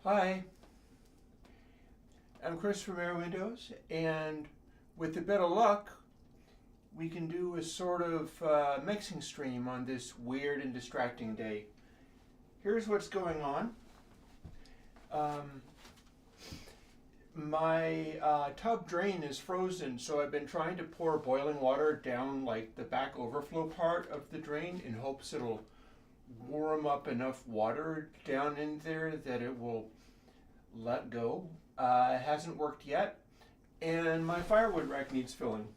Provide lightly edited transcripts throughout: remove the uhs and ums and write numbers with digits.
Hi, I'm Chris from Airwindows, and with a bit of luck, we can do a sort of mixing stream on this weird and distracting day. Here's what's going on. My tub drain is frozen, so I've been trying to pour boiling water down like the back overflow part of the drain in hopes it'll warm up enough water down in there that it will let go. It hasn't worked yet, and my firewood rack needs filling.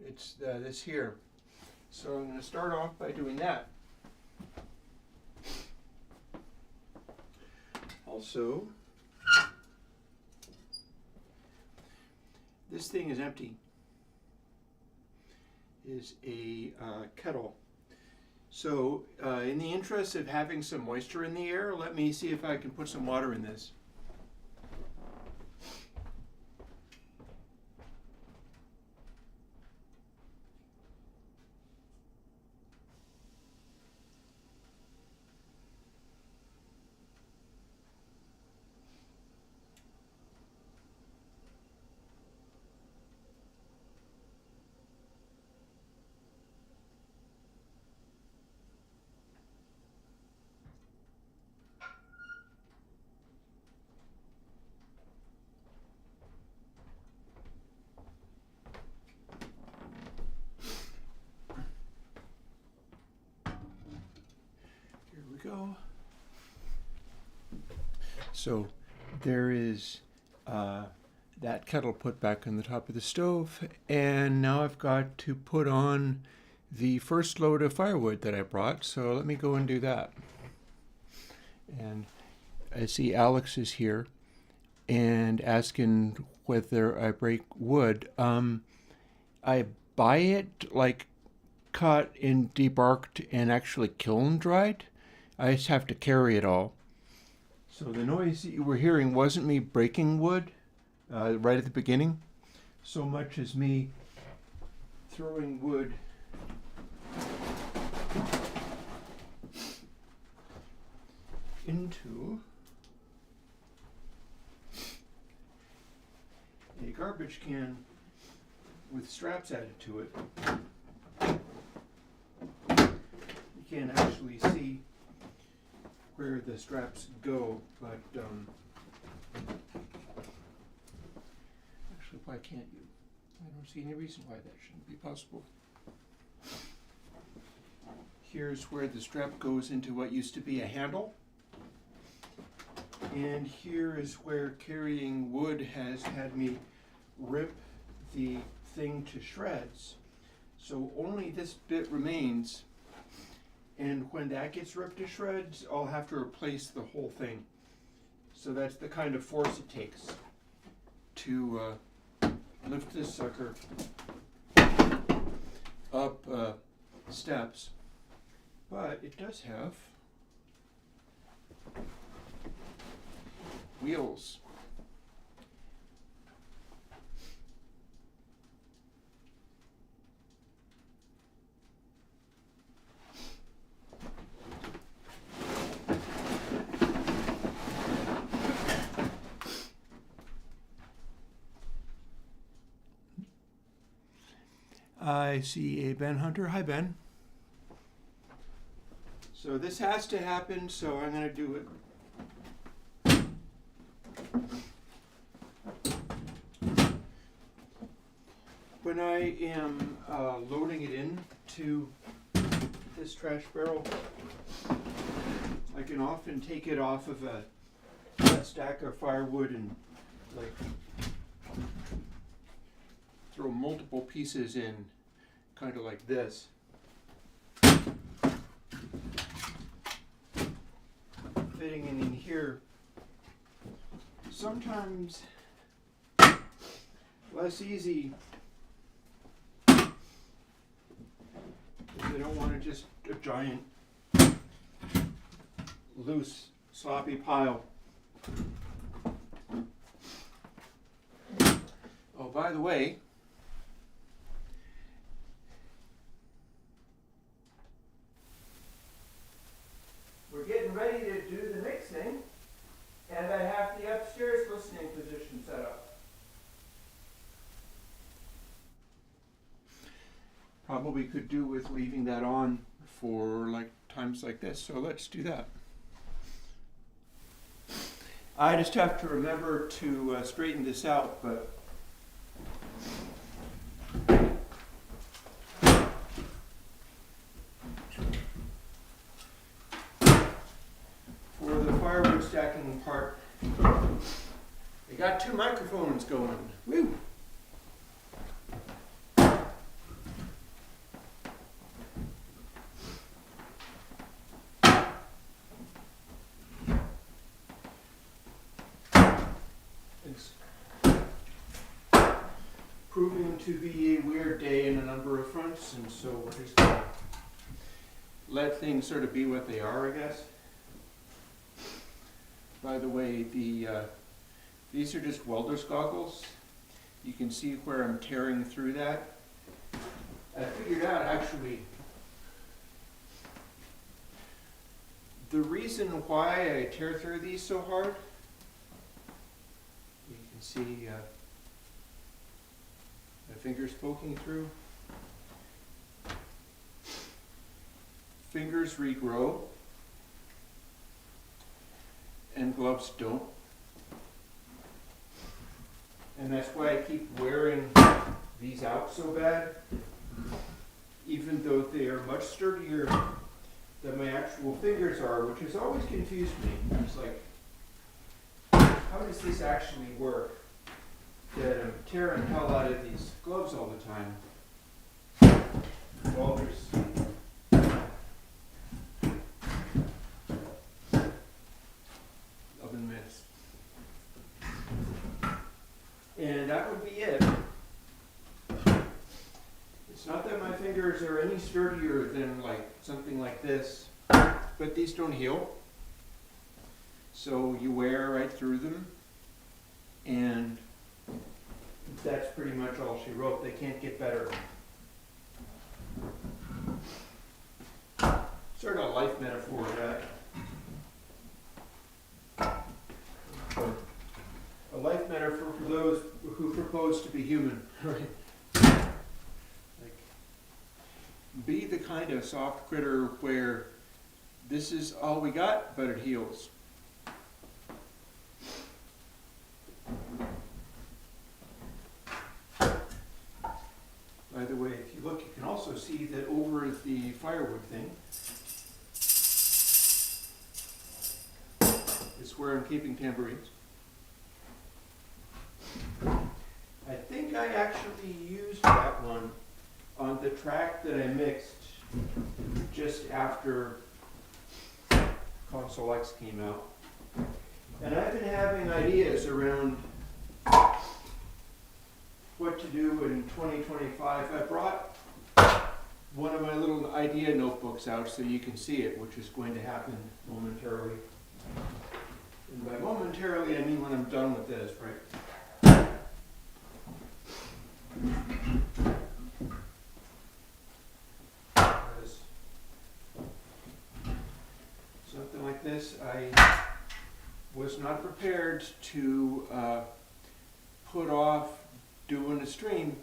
It's this here. So I'm going to start off by doing that. Also, this thing is empty. Is a kettle. So in the interest of having some moisture in the air, let me see if I can put some water in this. Go. So there is that kettle put back on the top of the stove, and now I've got to put on the first load of firewood that I brought, so let me go and do that. And I see Alex is here and asking whether I break wood. I buy it like cut and debarked and actually kiln dried. I just have to carry it all. So the noise that you were hearing wasn't me breaking wood right at the beginning, so much as me throwing wood into a garbage can with straps added to it. You can't actually see where the straps go, but actually, why can't you? I don't see any reason why that shouldn't be possible. Here's where the strap goes into what used to be a handle, and here is where carrying wood has had me rip the thing to shreds. So only this bit remains. And when that gets ripped to shreds, I'll have to replace the whole thing. So that's the kind of force it takes to lift this sucker up steps. But it does have wheels. I see a Ben Hunter. Hi, Ben. So this has to happen, so I'm going to do it. When I am loading it into this trash barrel, I can often take it off of a stack of firewood and like throw multiple pieces in, kind of like this. Fitting in here. Sometimes less easy if they don't want to just a giant loose sloppy pile. Oh, by the way, we're getting ready to do the mixing, And I have the upstairs listening position set up. Probably could do with leaving that on for like times like this, so let's do that. I just have to remember to straighten this out, but for the firewood stacking part, I got 2 microphones going. Woo! It's proving to be a weird day in a number of fronts, and so we're just gonna let things sort of be what they are, I guess. By the way, these are just welder's goggles. You can see where I'm tearing through that. I figured out actually the reason why I tear through these so hard. You can see my fingers poking through. Fingers regrow and gloves don't. And that's why I keep wearing these out so bad, even though they are much sturdier than my actual fingers are, which has always confused me. It's like, how does this actually work? That I'm tearing hell out of these gloves all the time. Well, there's oven mitts. And that would be it. It's not that my fingers are any sturdier than like something like this, but these don't heal. So you wear right through them, and that's pretty much all she wrote. They can't get better. Sort of a life metaphor, that. A life metaphor for those who propose to be human. Like, be the kind of soft critter where this is all we got, but it heals. By the way, if you look, you can also see that over the firewood thing is where I'm keeping tambourines. I think I actually used that one on the track that I mixed just after ConsoleX came out. And I've been having ideas around what to do in 2025. I brought one of my little idea notebooks out so you can see it, which is going to happen momentarily. And by momentarily, I mean when I'm done with this, right? Because something like this, I was not prepared to put off doing a stream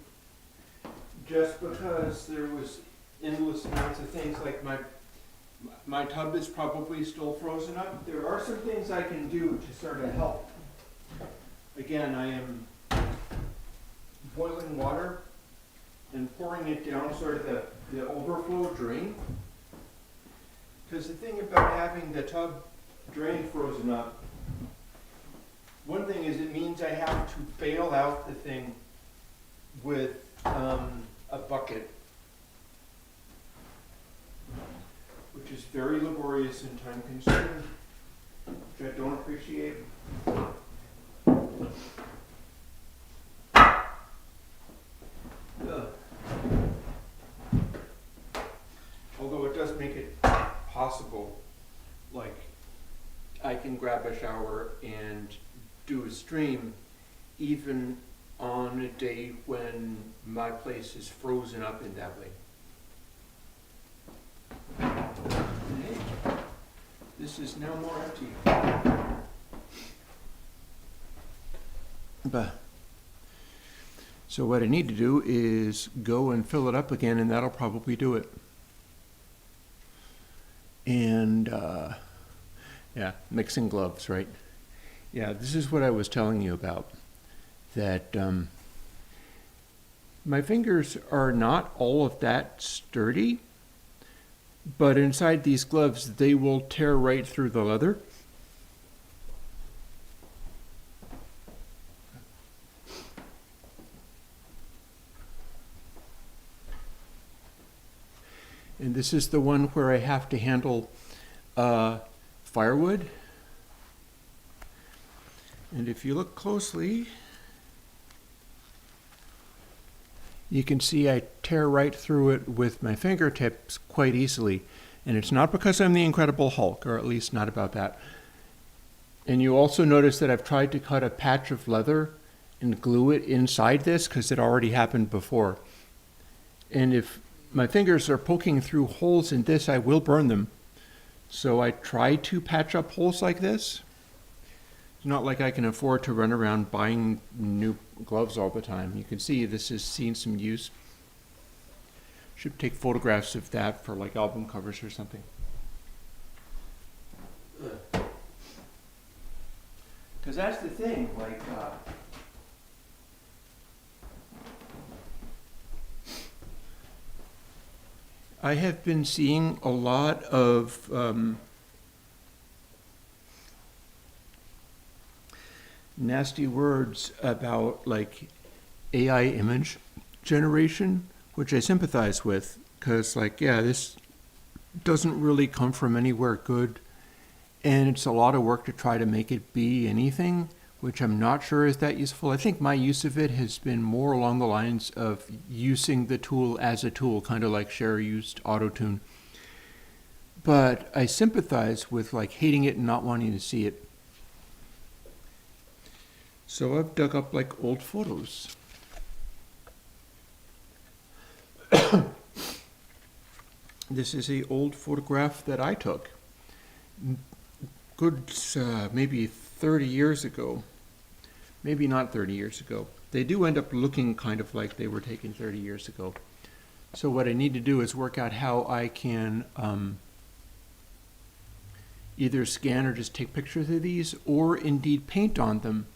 just because there was endless amounts of things. Like my tub is probably still frozen up. There are some things I can do to sort of help. Again, I am boiling water and pouring it down sort of the overflow drain. Because the thing about having the tub drain frozen up, one thing is it means I have to bail out the thing with a bucket, which is very laborious and time consuming, which I don't appreciate. Although it does make it possible, like I can grab a shower and do a stream even on a day when my place is frozen up in that way. Hey, this is now more empty. But, so what I need to do is go and fill it up again, and that'll probably do it. And yeah, mixing gloves, right? Yeah, this is what I was telling you about. That my fingers are not all of that sturdy, but inside these gloves, they will tear right through the leather. And this is the one where I have to handle firewood. And if you look closely, you can see I tear right through it with my fingertips quite easily. And it's not because I'm the Incredible Hulk, or at least not about that. And you also notice that I've tried to cut a patch of leather and glue it inside this because it already happened before. And if my fingers are poking through holes in this, I will burn them. So I try to patch up holes like this. It's not like I can afford to run around buying new gloves all the time. You can see this has seen some use. Should take photographs of that for like album covers or something. Because that's the thing, like, I have been seeing a lot of nasty words about like AI image generation, which I sympathize with, because like, yeah, this doesn't really come from anywhere good, and it's a lot of work to try to make it be anything, which I'm not sure is that useful. I think my use of it has been more along the lines of using the tool as a tool, kind of like Cher used Auto-Tune. But I sympathize with like hating it and not wanting to see it. So I've dug up like old photos. This is an old photograph that I took. Good, maybe 30 years ago. Maybe not 30 years ago. They do end up looking kind of like they were taken 30 years ago. So what I need to do is work out how I can either scan or just take pictures of these, or indeed paint on them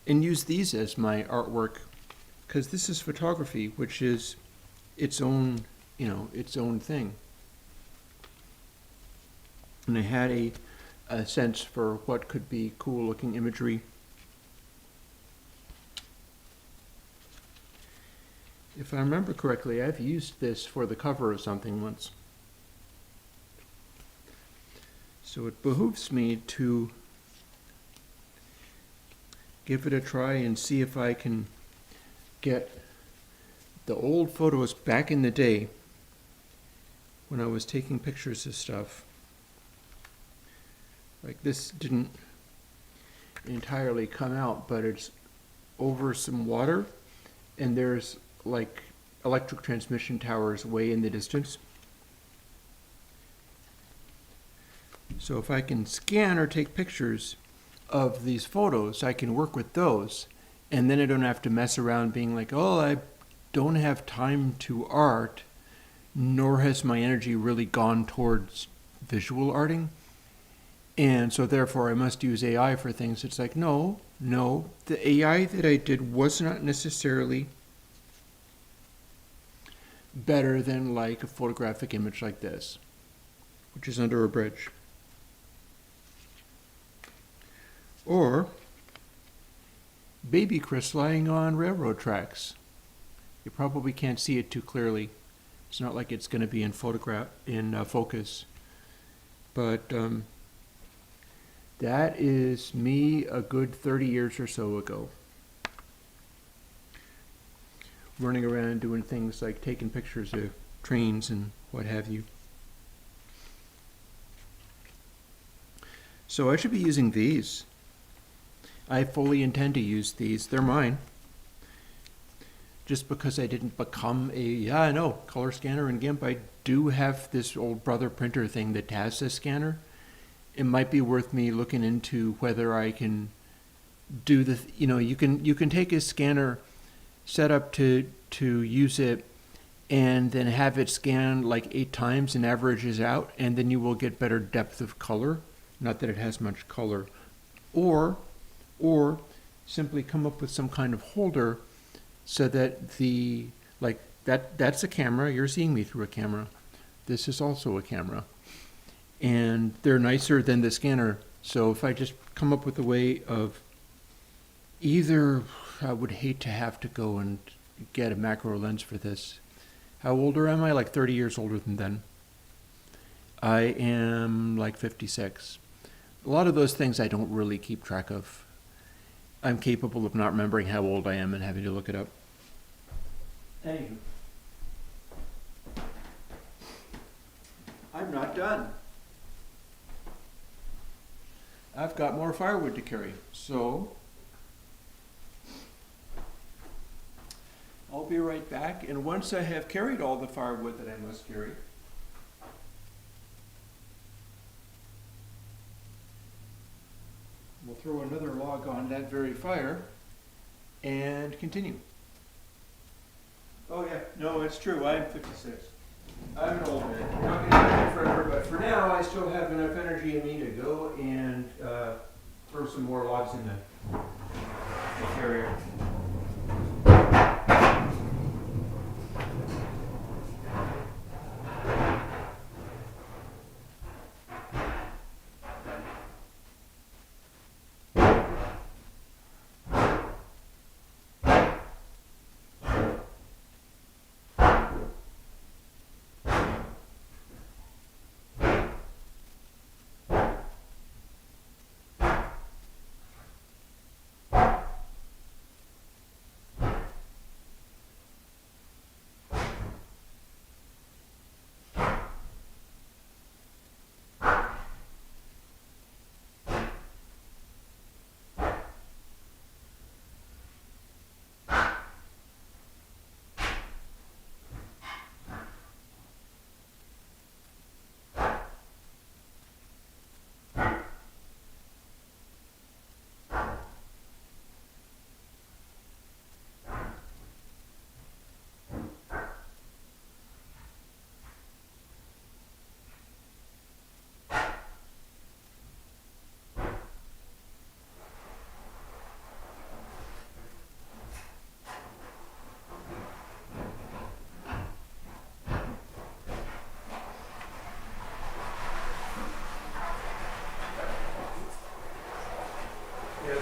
and use these as my artwork, because this is photography, which is its own, its own thing. And I had a sense for what could be cool looking imagery. If I remember correctly, I've used this for the cover of something once. So it behooves me to give it a try and see if I can get the old photos back in the day when I was taking pictures of stuff. Like this didn't entirely come out, but it's over some water, and there's like electric transmission towers way in the distance. So if I can scan or take pictures of these photos, I can work with those, and then I don't have to mess around being like, oh, I don't have time to art, nor has my energy really gone towards visual arting. And so therefore I must use AI for things. It's like, no, the AI that I did was not necessarily better than like a photographic image like this, which is under a bridge. Or baby Chris lying on railroad tracks. You probably can't see it too clearly. It's not like it's going to be in focus. But that is me a good 30 years or so ago. Running around doing things like taking pictures of trains and what have you. So I should be using these. I fully intend to use these. They're mine. Just because I didn't become I know, color scanner in GIMP. I do have this old brother printer thing that has this scanner. It might be worth me looking into whether I can do the, you can take a scanner set up to use it and then have it scan like 8 times and averages out, and then you will get better depth of color. Not that it has much color. Or simply come up with some kind of holder so that that's a camera. You're seeing me through a camera. This is also a camera. And they're nicer than the scanner. So if I just come up with a way of either, I would hate to have to go and get a macro lens for this. How older am I? Like 30 years older than then. I am like 56. A lot of those things I don't really keep track of. I'm capable of not remembering how old I am and having to look it up. Anywho. I'm not done. I've got more firewood to carry, so I'll be right back, and once I have carried all the firewood that I must carry, we'll throw another log on that very fire and continue. Oh yeah, no, it's true, I'm 56. I'm an old man. I'm not going to live forever, but for now I still have enough energy in me to go and throw some more logs in the carrier.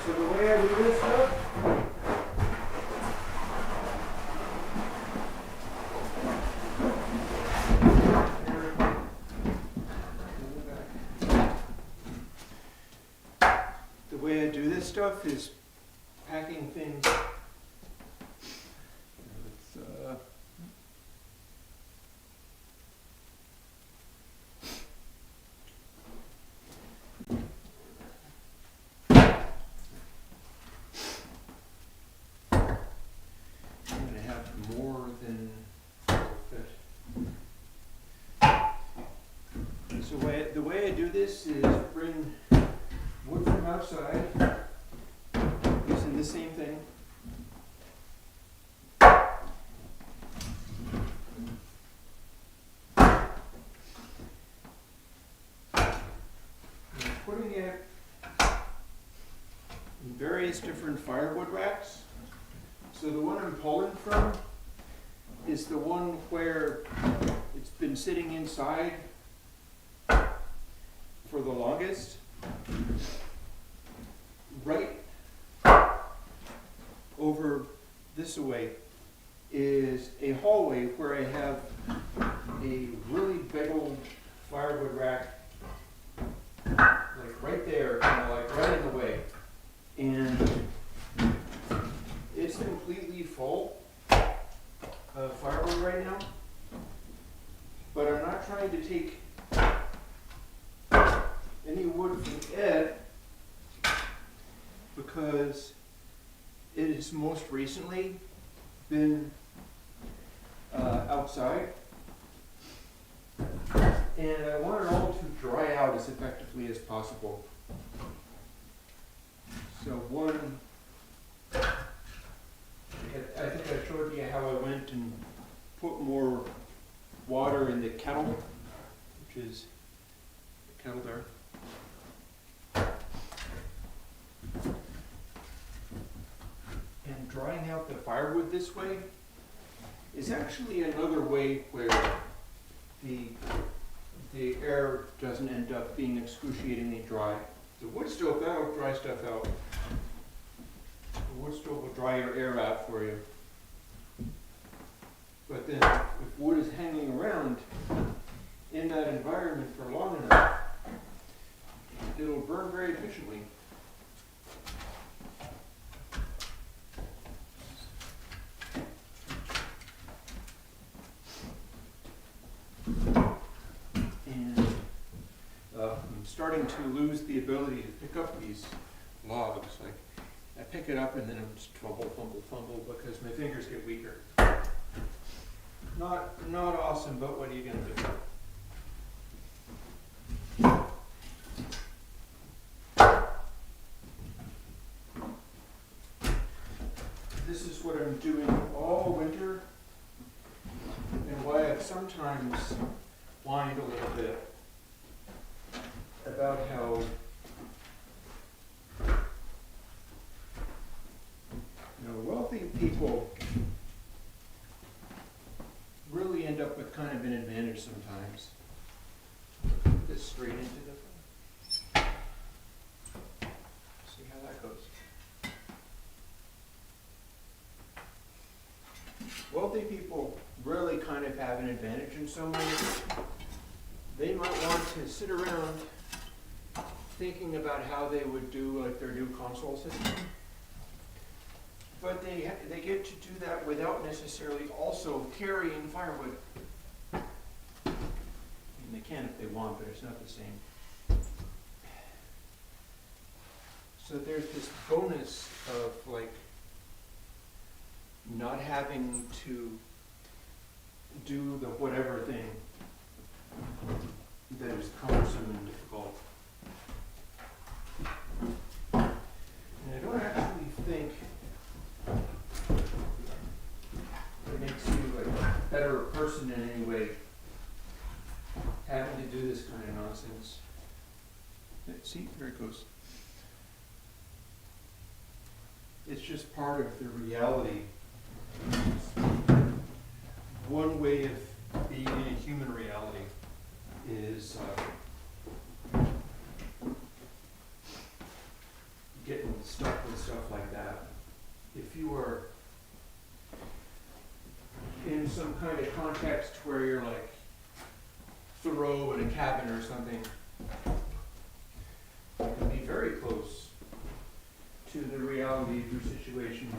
So the way I do this stuff, is packing things. So the way I do this is bring wood from outside using the same thing. And putting it in various different firewood racks. So the one I'm pulling from is the one where it's been sitting inside for the longest. Right over this way is a hallway where I have a really big old firewood rack, like right there, kind of like right in the way. And it's completely full of firewood right now, but I'm not trying to take any wood from it because it has most recently been outside, and I want it all to dry out as effectively as possible. So one, I think I showed you how I went and put more water in the kettle, which is the kettle there. And drying out the firewood this way is actually another way where the air doesn't end up being excruciatingly dry. The wood stove, that'll dry stuff out. The wood stove will dry your air out for you. But then if wood is hanging around in that environment for long enough, it'll burn very efficiently. I'm starting to lose the ability to pick up these logs. Like, I pick it up and then I'm just fumble because my fingers get weaker. Not awesome, but what are you gonna do? This is what I'm doing all winter, and why I've sometimes whined a little bit about how wealthy people really end up with kind of an advantage sometimes. Put this straight into the front. See how that goes. Wealthy people really kind of have an advantage in some ways. They might want to sit around thinking about how they would do like their new console system, but they get to do that without necessarily also carrying firewood. I mean, they can if they want, but it's not the same. So there's this bonus of like not having to do the whatever thing that is cumbersome and difficult. And I don't actually think it makes you like a better person in any way having to do this kind of nonsense. See, there it goes. It's just part of the reality. One way of being in a human reality is getting stuck with stuff like that. If you are in some kind of context where you're like Thoreau in a cabin or something, you can be very close to the reality of your situation.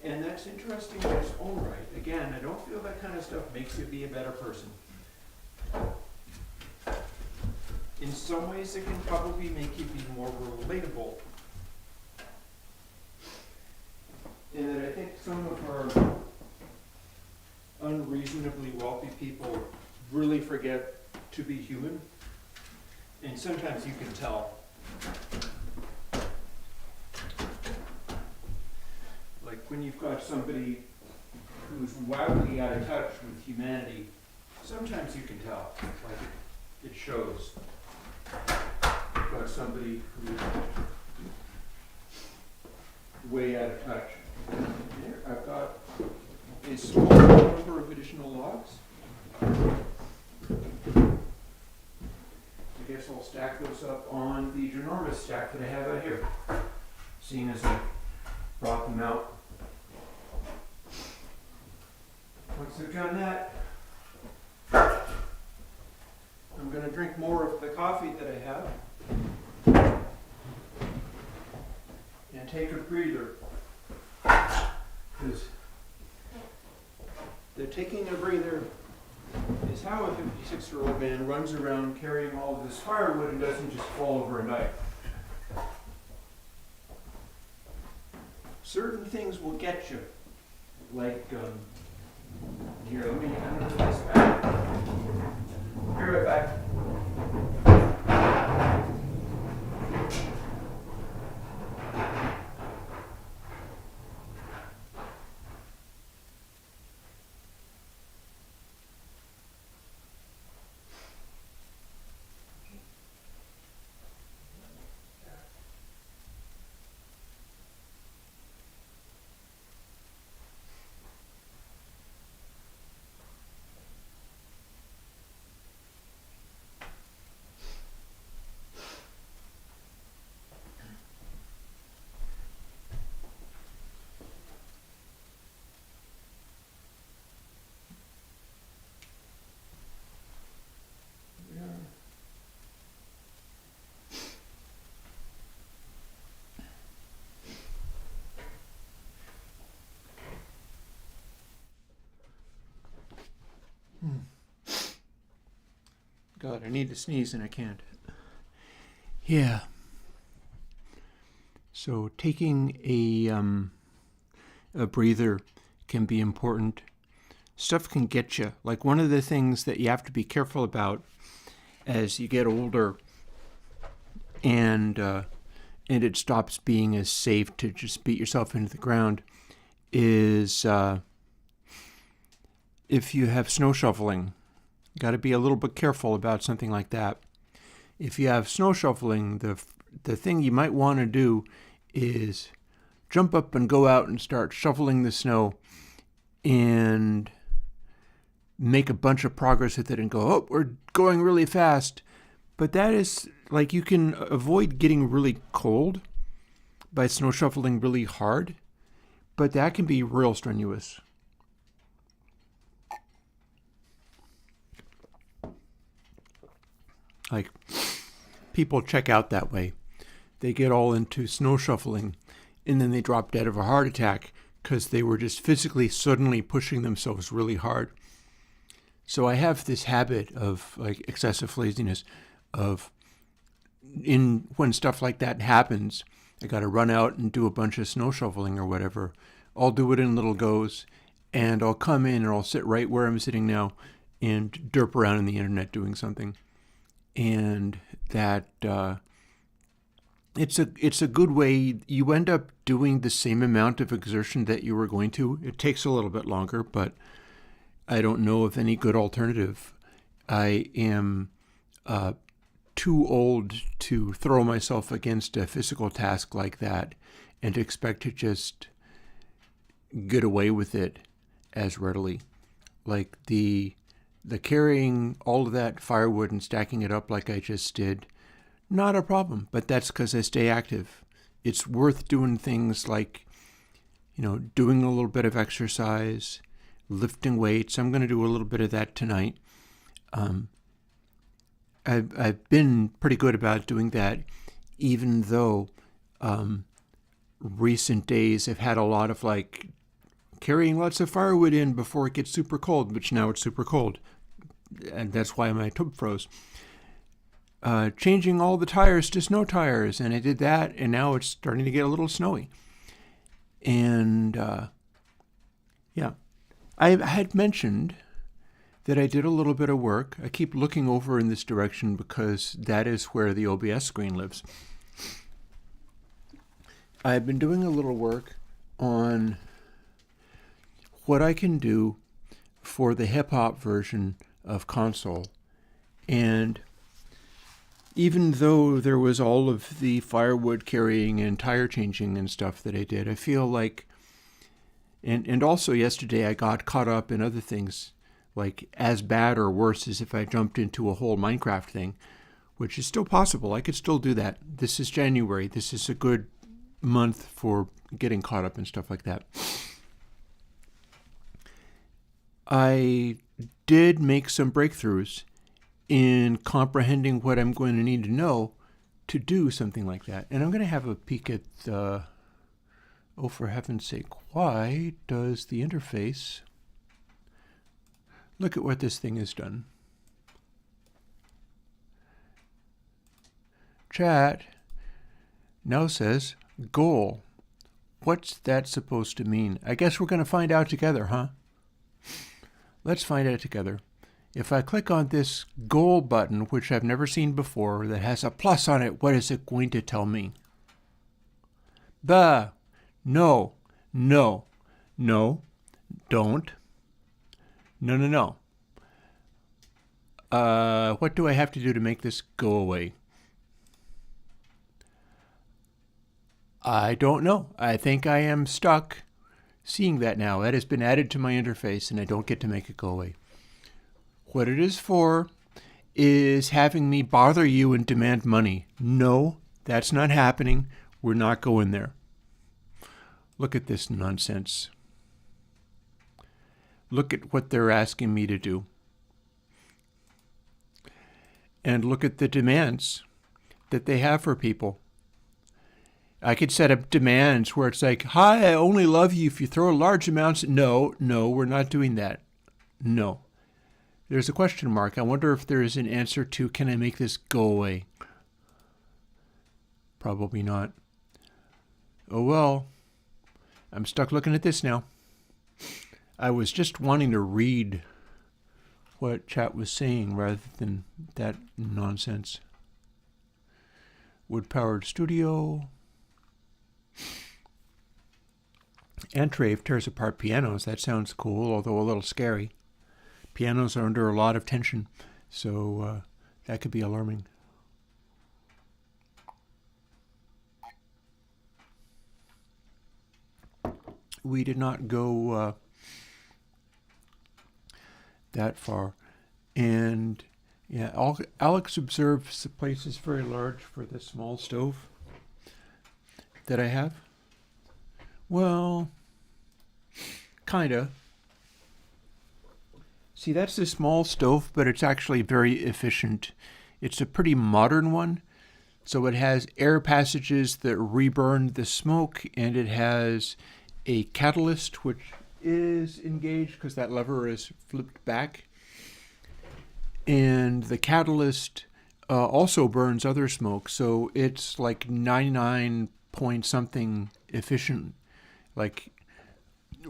And that's interesting in its own right. Again, I don't feel that kind of stuff makes you be a better person. In some ways, it can probably make you be more relatable. And that I think some of our unreasonably wealthy people really forget to be human. And sometimes you can tell. Like when you've got somebody who's wildly out of touch with humanity, sometimes you can tell. Like it shows. You've got somebody who's way out of touch. Here, I've got a small number of additional logs. I guess I'll stack those up on the ginormous stack that I have out here, seeing as I brought them out. Once I've done that, I'm going to drink more of the coffee that I have and take a breather, because the taking a breather is how a 56-year-old man runs around carrying all of this firewood and doesn't just fall over and die. Certain things will get you, like, here, let me move this back. Be right back. God, I need to sneeze and I can't. Yeah. So taking a breather can be important. Stuff can get you. Like one of the things that you have to be careful about as you get older and it stops being as safe to just beat yourself into the ground is if you have snow shoveling. You got to be a little bit careful about something like that. If you have snow shoveling, the thing you might want to do is jump up and go out and start shoveling the snow and make a bunch of progress with it and go, oh, we're going really fast. But that is, like, you can avoid getting really cold by snow shoveling really hard, but that can be real strenuous. Like, people check out that way. They get all into snow shoveling, and then they drop dead of a heart attack because they were just physically suddenly pushing themselves really hard. So I have this habit of like excessive laziness of when stuff like that happens, I got to run out and do a bunch of snow shoveling or whatever. I'll do it in little goes, and I'll come in and I'll sit right where I'm sitting now and derp around on the internet doing something. And that it's a good way. You end up doing the same amount of exertion that you were going to. It takes a little bit longer, but I don't know of any good alternative. I am too old to throw myself against a physical task like that and expect to just get away with it as readily. Like the carrying all of that firewood and stacking it up like I just did, not a problem, but that's because I stay active. It's worth doing things like, doing a little bit of exercise, lifting weights. I'm going to do a little bit of that tonight. I've been pretty good about doing that, even though recent days have had a lot of like carrying lots of firewood in before it gets super cold, which now it's super cold. And that's why my tub froze. Changing all the tires to snow tires, and I did that, and now it's starting to get a little snowy. And I had mentioned that I did a little bit of work. I keep looking over in this direction because that is where the OBS screen lives. I've been doing a little work on what I can do for the hip-hop version of console. And even though there was all of the firewood carrying and tire changing and stuff that I did, I feel like, and also yesterday I got caught up in other things, like as bad or worse as if I jumped into a whole Minecraft thing, which is still possible. I could still do that. This is January. This is a good month for getting caught up and stuff like that. I did make some breakthroughs in comprehending what I'm going to need to know to do something like that. And I'm going to have a peek at the, oh, for heaven's sake, why does the interface, look at what this thing has done. Chat now says goal. What's that supposed to mean? I guess we're going to find out together, huh? Let's find out together. If I click on this goal button, which I've never seen before, that has a plus on it, what is it going to tell me? No, don't. No. What do I have to do to make this go away? I don't know. I think I am stuck seeing that now. That has been added to my interface and I don't get to make it go away. What it is for is having me bother you and demand money. No, that's not happening. We're not going there. Look at this nonsense. Look at what they're asking me to do. And look at the demands that they have for people. I could set up demands where it's like, hi, I only love you if you throw large amounts. No, we're not doing that. No. there's a question mark. I wonder if there is an answer to, can I make this go away? Probably not. Oh well, I'm stuck looking at this now. I was just wanting to read what chat was saying rather than that nonsense. Wood-powered studio. Antrave tears apart pianos. That sounds cool, although a little scary. Pianos are under a lot of tension, so that could be alarming. We did not go that far. And yeah, Alex observes the place is very large for the small stove that I have. Well, kinda. See, that's the small stove, but it's actually very efficient. It's a pretty modern one. So it has air passages that reburn the smoke, and it has a catalyst which is engaged because that lever is flipped back. And the catalyst also burns other smoke, so it's like 99 point something efficient. Like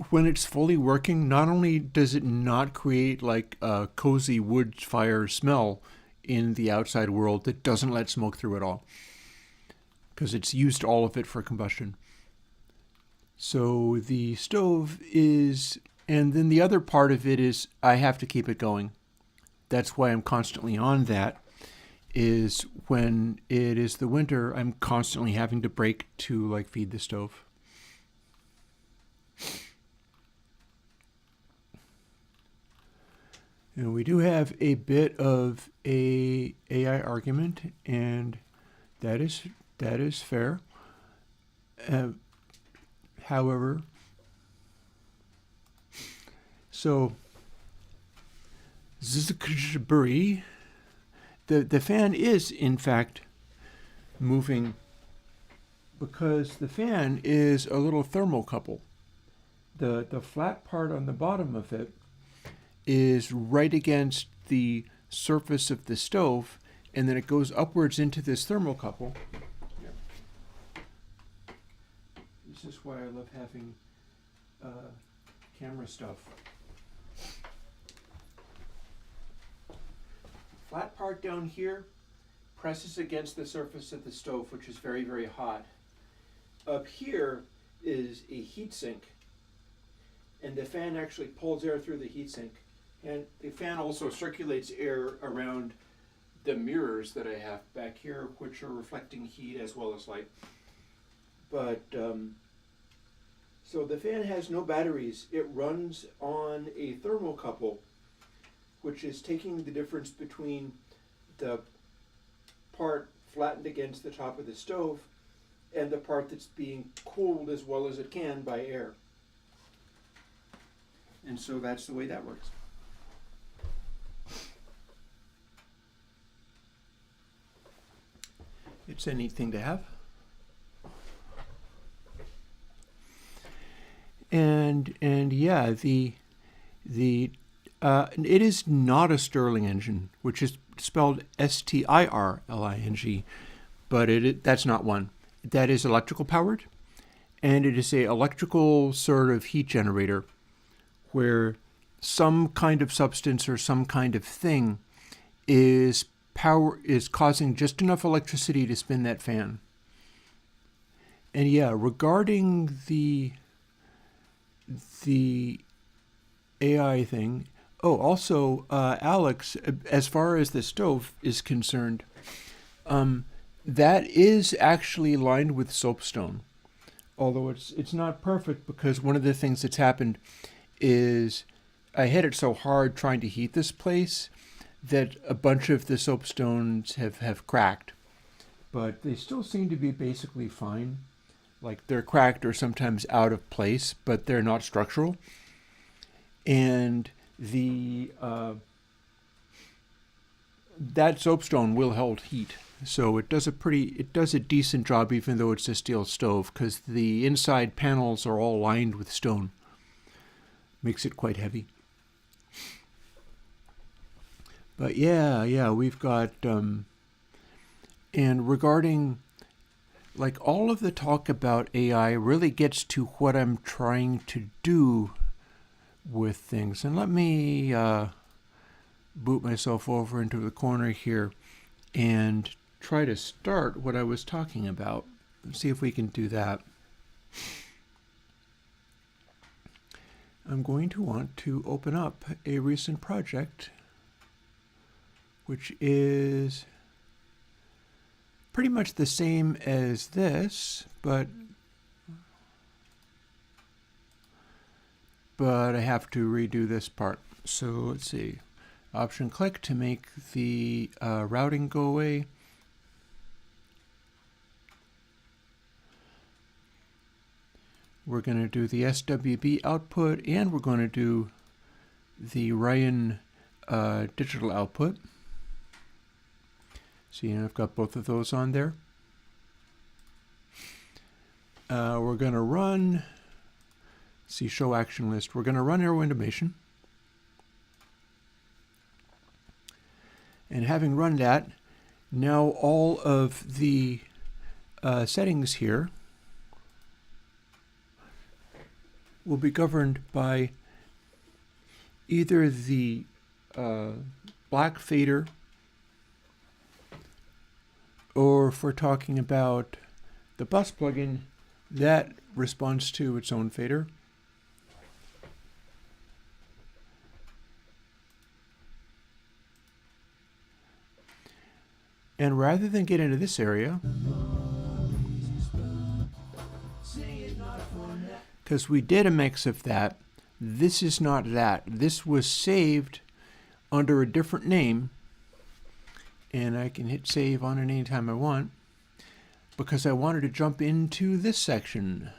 when it's fully working, not only does it not create like a cozy wood fire smell in the outside world that doesn't let smoke through at all, because it's used all of it for combustion. So the stove is, and then the other part of it is I have to keep it going. That's why I'm constantly on that, is when it is the winter, I'm constantly having to break to like feed the stove. And we do have a bit of a AI argument, and that is fair. However, so the fan is in fact moving because the fan is a little thermocouple. The flat part on the bottom of it is right against the surface of the stove, and then it goes upwards into this thermocouple. This is why I love having camera stuff. Flat part down here presses against the surface of the stove, which is very, very hot. Up here is a heat sink, and the fan actually pulls air through the heat sink. And the fan also circulates air around the mirrors that I have back here, which are reflecting heat as well as light. But so the fan has no batteries. It runs on a thermocouple, which is taking the difference between the part flattened against the top of the stove and the part that's being cooled as well as it can by air. And so that's the way that works. It's a neat thing to have. And yeah, it is not a Stirling engine, which is spelled Stirling, but that's not one. That is electrical powered, and it is a electrical sort of heat generator where some kind of substance or some kind of thing is causing just enough electricity to spin that fan. And yeah, regarding the AI thing. Oh, also, Alex, as far as the stove is concerned, that is actually lined with soapstone. Although it's not perfect, because one of the things that's happened is I hit it so hard trying to heat this place that a bunch of the soapstones have cracked. But they still seem to be basically fine. Like they're cracked or sometimes out of place, but they're not structural. And that soapstone will hold heat. So it does a decent job, even though it's a steel stove, because the inside panels are all lined with stone. Makes it quite heavy. But yeah, we've got, and regarding, like, all of the talk about AI really gets to what I'm trying to do with things. And let me boot myself over into the corner here and try to start what I was talking about. Let's see if we can do that. I'm going to want to open up a recent project, which is pretty much the same as this, but I have to redo this part. So let's see. Option click to make the routing go away. We're going to do the SWB output, and we're going to do the Ryan digital output. See, I've got both of those on there. We're going to run, see, show action list. We're going to run Airwindows. And having run that, now all of the settings here will be governed by either the black fader, or if we're talking about the bus plugin, that responds to its own fader. And rather than get into this area, because we did a mix of that, this is not that. This was saved under a different name, and I can hit save on it anytime I want, because I wanted to jump into this section.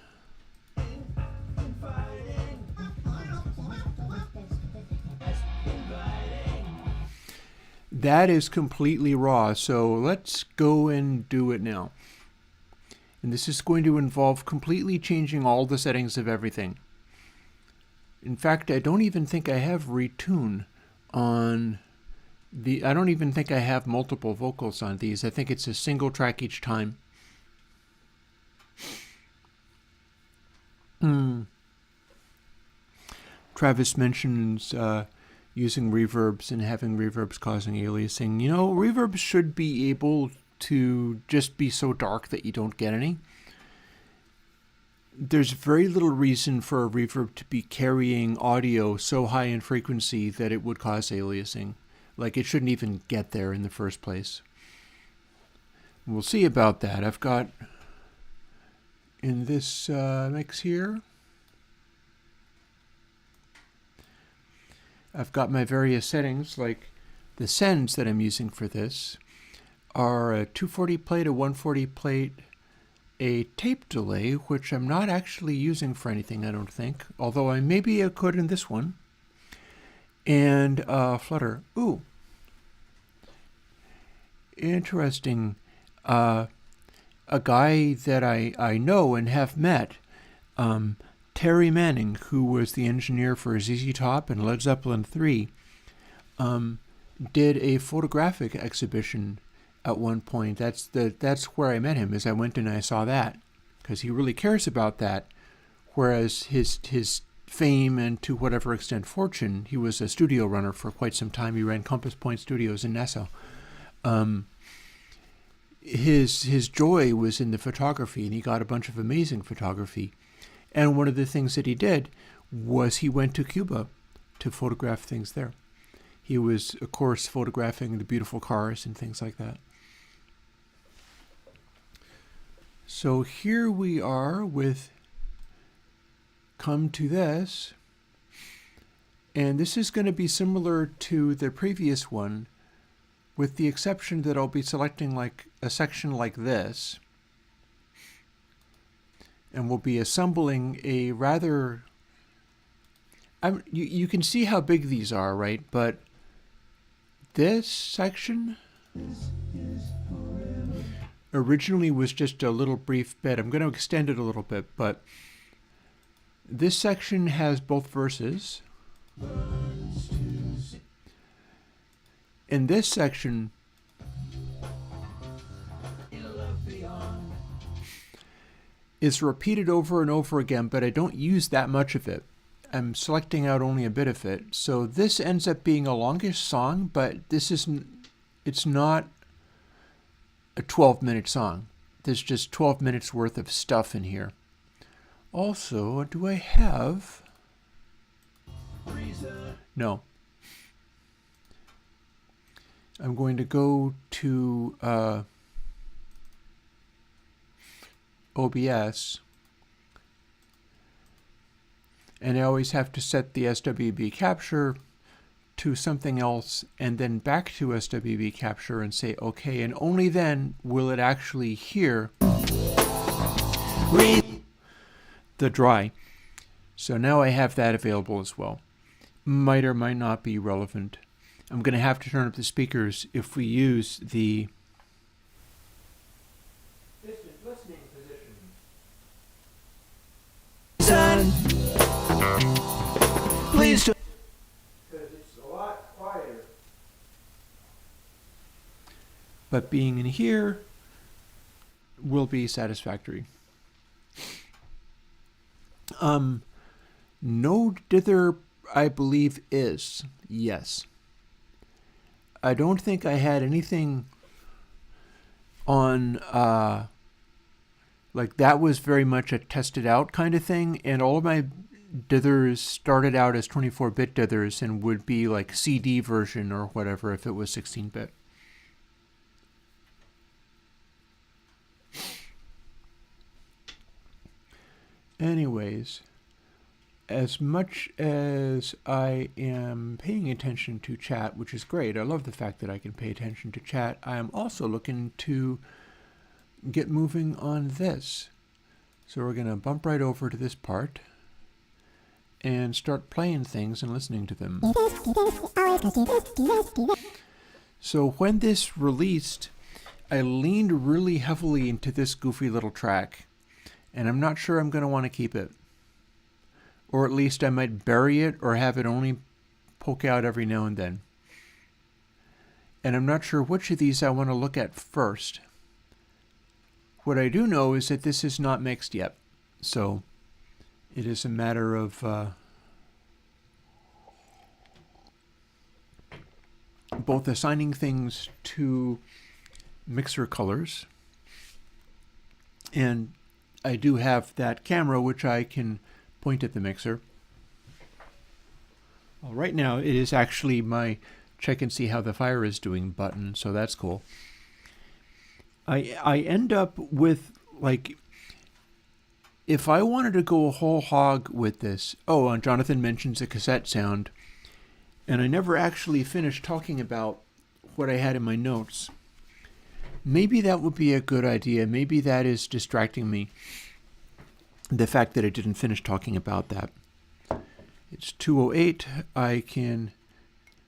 That is completely raw, so let's go and do it now. And this is going to involve completely changing all the settings of everything. In fact, I don't even think I have retune on I don't even think I have multiple vocals on these. I think it's a single track each time. Travis mentions using reverbs and having reverbs causing aliasing. You know, reverbs should be able to just be so dark that you don't get any. There's very little reason for a reverb to be carrying audio so high in frequency that it would cause aliasing. Like, it shouldn't even get there in the first place. We'll see about that. I've got in this mix here, I've got my various settings, like the sends that I'm using for this are a 240 plate, a 140 plate, a tape delay, which I'm not actually using for anything, I don't think, although maybe I could in this one, and flutter. Ooh, interesting. A guy that I know and have met, Terry Manning, who was the engineer for ZZ Top and Led Zeppelin 3, did a photographic exhibition at one point. That's where I met him, is I went and I saw that, because he really cares about that, whereas his fame and to whatever extent fortune, he was a studio runner for quite some time. He ran Compass Point Studios in Nassau. His joy was in the photography, and he got a bunch of amazing photography. And one of the things that he did was he went to Cuba to photograph things there. He was, of course, photographing the beautiful cars and things like that. So here we are with Come to This. And this is going to be similar to the previous one, with the exception that I'll be selecting like a section like this. And we'll be assembling a rather... you can see how big these are, right? But this section originally was just a little brief bit. I'm going to extend it a little bit, but this section has both verses. in this section, is repeated over and over again, but I don't use that much of it. I'm selecting out only a bit of it. So this ends up being a longish song, but it's not a 12-minute song. There's just 12 minutes worth of stuff in here. Also, do I have... No. I'm going to go to OBS, and I always have to set the SWB capture to something else and then back to SWB capture and say OK, and only then will it actually hear the dry. So now I have that available as well. Might or might not be relevant. I'm going to have to turn up the speakers if we use the listening position. Please do. Because it's a lot quieter. But being in here will be satisfactory. No dither, I believe, is. Yes. I don't think I had anything on, like that was very much a tested out kind of thing, and all of my dithers started out as 24-bit dithers and would be like CD version or whatever if it was 16-bit. Anyways, as much as I am paying attention to chat, which is great, I love the fact that I can pay attention to chat, I am also looking to get moving on this. So we're going to bump right over to this part and start playing things and listening to them. So when this released, I leaned really heavily into this goofy little track, and I'm not sure I'm going to want to keep it. Or at least I might bury it or have it only poke out every now and then. And I'm not sure which of these I want to look at first. What I do know is that this is not mixed yet. So it is a matter of both assigning things to mixer colors, and I do have that camera which I can point at the mixer. Well, right now it is actually my check and see how the fire is doing button, so that's cool. I end up with, like, if I wanted to go a whole hog with this, and Jonathan mentions a cassette sound, and I never actually finished talking about what I had in my notes. Maybe that would be a good idea. Maybe that is distracting me, the fact that I didn't finish talking about that. It's 2:08. I can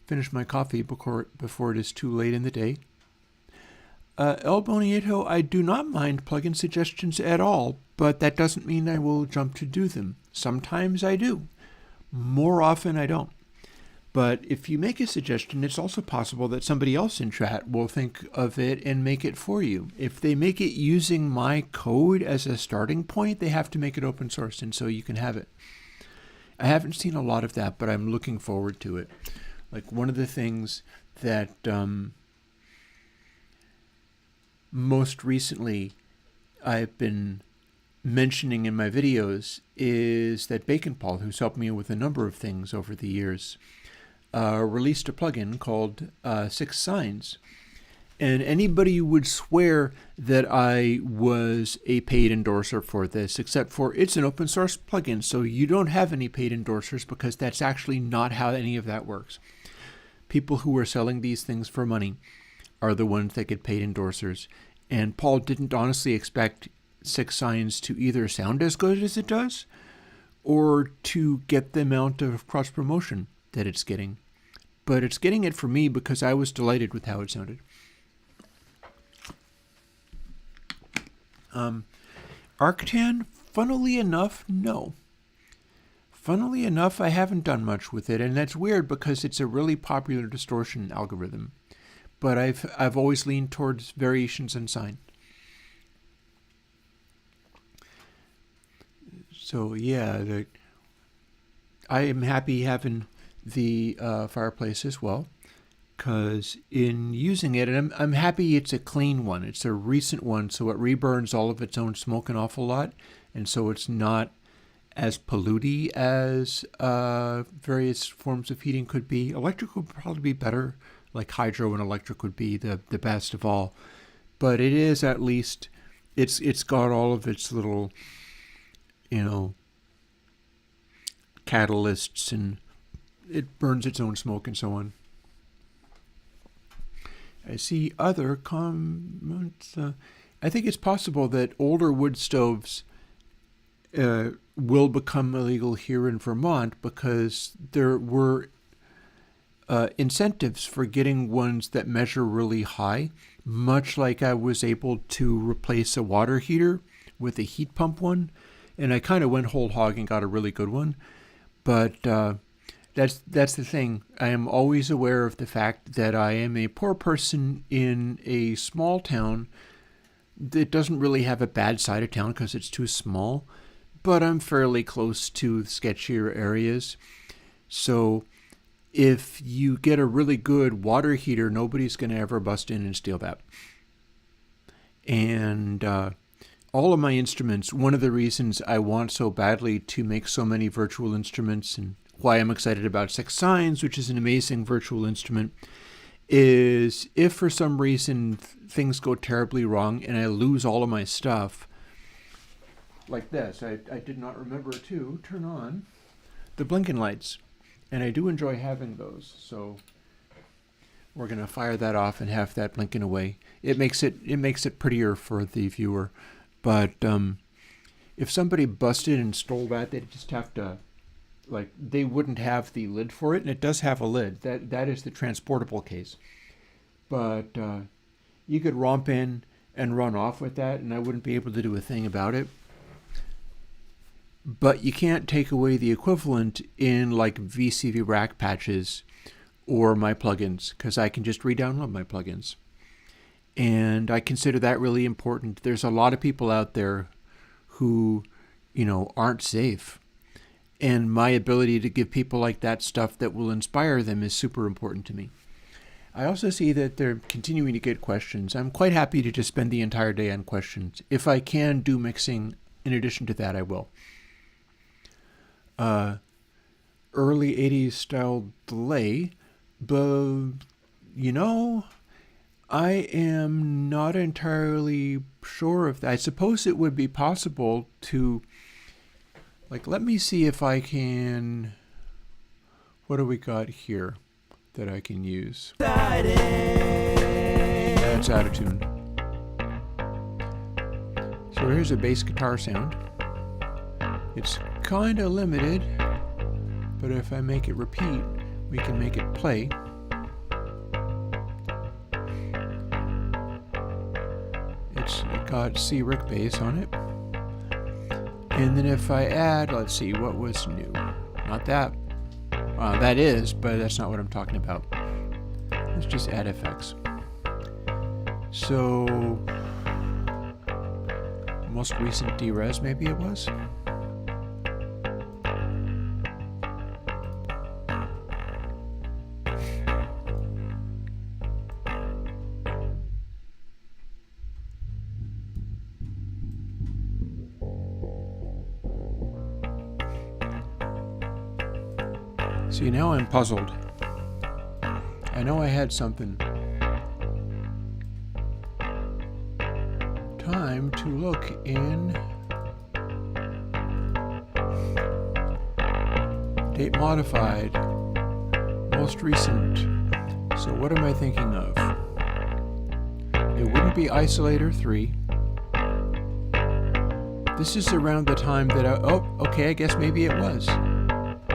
finish my coffee before it is too late in the day. El Boniato, I do not mind plugin suggestions at all, but that doesn't mean I will jump to do them. Sometimes I do. More often I don't. But if you make a suggestion, it's also possible that somebody else in chat will think of it and make it for you. If they make it using my code as a starting point, they have to make it open source, and so you can have it. I haven't seen a lot of that, but I'm looking forward to it. Like, one of the things that most recently I've been mentioning in my videos is that Bacon Paul, who's helped me with a number of things over the years, released a plugin called 6 Signs. And anybody would swear that I was a paid endorser for this, except for it's an open source plugin, so you don't have any paid endorsers, because that's actually not how any of that works. People who are selling these things for money are the ones that get paid endorsers. And Paul didn't honestly expect 6 Signs to either sound as good as it does, or to get the amount of cross-promotion that it's getting. But it's getting it for me because I was delighted with how it sounded. Arctan, funnily enough, no. Funnily enough, I haven't done much with it, and that's weird because it's a really popular distortion algorithm. but I've always leaned towards variations in sign. So yeah, I am happy having the fireplace as well, because in using it, and I'm happy it's a clean one. It's a recent one, so it reburns all of its own smoke an awful lot, and so it's not as polluty as various forms of heating could be. Electric would probably be better, like hydro and electric would be the best of all. But it is at least, it's got all of its little, catalysts, and it burns its own smoke and so on. I see other comments. I think it's possible that older wood stoves will become illegal here in Vermont because there were incentives for getting ones that measure really high, much like I was able to replace a water heater with a heat pump one, and I kind of went whole hog and got a really good one. But that's the thing. I am always aware of the fact that I am a poor person in a small town that doesn't really have a bad side of town because it's too small, but I'm fairly close to sketchier areas. So if you get a really good water heater, nobody's going to ever bust in and steal that. And all of my instruments, one of the reasons I want so badly to make so many virtual instruments, and why I'm excited about Six Signs, which is an amazing virtual instrument, is if for some reason things go terribly wrong and I lose all of my stuff, like this, I did not remember to turn on the blinking lights, and I do enjoy having those, so we're going to fire that off and have that blinking away. It makes it prettier for the viewer, but if somebody busted and stole that, they'd just have to, they wouldn't have the lid for it, and it does have a lid. That is the transportable case. But you could romp in and run off with that, and I wouldn't be able to do a thing about it. But you can't take away the equivalent in VCV rack patches or my plugins, because I can just re-download my plugins. And I consider that really important. There's a lot of people out there who, aren't safe. And my ability to give people like that stuff that will inspire them is super important to me. I also see that they're continuing to get questions. I'm quite happy to just spend the entire day on questions. If I can do mixing in addition to that, I will. Early 80s style delay, but, I am not entirely sure of that. I suppose it would be possible to, let me see if I can, what do we got here that I can use? That's out of tune. So here's a bass guitar sound. It's kind of limited, but if I make it repeat, we can make it play. It's got C Rick bass on it. And then if I add, let's see, what was new? Not that. That is, but that's not what I'm talking about. Let's just add effects. So, most recent D-Res maybe it was? See, now I'm puzzled. I know I had something. Time to look in date modified, most recent. So what am I thinking of? It wouldn't be Isolator 3. This is around the time that okay, I guess maybe it was.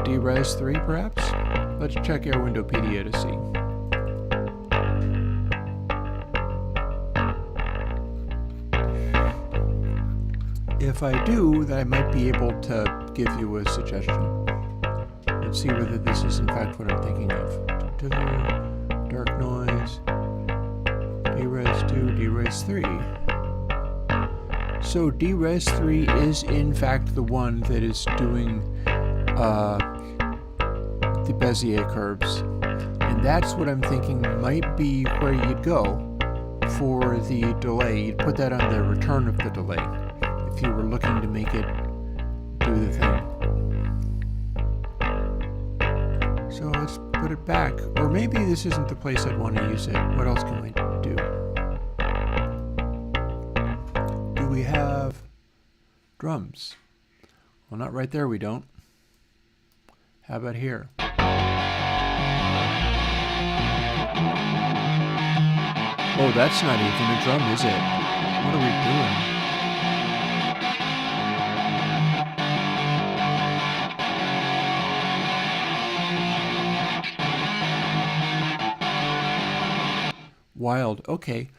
D-Res 3, perhaps? Let's check Airwindowpedia to see. If I do, then I might be able to give you a suggestion. Let's see whether this is in fact what I'm thinking of. Dark noise. Dres2, Dres3. So Dres3 is in fact the one that is doing the Bezier curves. And that's what I'm thinking might be where you'd go for the delay. You'd put that on the return of the delay if you were looking to make it do the thing. So let's put it back. Or maybe this isn't the place I'd want to use it. What else can we do? Do we have drums? Well, not right there, we don't. How about here? Oh, that's not even a drum, is it? What are we doing? Wild. Okay,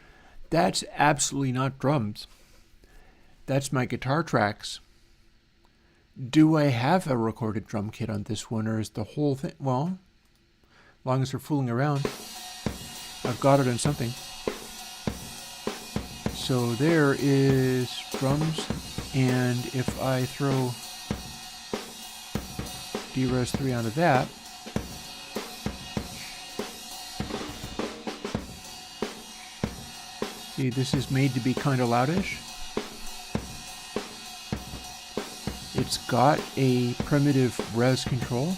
that's absolutely not drums. That's my guitar tracks. Do I have a recorded drum kit on this one, or is the whole thing... Well, as long as we're fooling around, I've got it on something. So there is drums, and if I throw Dres3 onto that, see, this is made to be kind of loudish. It's got a primitive res control.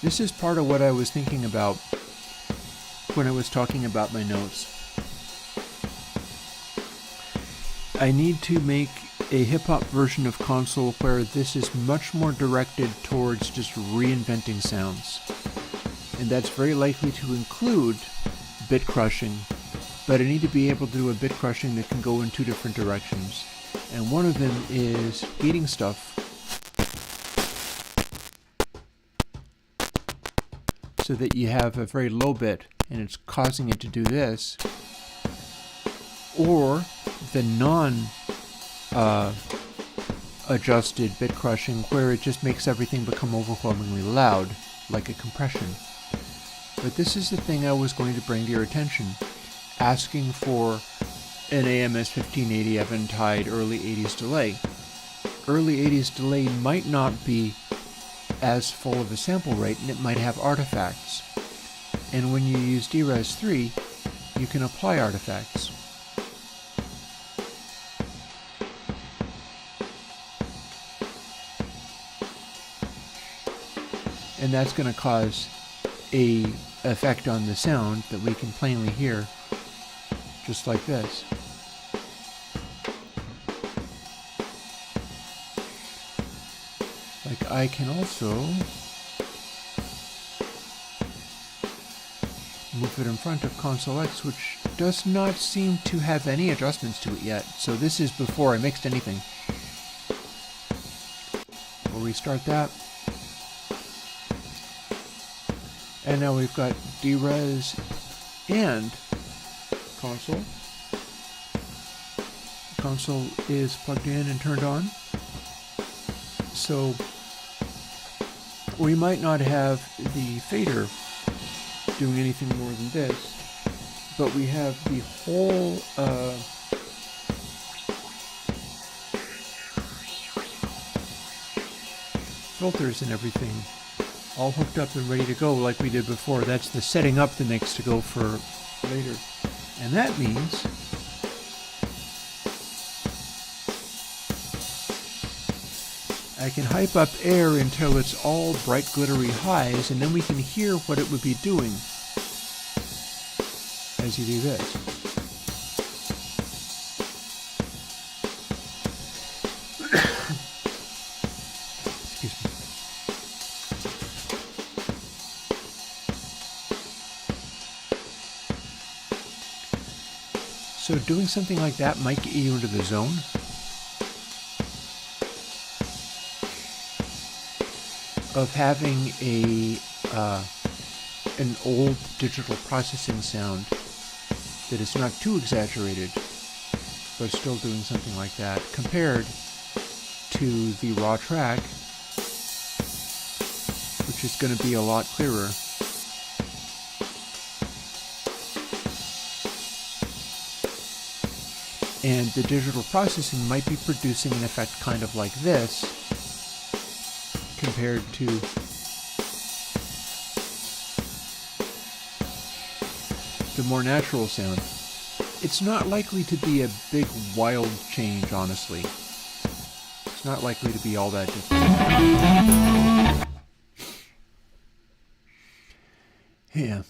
This is part of what I was thinking about when I was talking about my notes. I need to make a hip-hop version of console where this is much more directed towards just reinventing sounds. And that's very likely to include bit crushing, but I need to be able to do a bit crushing that can go in two different directions. And one of them is beating stuff so that you have a very low bit and it's causing it to do this, or the non-adjusted bit crushing where it just makes everything become overwhelmingly loud, like a compression. But this is the thing I was going to bring to your attention, asking for an AMS 1580 Eventide early 80s delay. Early 80s delay might not be as full of a sample rate, and it might have artifacts. And when you use Dres3, you can apply artifacts. And that's going to cause a effect on the sound that we can plainly hear, just like this. Like I can also move it in front of ConsoleX, which does not seem to have any adjustments to it yet. So this is before I mixed anything. We'll restart that. And now we've got Dres and console. Console is plugged in and turned on. So we might not have the fader doing anything more than this, but we have the whole filters and everything all hooked up and ready to go like we did before. That's the setting up the mix to go for later. And that means I can hype up air until it's all bright glittery highs, and then we can hear what it would be doing as you do this. Excuse me. So doing something like that might get you into the zone. Of having an old digital processing sound that is not too exaggerated, but still doing something like that, compared to the raw track, which which is going to be a lot clearer. And the digital processing might be producing an effect kind of like this compared to the more natural sound. It's not likely to be a big wild change, honestly. It's not likely to be all that different. Yeah.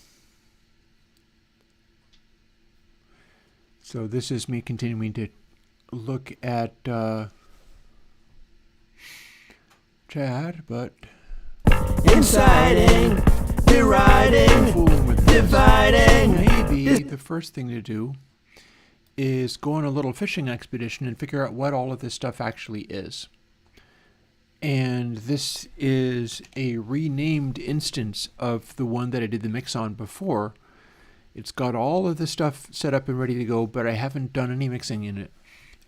So this is me continuing to look at chat, but inciting, deriding, dividing. Maybe the first thing to do is go on a little fishing expedition and figure out what all of this stuff actually is. And this is a renamed instance of the one that I did the mix on before. It's got all of the stuff set up and ready to go, but I haven't done any mixing in it.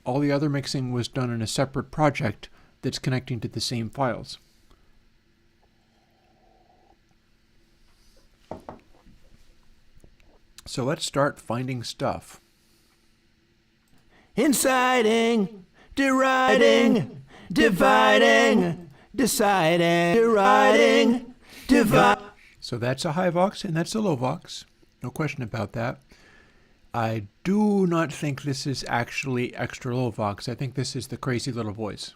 All the other mixing was done in a separate project that's connecting to the same files. So let's start finding stuff. Inciting, deriding, dividing, deciding, deriding, divide. So that's a high vox and that's a low vox. No question about that. I do not think this is actually extra low vox. I think this is the crazy little voice.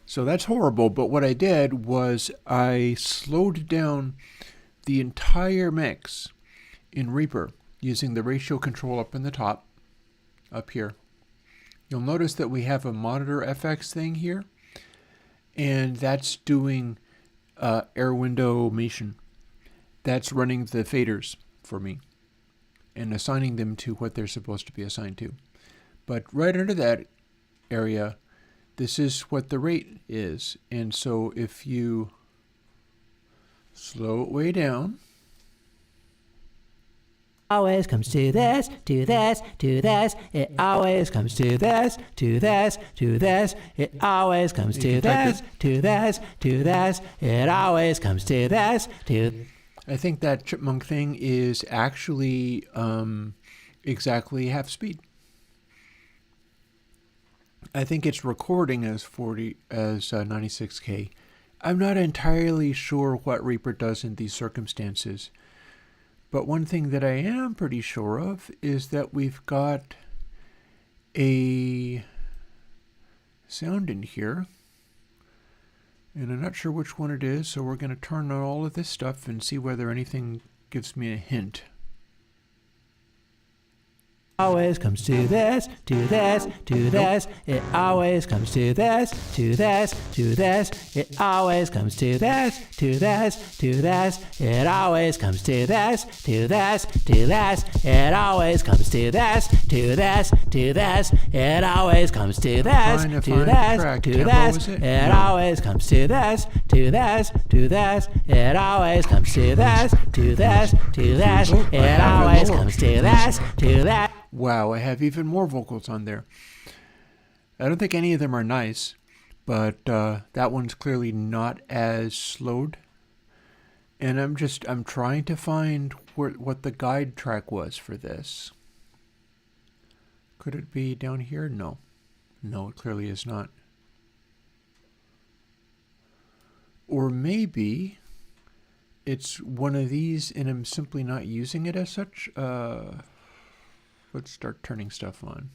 So that's horrible, but what I did was I slowed down the entire mix in Reaper using the ratio control up in the top, up here. You'll notice that we have a monitor FX thing here, and that's doing Airwindows. That's running the faders for me and assigning them to what they're supposed to be assigned to. But right under that area, this is what the rate is. And so if you slow it way down, always comes to this, to this, to this. It always comes to this, to this, to this. It always comes to this, to this, to this. It always comes to this, to. I think that chipmunk thing is actually exactly half speed. I think it's recording as 96K. I'm not entirely sure what Reaper does in these circumstances. But one thing that I am pretty sure of is that we've got a sound in here. And I'm not sure which one it is, so we're going to turn on all of this stuff and see whether anything gives me a hint. Always comes to this, to this, to this. It always comes to this, to this, to this. It always comes to this, to this, to this. It always comes to this, to this, to this. It always comes to this, to this, to this. It always comes to this, to this, to this. It always comes to this, to this, to this. It always comes to this, to this, to this. It always comes to this, to that. Wow, I have even more vocals on there. I don't think any of them are nice, but that one's clearly not as slowed. And I'm trying to find what the guide track was for this. Could it be down here? No. No, it clearly is not. Or maybe it's one of these and I'm simply not using it as such. Let's start turning stuff on.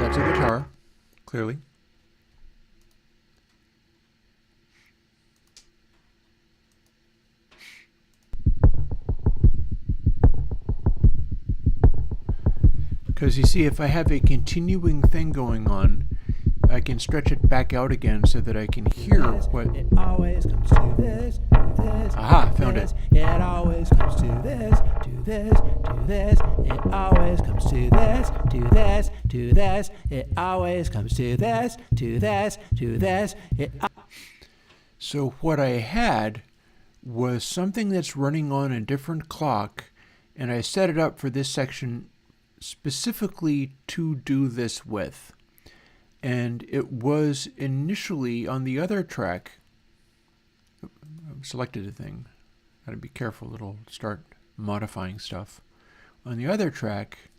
That's a guitar, clearly. Because you see, if I have a continuing thing going on, I can stretch it back out again so that I can hear what... It always comes to this, to this. Aha, found it. It always comes to this, to this, to this. It always comes to this, to this, to this. It always comes to this, to this, to this. So what I had was something that's running on a different clock, and I set it up for this section specifically to do this with. And it was initially on the other track. I've selected a thing. Gotta be careful, it'll start modifying stuff. On the other track,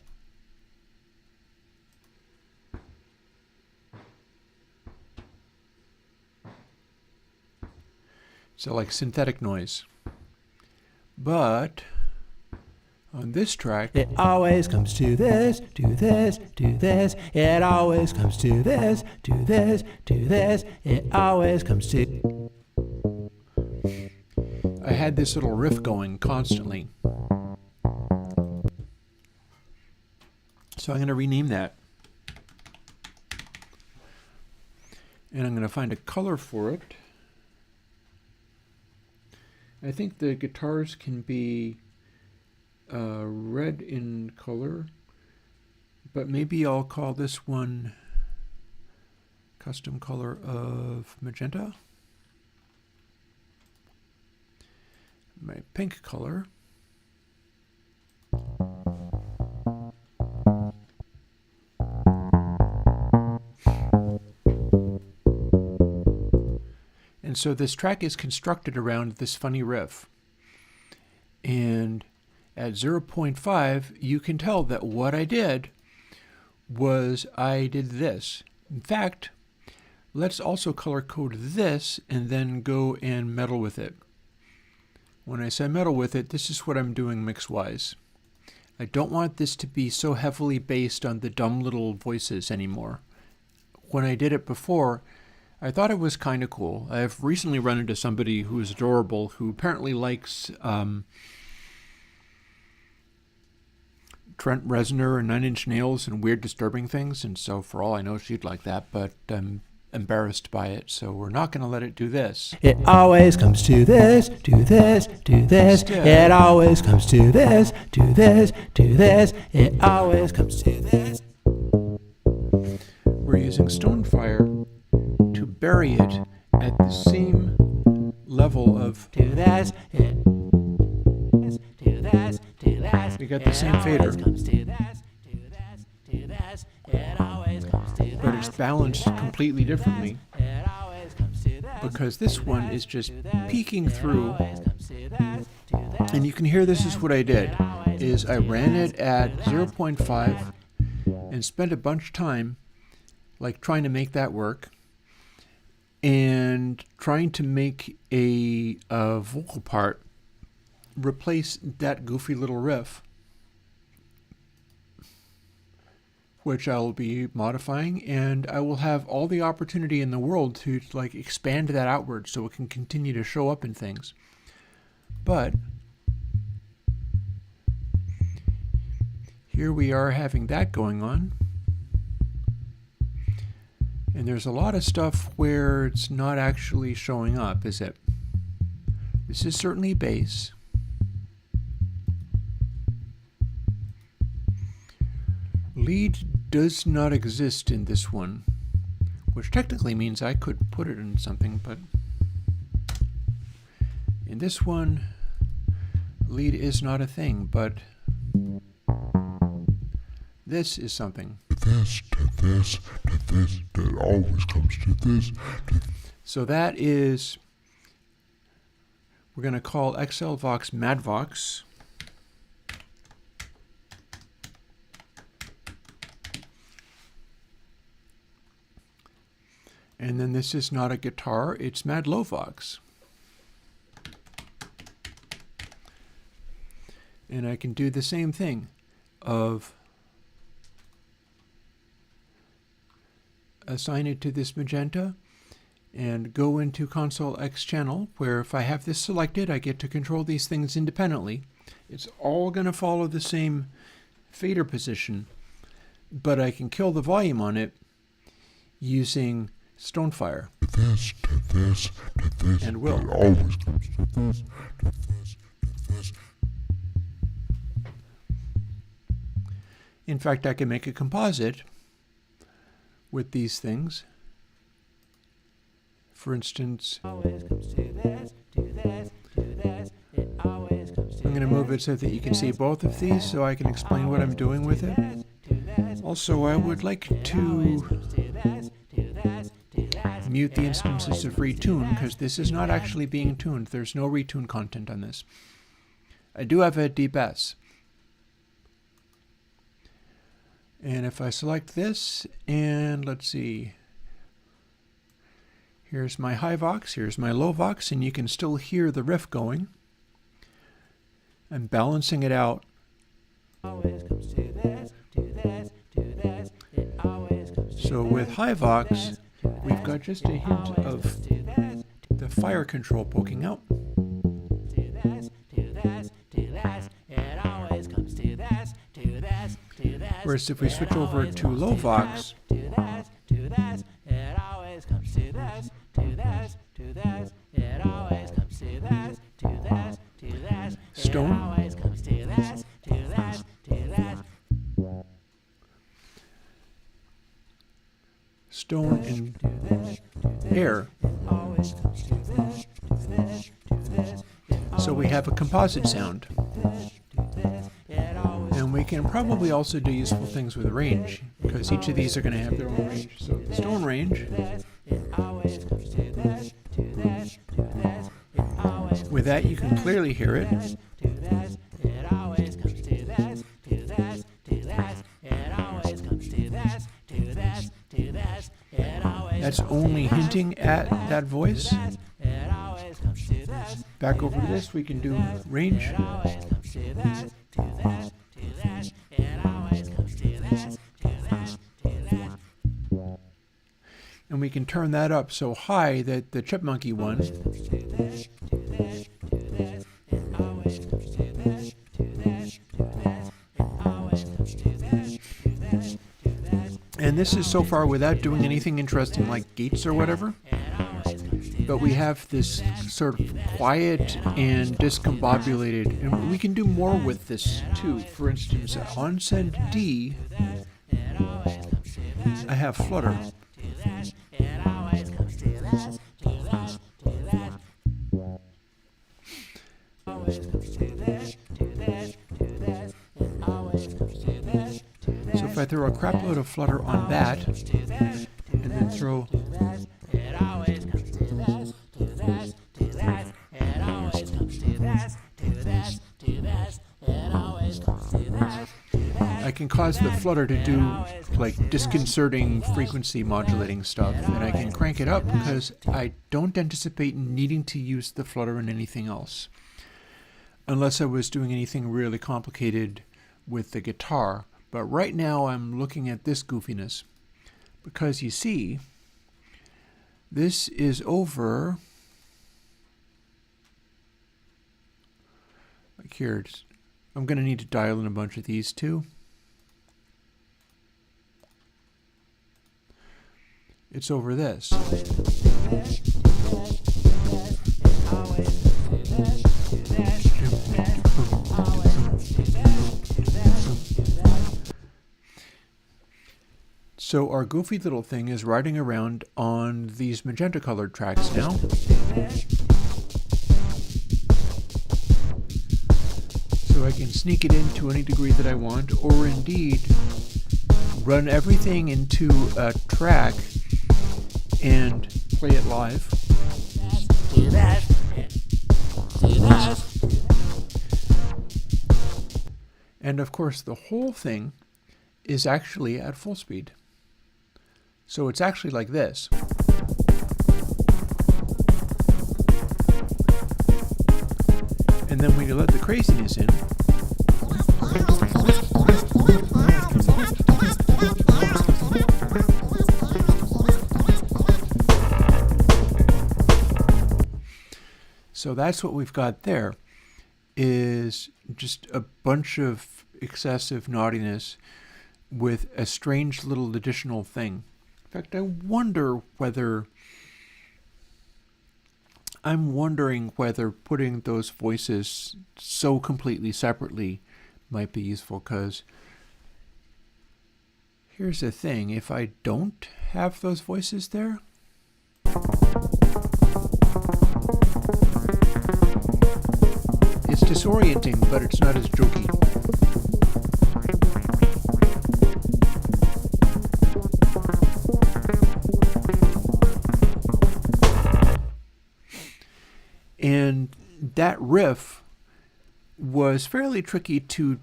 so like synthetic noise. But on this track, it always comes to this, to this, to this. It always comes to this, to this, to this. It always comes to. I had this little riff going constantly. So I'm going to rename that. And I'm going to find a color for it. I think the guitars can be red in color, but maybe I'll call this one custom color of magenta. My pink color. And so this track is constructed around this funny riff. And at 0.5, you can tell that what I did was I did this. In fact, let's also color code this and then go and meddle with it. When I say meddle with it, this is what I'm doing mix-wise. I don't want this to be so heavily based on the dumb little voices anymore. When I did it before, I thought it was kind of cool. I've recently run into somebody who is adorable, who apparently likes Trent Reznor and Nine Inch Nails and weird, disturbing things, and so for all I know, she'd like that, but I'm embarrassed by it, so we're not going to let it do this. It always comes to this, to this, to this. It always comes to this, to this, to this. It always comes to this. We're using Stonefire to bury it at the same level of to this, it to this, to this. We got the same fader, Comes to this, to this, to this. It always comes to this. but it's balanced completely differently It always comes to this. because this one is just peeking through. Always comes to this, to this. And you can hear this is what I did, is I ran it at 0.5 and spent a bunch of time like trying to make that work and trying to make a vocal part replace that goofy little riff, which I'll be modifying, and I will have all the opportunity in the world to like expand that outward so it can continue to show up in things. But here we are having that going on. And there's a lot of stuff where it's not actually showing up, is it? This is certainly bass. Lead does not exist in this one, which technically means I could put it in something, but in this one, lead is not a thing, but this is something. This, to this, to this, that always comes to this. So that is, we're going to call XLVox MadVox. And then this is not a guitar, it's MadLowVox. And I can do the same thing of assign it to this magenta and go into ConsoleX channel, where if I have this selected, I get to control these things independently. It's all going to follow the same fader position, but I can kill the volume on it using Stonefire. This, to this, to this, And will. that always comes to this, to this, to this. In fact, I can make a composite with these things. For instance, Always comes to this, to this, to this. It always comes to I'm going to move it so that you can see both of these so I can explain what I'm doing with it. Also, I would like to mute the instances of retune because this is not actually being tuned. There's no retune content on this. I do have a deep S. And if I select this, and let's see, here's my high vox, here's my low vox, and you can still hear the riff going. I'm balancing it out. So with high vox, we've got just a hint of the fire control poking out. Whereas if we switch over to low vox, stone, stone and air. So we have a composite sound. And we can probably also do useful things with range, because each of these are going to have their own range. So the stone range, with that you can clearly hear it. That's only hinting at that voice. Back over to this, we can do range. And we can turn that up so high that the chipmunky one and this is so far without doing anything interesting like gates or whatever. But we have this sort of quiet and discombobulated, and we can do more with this too. For instance, on send D, I have flutter. So if I throw a crap load of flutter on that, and then throw I can cause the flutter to do like disconcerting frequency modulating stuff, and I can crank it up because I don't anticipate needing to use the flutter in anything else. Unless I was doing anything really complicated with the guitar. But right now I'm looking at this goofiness because you see, this is over, like here, I'm going to need to dial in a bunch of these too. It's over this. So our goofy little thing is riding around on these magenta colored tracks now. So I can sneak it in to any degree that I want, or indeed run everything into a track and play it live. Do that. Do that. And of course the whole thing is actually at full speed. So it's actually like this. And then when you let the craziness in, so that's what we've got there, is just a bunch of excessive naughtiness with a strange little additional thing. In fact, I'm wondering whether putting those voices so completely separately might be useful, because here's the thing, if I don't have those voices there, it's disorienting, but it's not as jokey. that riff was fairly tricky to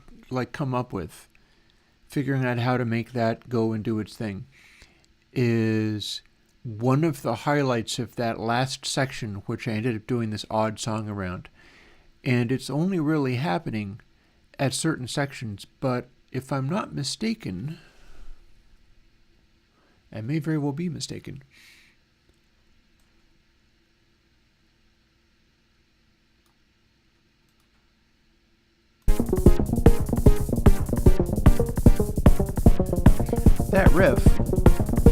come up with. Figuring out how to make that go and do its thing is one of the highlights of that last section, which I ended up doing this odd song around. And it's only really happening at certain sections, but if I'm not mistaken, I may very well be mistaken. That riff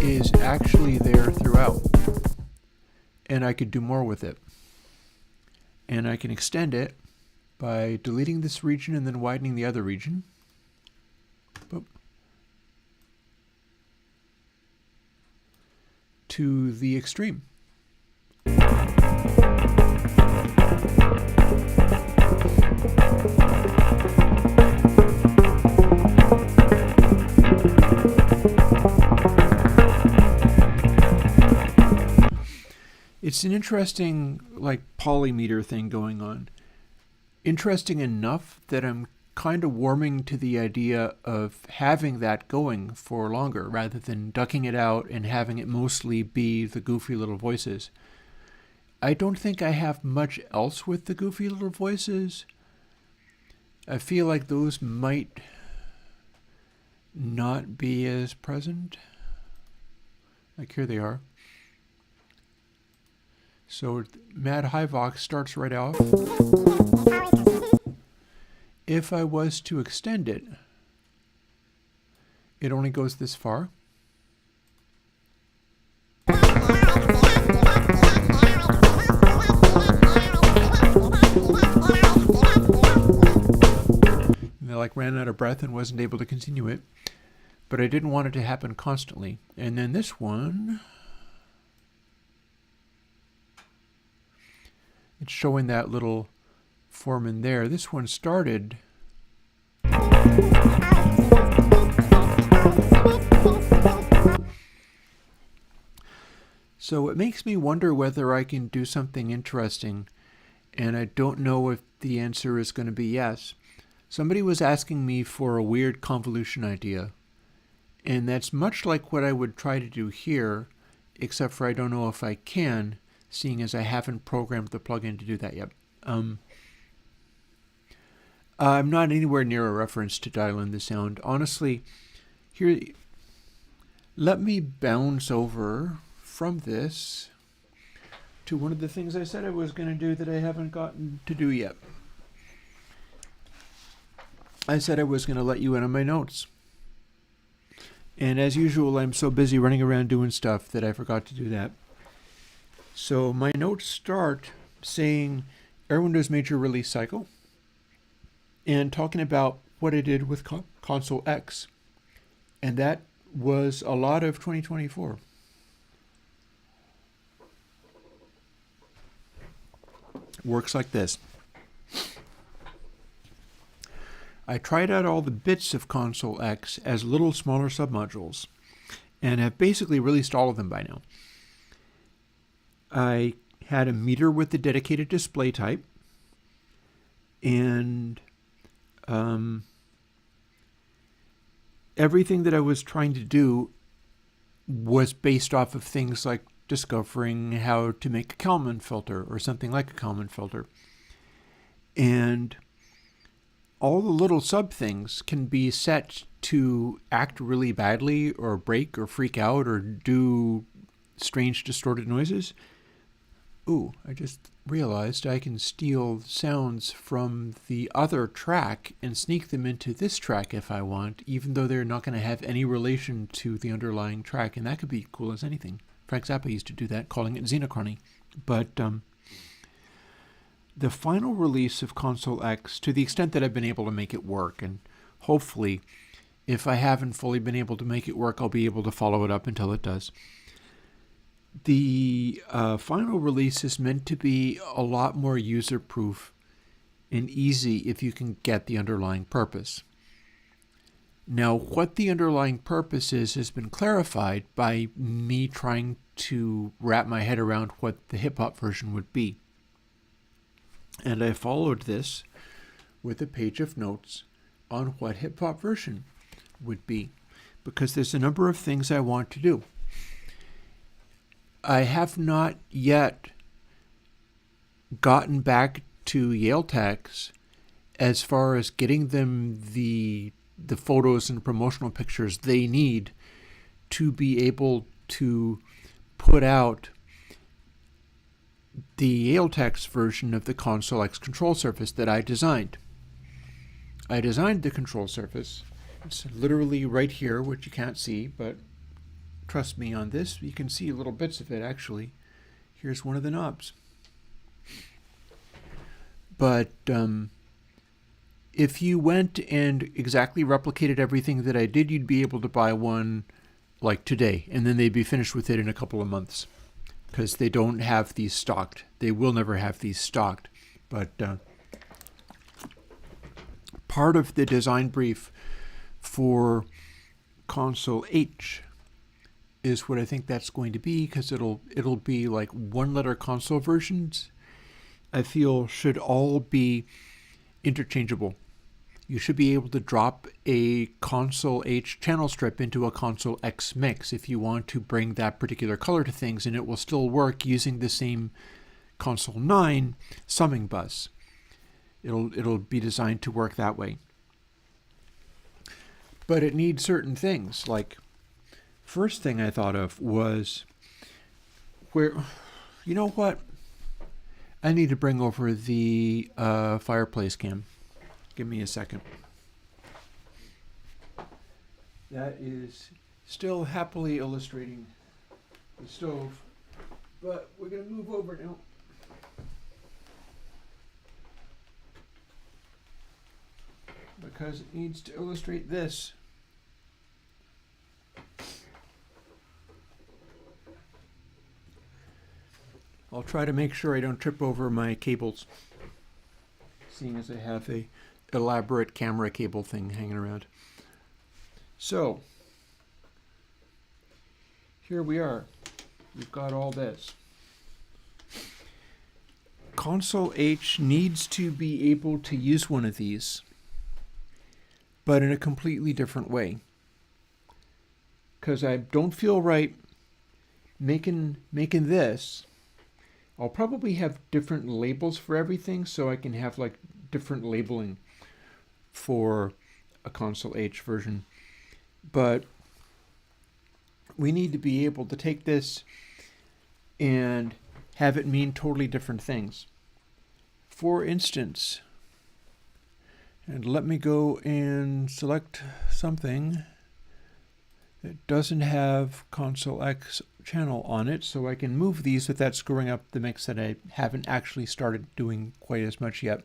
is actually there throughout, and I could do more with it. And I can extend it by deleting this region and then widening the other region. Boop. To the extreme. It's an interesting polymeter thing going on. Interesting enough that I'm kind of warming to the idea of having that going for longer rather than ducking it out and having it mostly be the goofy little voices. I don't think I have much else with the goofy little voices. I feel like those might not be as present. Like here they are. So Mad Hivox starts right off. If I was to extend it, it only goes this far. And I ran out of breath and wasn't able to continue it. But I didn't want it to happen constantly. And then this one, it's showing that little form in there. This one started so it makes me wonder whether I can do something interesting, and I don't know if the answer is going to be yes. Somebody was asking me for a weird convolution idea, and that's much like what I would try to do here, except for I don't know if I can, seeing as I haven't programmed the plugin to do that yet. I'm not anywhere near a reference to dial in the sound. Honestly, here, let me bounce over from this to one of the things I said I was going to do that I haven't gotten to do yet. I said I was going to let you in on my notes. And as usual, I'm so busy running around doing stuff that I forgot to do that. So my notes start saying Airwindows major release cycle and talking about what I did with ConsoleX. And that was a lot of 2024. Works like this. I tried out all the bits of ConsoleX as little smaller submodules and have basically released all of them by now. I had a meter with the dedicated display type, and everything that I was trying to do was based off of things like discovering how to make a Kalman filter or something like a Kalman filter. And all the little sub things can be set to act really badly or break or freak out or do strange distorted noises. Ooh, I just realized I can steal sounds from the other track and sneak them into this track if I want, even though they're not going to have any relation to the underlying track, and that could be cool as anything. Frank Zappa used to do that, calling it xenochrony. But the final release of ConsoleX, to the extent that I've been able to make it work, and hopefully, if I haven't fully been able to make it work, I'll be able to follow it up until it does. The final release is meant to be a lot more user-proof and easy if you can get the underlying purpose. Now, what the underlying purpose is has been clarified by me trying to wrap my head around what the hip-hop version would be. And I followed this with a page of notes on what hip-hop version would be, because there's a number of things I want to do. I have not yet gotten back to Yale Techs as far as getting them the photos and promotional pictures they need to be able to put out the Yale Techs version of the ConsoleX control surface that I designed. I designed the control surface. It's literally right here, which you can't see, but trust me on this, you can see little bits of it actually. Here's one of the knobs. But if you went and exactly replicated everything that I did, you'd be able to buy one like today, and then they'd be finished with it in a couple of months, because they don't have these stocked. They will never have these stocked. But part of the design brief for Console H is what I think that's going to be, because it'll be like one-letter console versions. I feel should all be interchangeable. You should be able to drop a Console H channel strip into a Console X mix if you want to bring that particular color to things, and it will still work using the same Console 9 summing bus. It'll be designed to work that way. But it needs certain things. Like, first thing I thought of was where, you know what? I need to bring over the fireplace cam. Give me a second. That is still happily illustrating the stove, but we're going to move over now. Because it needs to illustrate this. I'll try to make sure I don't trip over my cables, seeing as I have a elaborate camera cable thing hanging around. So, here we are. We've got all this. Console H needs to be able to use one of these, but in a completely different way. Because I don't feel right making this. I'll probably have different labels for everything, so I can have like different labeling for a Console H version. But we need to be able to take this and have it mean totally different things. For instance, and let me go and select something that doesn't have ConsoleX channel on it, so I can move these without screwing up the mix that I haven't actually started doing quite as much yet.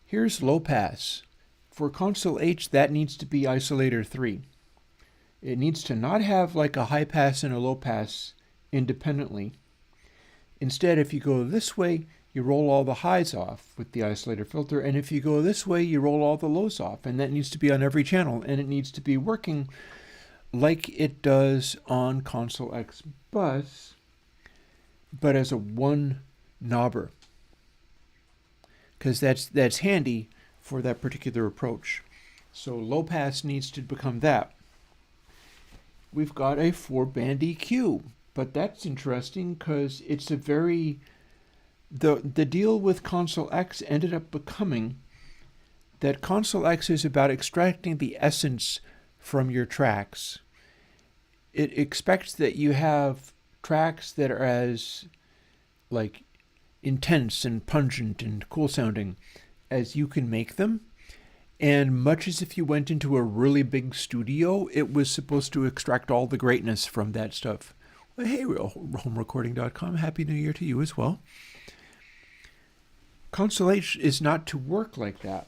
Here's low pass. For Console H, that needs to be isolator 3. It needs to not have like a high pass and a low pass independently. Instead, if you go this way, you roll all the highs off with the isolator filter, and if you go this way, you roll all the lows off, and that needs to be on every channel, and it needs to be working like it does on Console X bus, but as a one knobber, because that's handy for that particular approach. So low pass needs to become that. We've got a 4-band EQ, but that's interesting because it's a very the deal with Console X ended up becoming that Console X is about extracting the essence from your tracks. It expects that you have tracks that are as like intense and pungent and cool sounding as you can make them. And much as if you went into a really big studio, it was supposed to extract all the greatness from that stuff. Well, hey, homerecording.com, Happy New Year to you as well. Console H is not to work like that.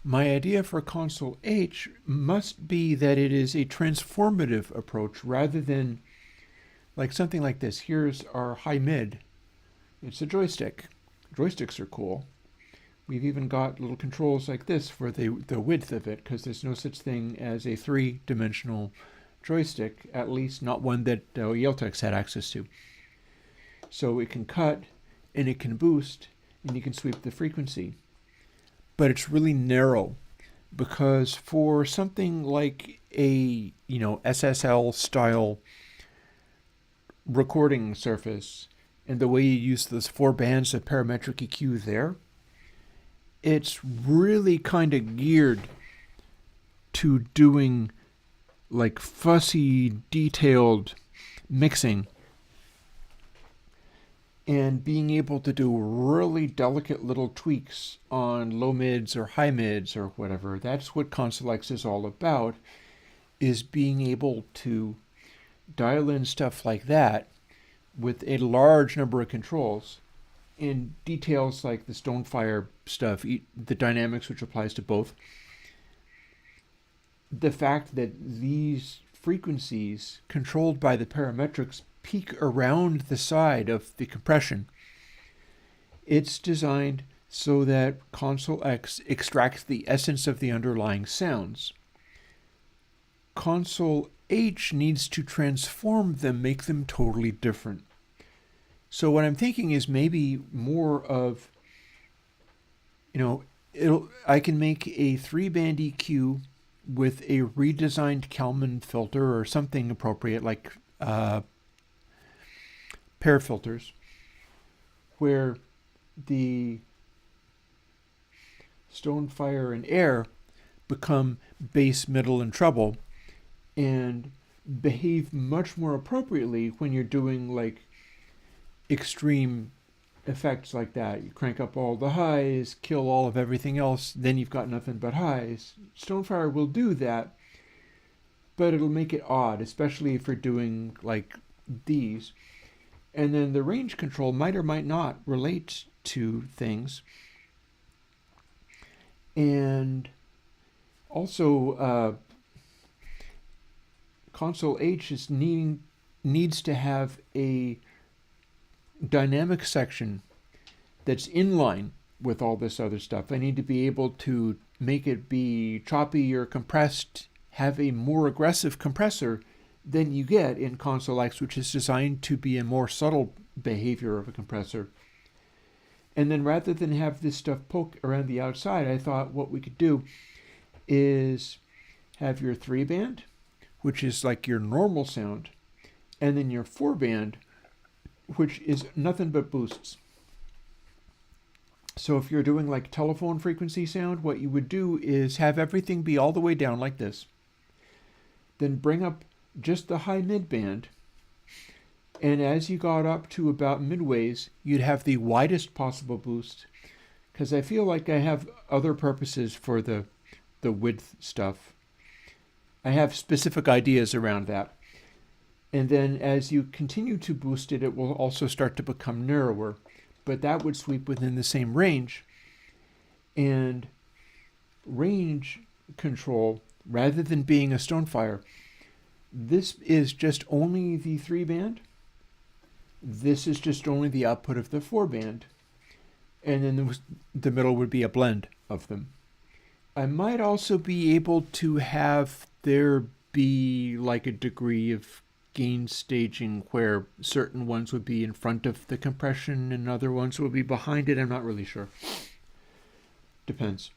My idea for Console H must be that it is a transformative approach rather than like something like this. Here's our high-mid. It's a joystick. Joysticks are cool. We've even got little controls like this for the width of it, because there's no such thing as a 3-dimensional joystick, at least not one that Yale Techs had access to. So it can cut and it can boost, and you can sweep the frequency. But it's really narrow, because for something like a, SSL style recording surface, and the way you use those 4 bands of parametric EQ there, it's really kind of geared to doing like fussy, detailed mixing and being able to do really delicate little tweaks on low mids or high mids or whatever. That's what ConsoleX is all about, is being able to dial in stuff like that with a large number of controls, in details like the Stonefire stuff, the dynamics, which applies to both. The fact that these frequencies controlled by the parametrics peak around the side of the compression. It's designed so that ConsoleX extracts the essence of the underlying sounds. Console H needs to transform them, make them totally different. So what I'm thinking is maybe more of, I can make a 3-band EQ with a redesigned Kalman filter or something appropriate, like pair filters, where the Stonefire and Air become bass, middle, and treble, and behave much more appropriately when you're doing like extreme effects like that. You crank up all the highs, kill all of everything else, then you've got nothing but highs. Stonefire will do that, but it'll make it odd, especially if you're doing like these. And then the range control might or might not relate to things. And also, Console H needs to have a dynamic section that's in line with all this other stuff. I need to be able to make it be choppy or compressed, have a more aggressive compressor than you get in ConsoleX, which is designed to be a more subtle behavior of a compressor. And then rather than have this stuff poke around the outside, I thought what we could do is have your 3-band, which is like your normal sound, and then your 4-band, which is nothing but boosts. So if you're doing like telephone frequency sound, what you would do is have everything be all the way down like this. Then bring up just the high mid band. And as you got up to about midways, you'd have the widest possible boost. Because I feel like I have other purposes for the width stuff. I have specific ideas around that. And then as you continue to boost it, it will also start to become narrower. But that would sweep within the same range. And range control, rather than being a Stonefire, this is just only the 3-band. This is just only the output of the 4-band. And then the middle would be a blend of them. I might also be able to have there be like a degree of gain staging where certain ones would be in front of the compression and other ones would be behind it. I'm not really sure. Depends.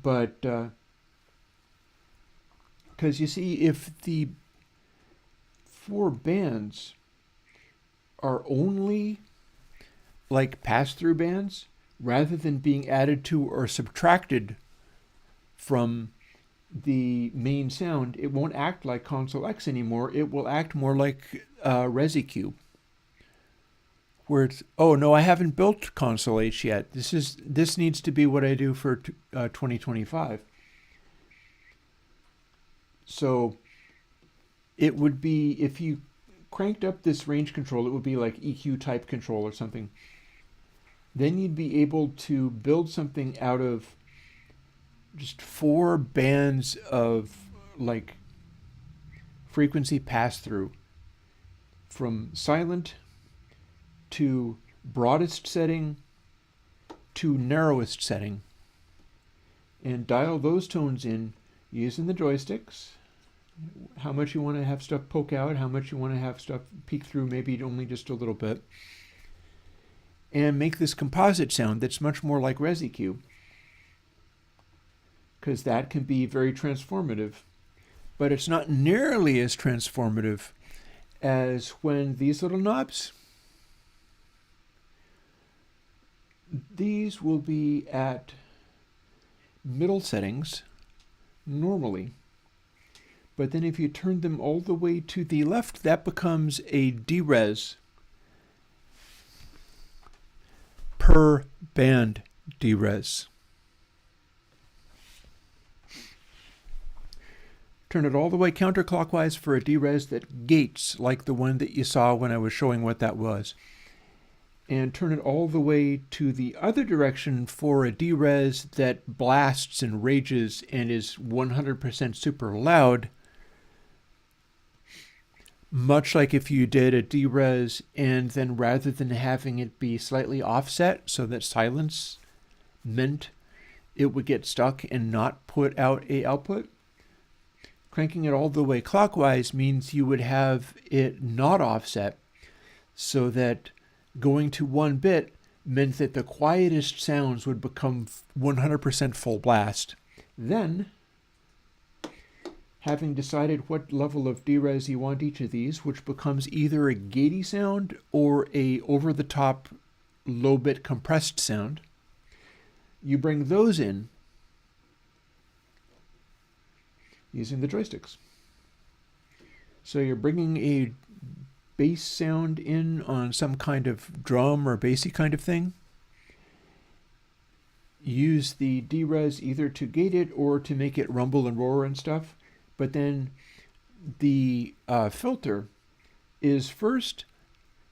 But because you see, if the 4 bands are only like pass-through bands rather than being added to or subtracted from the main sound, it won't act like ConsoleX anymore. It will act more like ResiQ, where it's, oh no, I haven't built Console H yet. This needs to be what I do for 2025. So it would be, if you cranked up this range control, it would be like EQ type control or something. Then you'd be able to build something out of just 4 bands of like frequency pass through, from silent to broadest setting to narrowest setting, and dial those tones in using the joysticks. How much you want to have stuff poke out, how much you want to have stuff peek through, maybe only just a little bit. and make this composite sound that's much more like ResiQ, because that can be very transformative. But it's not nearly as transformative as when these little knobs, these will be at middle settings normally. But then if you turn them all the way to the left, that becomes a DRes per band DRes. Turn it all the way counterclockwise for a DRes that gates like the one that you saw when I was showing what that was. And turn it all the way to the other direction for a DRes that blasts and rages and is 100% super loud. Much like if you did a DRes and then rather than having it be slightly offset so that silence meant it would get stuck and not put out a output, cranking it all the way clockwise means you would have it not offset so that going to 1 bit meant that the quietest sounds would become 100% full blast. Then, having decided what level of DRes you want each of these, which becomes either a gatey sound or a over-the-top low-bit compressed sound, you bring those in using the joysticks. So you're bringing a bass sound in on some kind of drum or bassy kind of thing. Use the DRes either to gate it or to make it rumble and roar and stuff. But then the filter is first,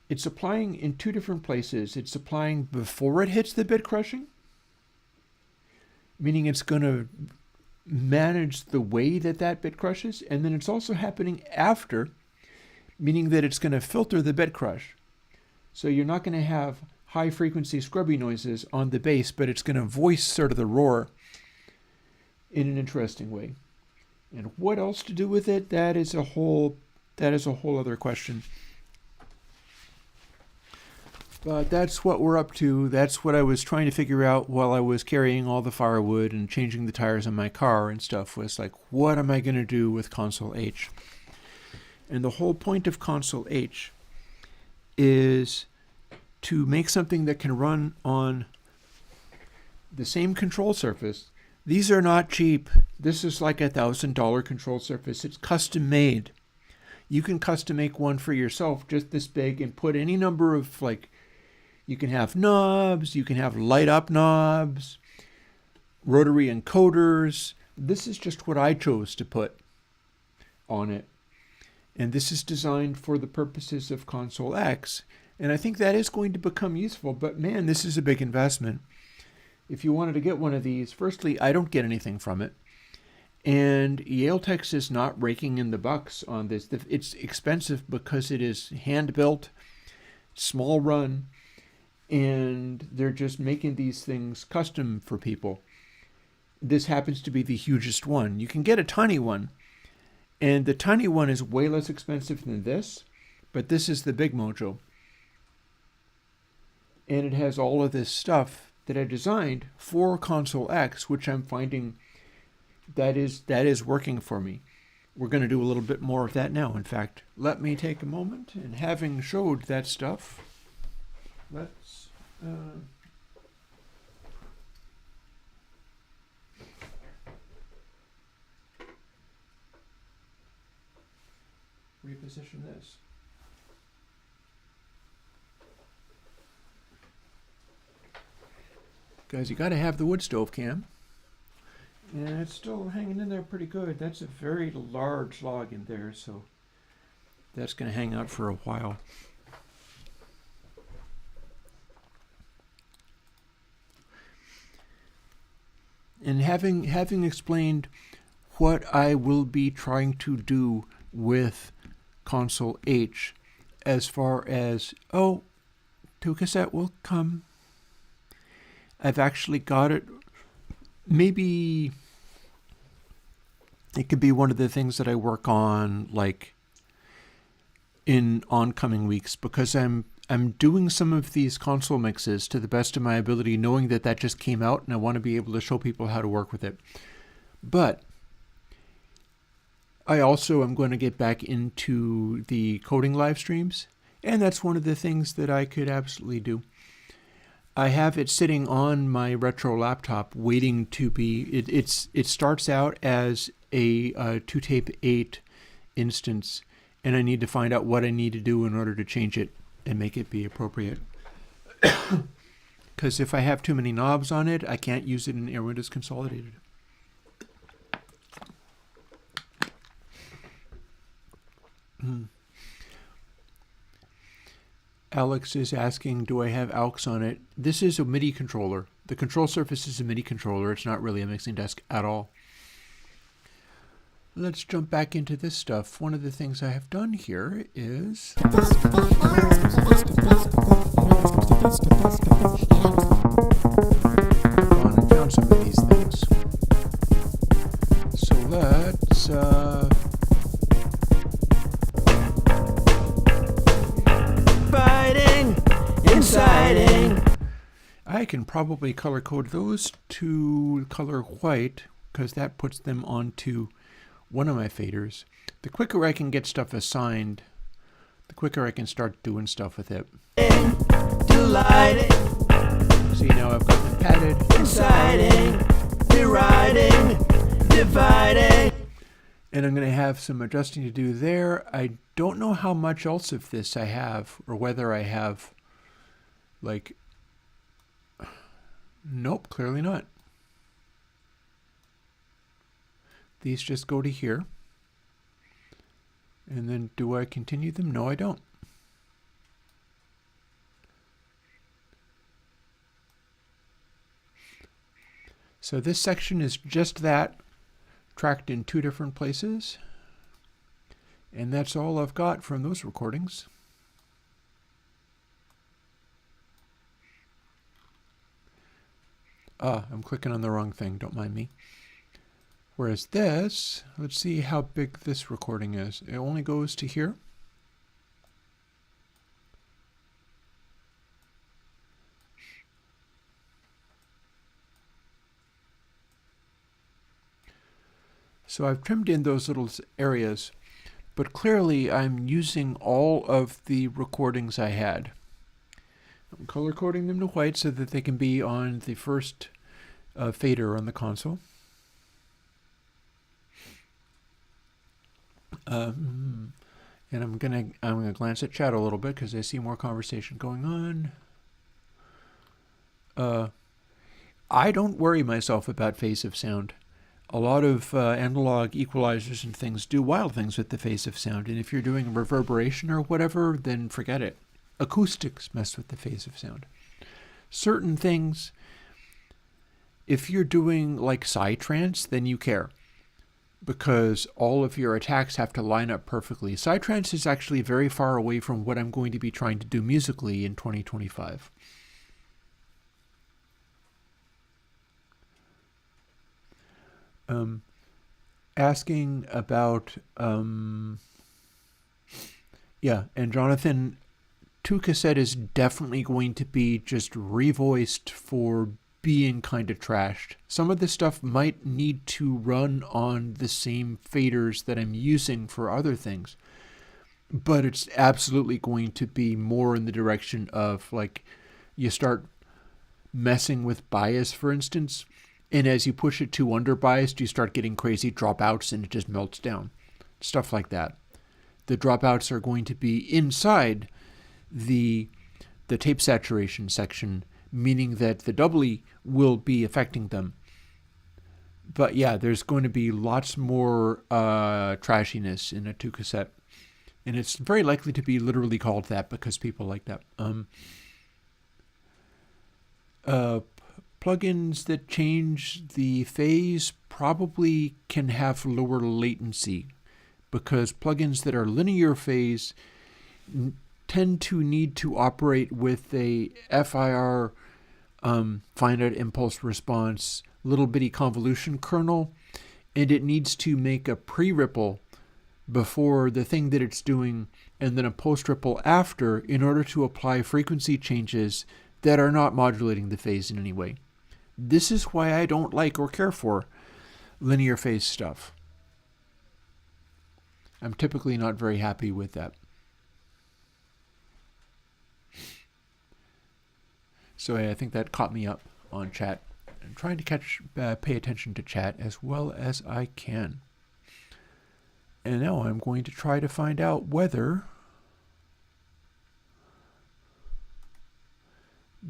it's applying in 2 different places. It's applying before it hits the bit crushing, meaning it's going to manage the way that that bit crushes, and then it's also happening after, meaning that it's going to filter the bit crush. So you're not going to have high frequency scrubby noises on the bass, but it's going to voice sort of the roar in an interesting way. And what else to do with it, that is a whole other question. But that's what we're up to. That's what I was trying to figure out while I was carrying all the firewood and changing the tires on my car and stuff, was like, what am I going to do with ConsoleH? And the whole point of ConsoleH is to make something that can run on the same control surface. These are not cheap. This is like $1,000 control surface. It's custom made. You can custom make one for yourself just this big and put any number of, like, you can have knobs, you can have light up knobs, rotary encoders. This is just what I chose to put on it. And this is designed for the purposes of ConsoleX. And I think that is going to become useful, but man, this is a big investment. If you wanted to get one of these, firstly, I don't get anything from it. And Yaletex is not raking in the bucks on this. It's expensive because it is hand-built, small run, and they're just making these things custom for people. This happens to be the hugest one. You can get a tiny one, and the tiny one is way less expensive than this, but this is the big mojo. And it has all of this stuff that I designed for ConsoleX, which I'm finding that is working for me. We're going to do a little bit more of that now. In fact, let me take a moment, and having showed that stuff, let's reposition this. Guys, you got to have the wood stove cam. And it's still hanging in there pretty good. That's a very large log in there, so that's going to hang out for a while. And having explained what I will be trying to do with ConsoleH, as far as, to cassette will come. I've actually got it. Maybe it could be one of the things that I work on, like in oncoming weeks, because I'm I'm doing some of these console mixes to the best of my ability, knowing that that just came out and I want to be able to show people how to work with it. But I also am going to get back into the coding live streams, and that's one of the things that I could absolutely do. I have it sitting on my retro laptop waiting to be, it starts out as a 2tape 8 instance, and I need to find out what I need to do in order to change it and make it be appropriate. Because if I have too many knobs on it, I can't use it in Airwindows Consolidated. Alex is asking, do I have AUX on it? This is a MIDI controller. The control surface is a MIDI controller. It's not really a mixing desk at all. Let's jump back into this stuff. One of the things I have done here is gone and found some of these things. So let's Fighting, inciting. I can probably color code those to color white because that puts them onto one of my faders. The quicker I can get stuff assigned, the quicker I can start doing stuff with it. Delighting, See, now I've got them padded. inciting, deriding, dividing. And I'm going to have some adjusting to do there. I don't know how much else of this I have, or whether I have, like, nope, clearly not. These just go to here. And then do I continue them? No, I don't. So this section is just that, tracked in 2 different places. And that's all I've got from those recordings. I'm clicking on the wrong thing, don't mind me. Whereas this, let's see how big this recording is. It only goes to here. So I've trimmed in those little areas, but clearly I'm using all of the recordings I had. I'm color coding them to white so that they can be on the first fader on the console. And I'm gonna glance at chat a little bit because I see more conversation going on. I don't worry myself about phase of sound. A lot of analog equalizers and things do wild things with the phase of sound, and if you're doing reverberation or whatever, then forget it. Acoustics mess with the phase of sound. Certain things, if you're doing like psytrance, then you care, because all of your attacks have to line up perfectly. Psytrance is actually very far away from what I'm going to be trying to do musically in 2025. Asking about, yeah, and Jonathan, 2Cassette is definitely going to be just revoiced for being kind of trashed. Some of this stuff might need to run on the same faders that I'm using for other things, but it's absolutely going to be more in the direction of, like, you start messing with bias, for instance, and as you push it too under-biased, you start getting crazy dropouts and it just melts down. Stuff like that. The dropouts are going to be inside the tape saturation section, meaning that the doubly will be affecting them. But yeah, there's going to be lots more trashiness in a 2Cassette. And it's very likely to be literally called that because people like that. Plugins that change the phase probably can have lower latency, because plugins that are linear phase tend to need to operate with a FIR, finite impulse response, little bitty convolution kernel, and it needs to make a pre-ripple before the thing that it's doing and then a post ripple after in order to apply frequency changes that are not modulating the phase in any way. This is why I don't like or care for linear phase stuff. I'm typically not very happy with that. So I think that caught me up on chat. I'm trying to pay attention to chat as well as I can. And now I'm going to try to find out whether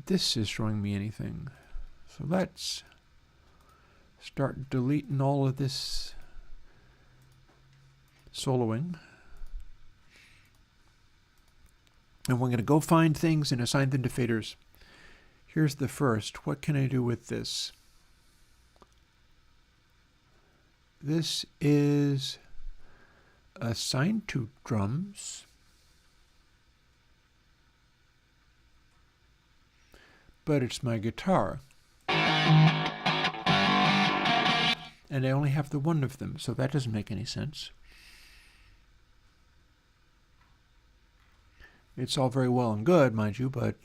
this is showing me anything. So let's start deleting all of this soloing. And we're going to go find things and assign them to faders. Here's the first. What can I do with this? This is assigned to drums. But it's my guitar. And I only have the one of them, so that doesn't make any sense. It's all very well and good, mind you, but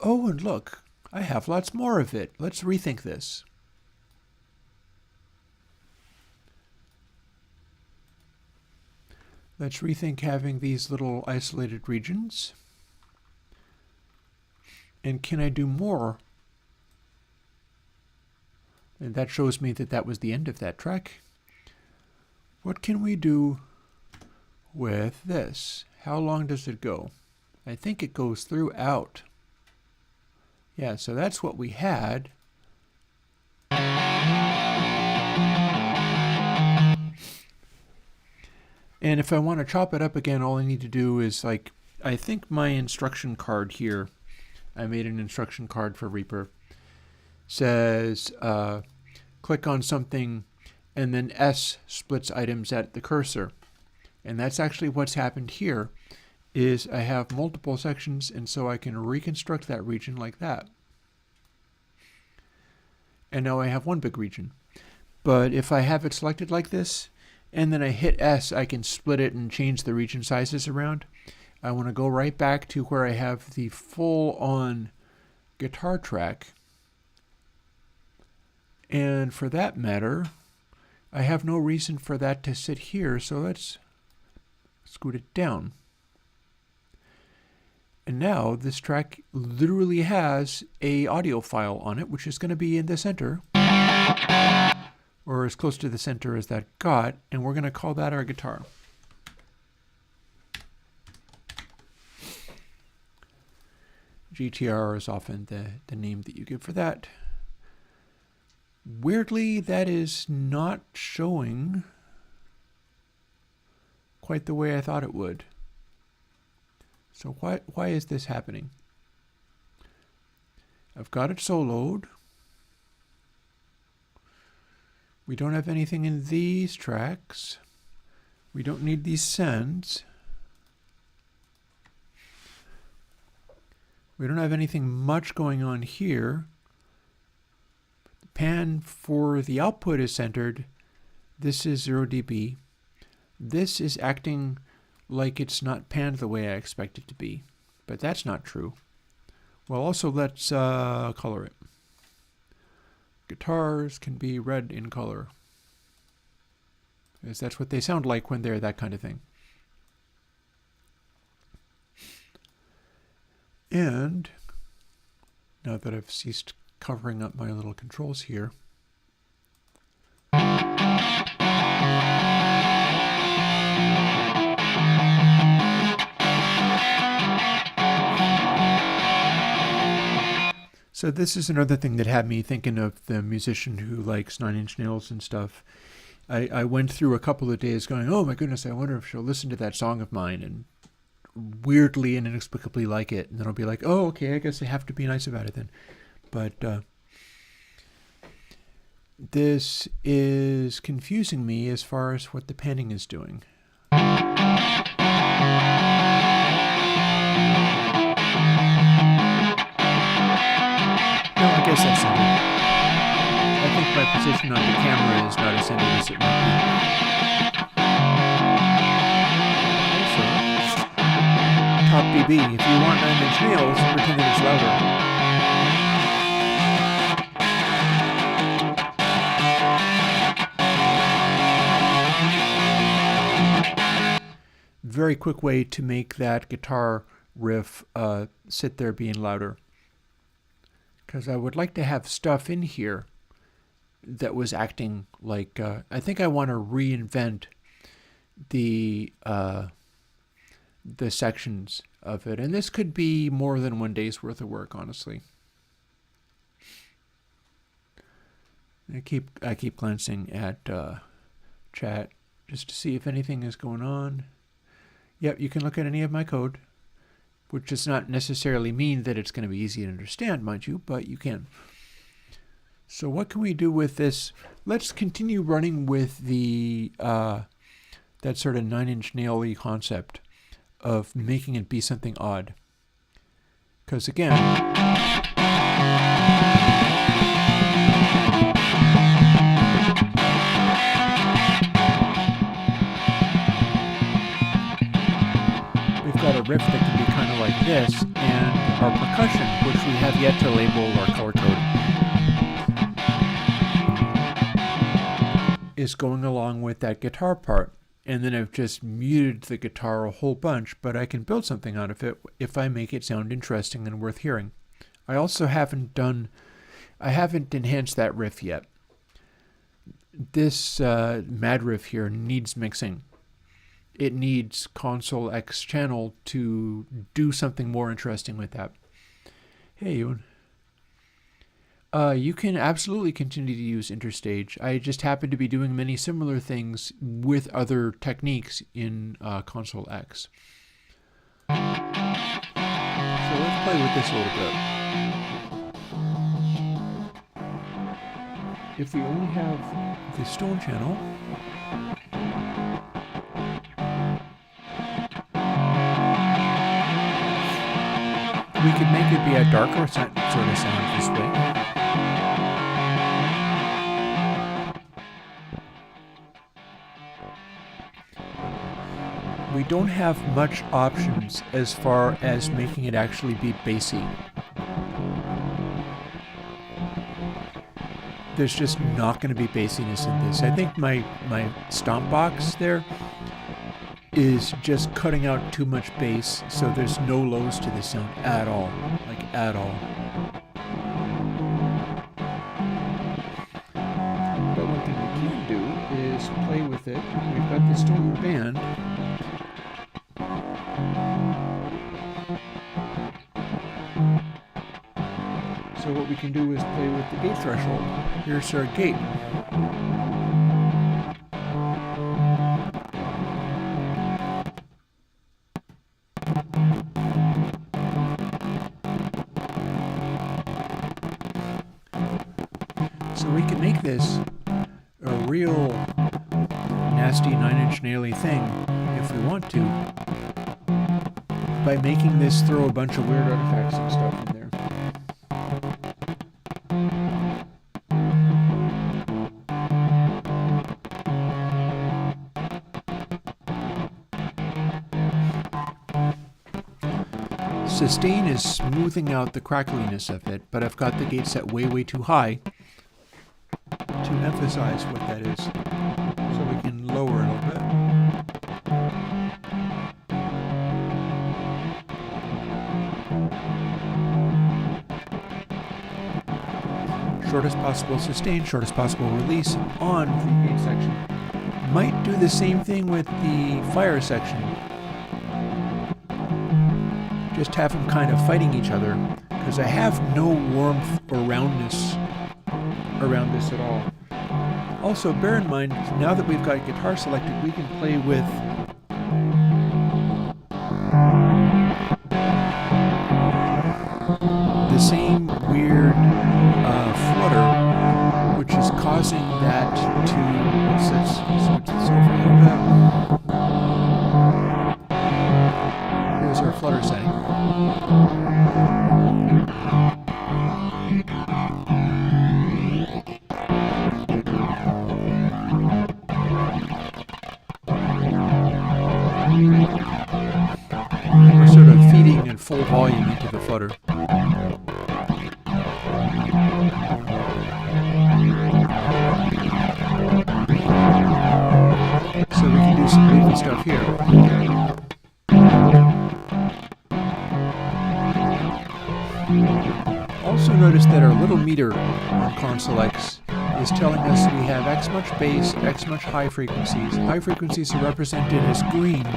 oh, and look, I have lots more of it. Let's rethink this. Let's rethink having these little isolated regions. And can I do more? And that shows me that that was the end of that track. What can we do with this? How long does it go? I think it goes throughout. Yeah, so that's what we had. And if I want to chop it up again, all I need to do is, like, I think my instruction card here, I made an instruction card for Reaper, says click on something and then S splits items at the cursor. And that's actually what's happened here, is I have multiple sections, and so I can reconstruct that region like that. And now I have one big region. But if I have it selected like this, and then I hit S, I can split it and change the region sizes around. I want to go right back to where I have the full-on guitar track. And for that matter, I have no reason for that to sit here, so let's scoot it down. And now this track literally has a audio file on it, which is going to be in the center, or as close to the center as that got, and we're going to call that our guitar. GTR is often the name that you give for that. Weirdly, that is not showing quite the way I thought it would. So why is this happening? I've got it soloed. We don't have anything in these tracks. We don't need these sends. We don't have anything much going on here. The pan for the output is centered. This is 0 dB. This is acting like it's not panned the way I expect it to be, but that's not true. Well, also let's color it. Guitars can be red in color, because that's what they sound like when they're that kind of thing. And now that I've ceased covering up my little controls here, so this is another thing that had me thinking of the musician who likes Nine Inch Nails and stuff. I went through a couple of days going, oh my goodness, I wonder if she'll listen to that song of mine and weirdly and inexplicably like it. And then I'll be like, oh, okay, I guess I have to be nice about it then. But this is confusing me as far as what the panning is doing. No, I guess that's centered. I think my position on the camera is not as centered as it might be. top dB. If you want 9-inch nails, pretend that it's louder. Very quick way to make that guitar riff sit there being louder. Because I would like to have stuff in here that was acting like, I think I want to reinvent the sections of it. And this could be more than one day's worth of work, honestly. I keep glancing at chat just to see if anything is going on. Yep, you can look at any of my code, which does not necessarily mean that it's going to be easy to understand, mind you, but you can. So what can we do with this? Let's continue running with the that sort of 9-inch nail-y concept of making it be something odd. Because again, we've got a riff that can be kind of like this, and our percussion, which we have yet to label or color code, is going along with that guitar part. And then I've just muted the guitar a whole bunch, but I can build something out of it if I make it sound interesting and worth hearing. I also haven't enhanced that riff yet. This mad riff here needs mixing. It needs ConsoleX channel to do something more interesting with that. Hey, Ewan. You can absolutely continue to use interstage. I just happen to be doing many similar things with other techniques in ConsoleX. So let's play with this a little bit. If we only have the stone channel, we could make it be a darker sort of sound this way. We don't have much options as far as making it actually be bassy. There's just not going to be bassiness in this. I think my stomp box there is just cutting out too much bass, so there's no lows to this sound at all. Like, at all. But one thing we can do is play with it. We've got the stone band. So what we can do is play with the gate threshold. Here's our gate. So we can make this a real nasty 9-inch naily thing if we want to by making this throw a bunch of weird artifacts and stuff in there. Sustain is smoothing out the crackliness of it, but I've got the gate set way too high to emphasize what that is. So we can lower it a little bit. Shortest possible sustain, shortest possible release on the gate section. Might do the same thing with the fire section. Just have them kind of fighting each other, because I have no warmth or roundness around this at all. Also, bear in mind, now that we've got guitar selected, we can play with the same weird flutter, which is causing that to switch this over a little bit. Here's our flutter setting. We're sort of here. Also notice that our little meter on ConsoleX is telling us we have X much bass, X much high frequencies. High frequencies are represented as green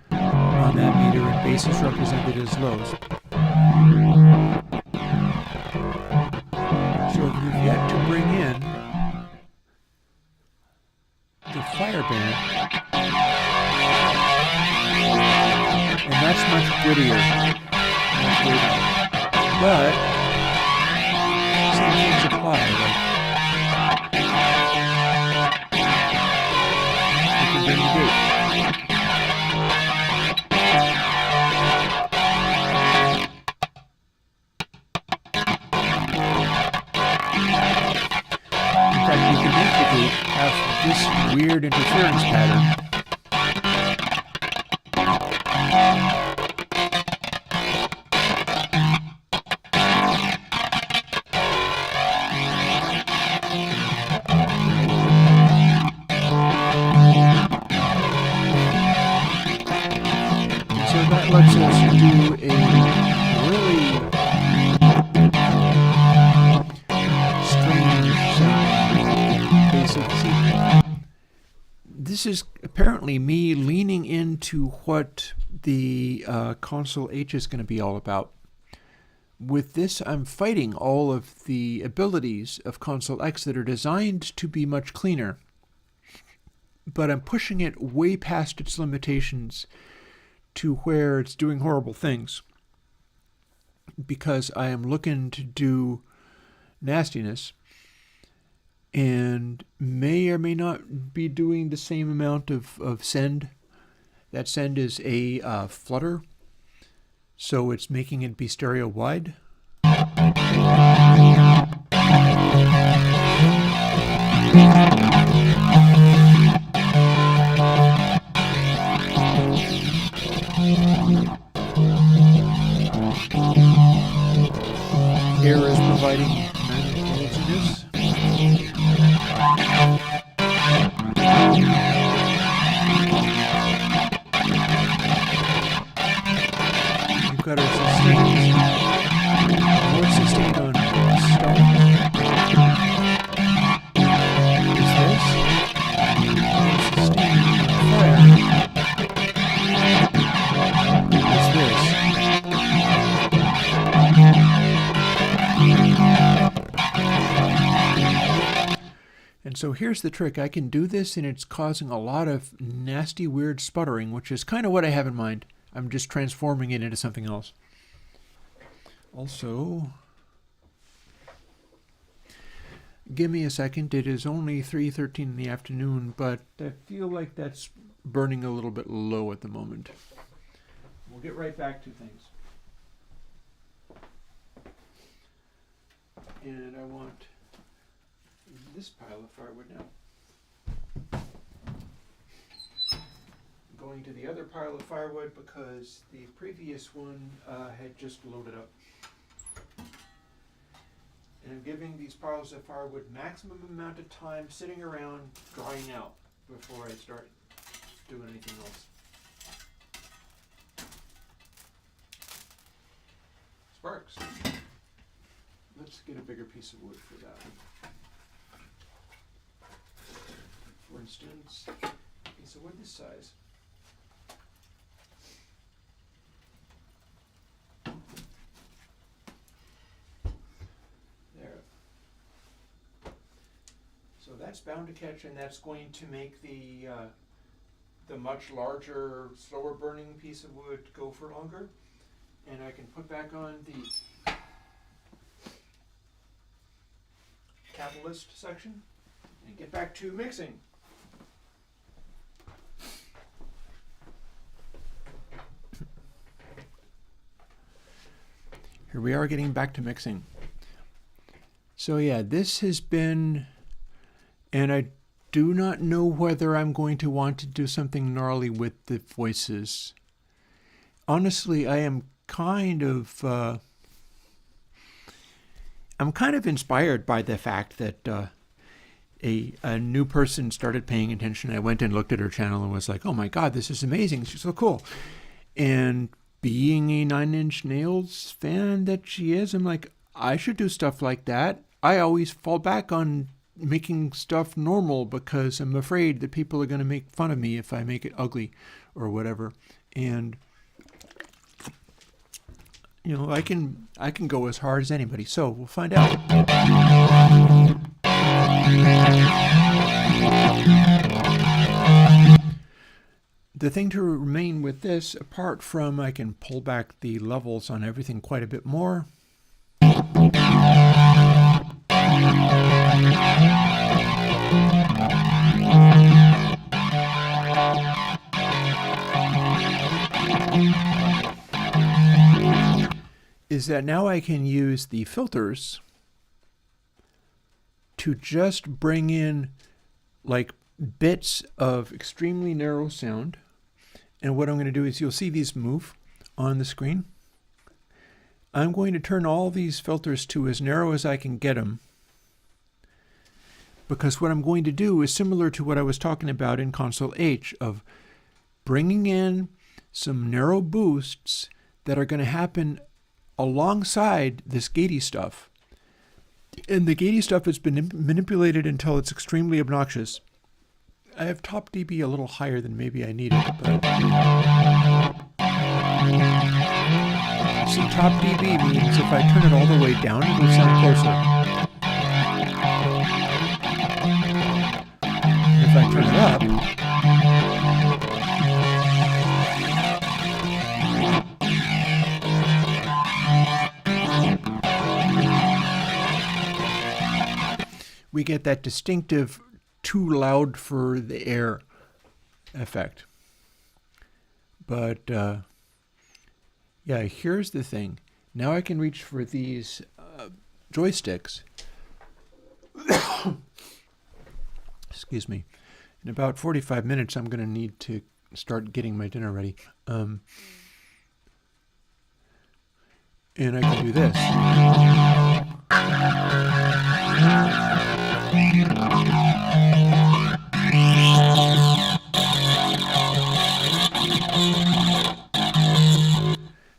on that meter, and bass is represented as lows. So we've yet to bring in the fire band, and that's much grittier. But same things apply. You can bring the gate. In fact, you can make the gate have this weird interference pattern. So that lets us do a really strange sound, basically. This is apparently me leaning into what the Console H is going to be all about. With this, I'm fighting all of the abilities of Console X that are designed to be much cleaner, but I'm pushing it way past its limitations to where it's doing horrible things, because I am looking to do nastiness and may or may not be doing the same amount of send. That send is a flutter, so it's making it be stereo wide. Air is providing manageability. You've got a sustain, more sustain on stone. Is this? More sustain on fire. Is this? And so here's the trick. I can do this and it's causing a lot of nasty, weird sputtering, which is kind of what I have in mind. I'm just transforming it into something else. Also, give me a second. It is only 3:13 in the afternoon, but I feel like that's burning a little bit low at the moment. We'll get right back to things. And I want this pile of firewood now. Going to the other pile of firewood because the previous one had just loaded up. And I'm giving these piles of firewood maximum amount of time sitting around drying out before I start doing anything else. Sparks. Let's get a bigger piece of wood for that one. For instance, a piece of wood this size. There. So that's bound to catch, and that's going to make the much larger, slower burning piece of wood go for longer. And I can put back on the catalyst section and get back to mixing. Here we are getting back to mixing. So yeah, this has been, and I do not know whether I'm going to want to do something gnarly with the voices. Honestly, I am kind of inspired by the fact that a new person started paying attention. I went and looked at her channel and was like, oh my God, this is amazing. She's so cool. And being a Nine Inch Nails fan that she is, I'm like, I should do stuff like that. I always fall back on making stuff normal because I'm afraid that people are going to make fun of me if I make it ugly or whatever. And I can go as hard as anybody. So we'll find out. The thing to remain with this, apart from I can pull back the levels on everything quite a bit more. Is that now I can use the filters to just bring in like bits of extremely narrow sound. And what I'm going to do is you'll see these move on the screen. I'm going to turn all these filters to as narrow as I can get them, because what I'm going to do is similar to what I was talking about in ConsoleH of bringing in some narrow boosts that are going to happen alongside this gatey stuff. And the gatey stuff has been manipulated until it's extremely obnoxious. I have top dB a little higher than maybe I need it, but see, top dB means if I turn it all the way down, it will sound closer. If I turn it up, we get that distinctive too loud for the air effect. But yeah, here's the thing. Now I can reach for these joysticks. Excuse me. In about 45 minutes, I'm going to need to start getting my dinner ready. And I can do this.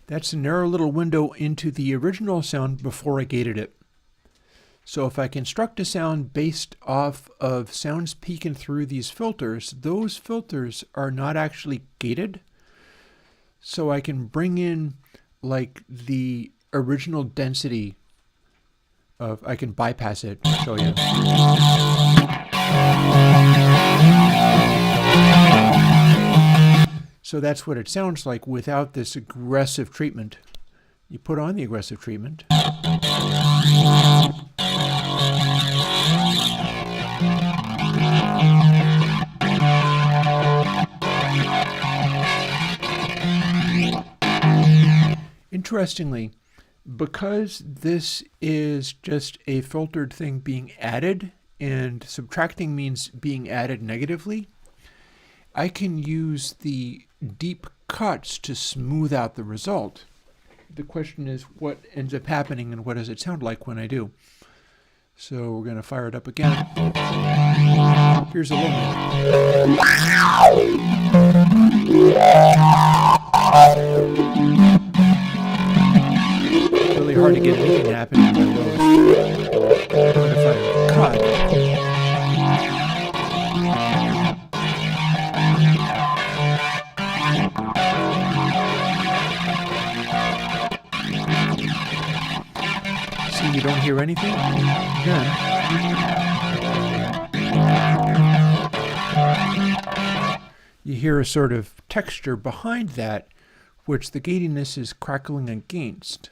That's a narrow little window into the original sound before I gated it. So if I construct a sound based off of sounds peeking through these filters, those filters are not actually gated. So I can bring in like the original density of, I can bypass it, I'll show you. So that's what it sounds like without this aggressive treatment. You put on the aggressive treatment. Interestingly, because this is just a filtered thing being added, and subtracting means being added negatively, I can use the deep cuts to smooth out the result. The question is what ends up happening and what does it sound like when I do. So we're going to fire it up again. Here's a little bit. Really hard to get anything happening by lows. But if I cut, see, you don't hear anything? Then you hear a sort of texture behind that, which the gatiness is crackling against.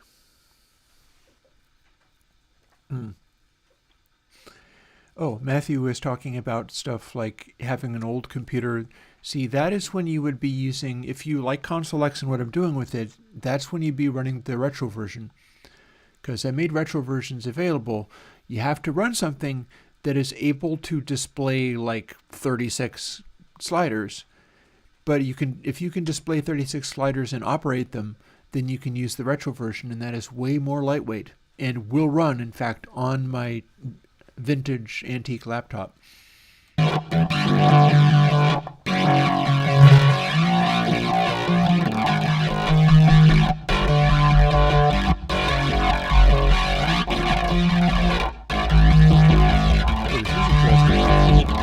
Oh, Matthew was talking about stuff like having an old computer. See, that is when you would be using, if you like ConsoleX and what I'm doing with it, that's when you'd be running the retro version. Because I made retro versions available. You have to run something that is able to display like 36 sliders. But you can, if you can display 36 sliders and operate them, then you can use the retro version, and that is way more lightweight and will run, in fact, on my vintage antique laptop. Oh, this is interesting.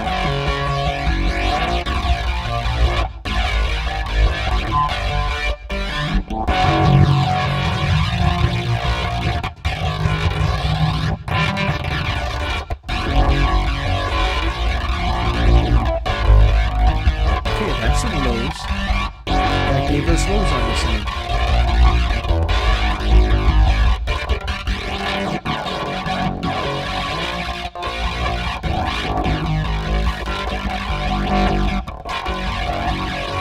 Okay, that's some lows. That gave us lows on this thing.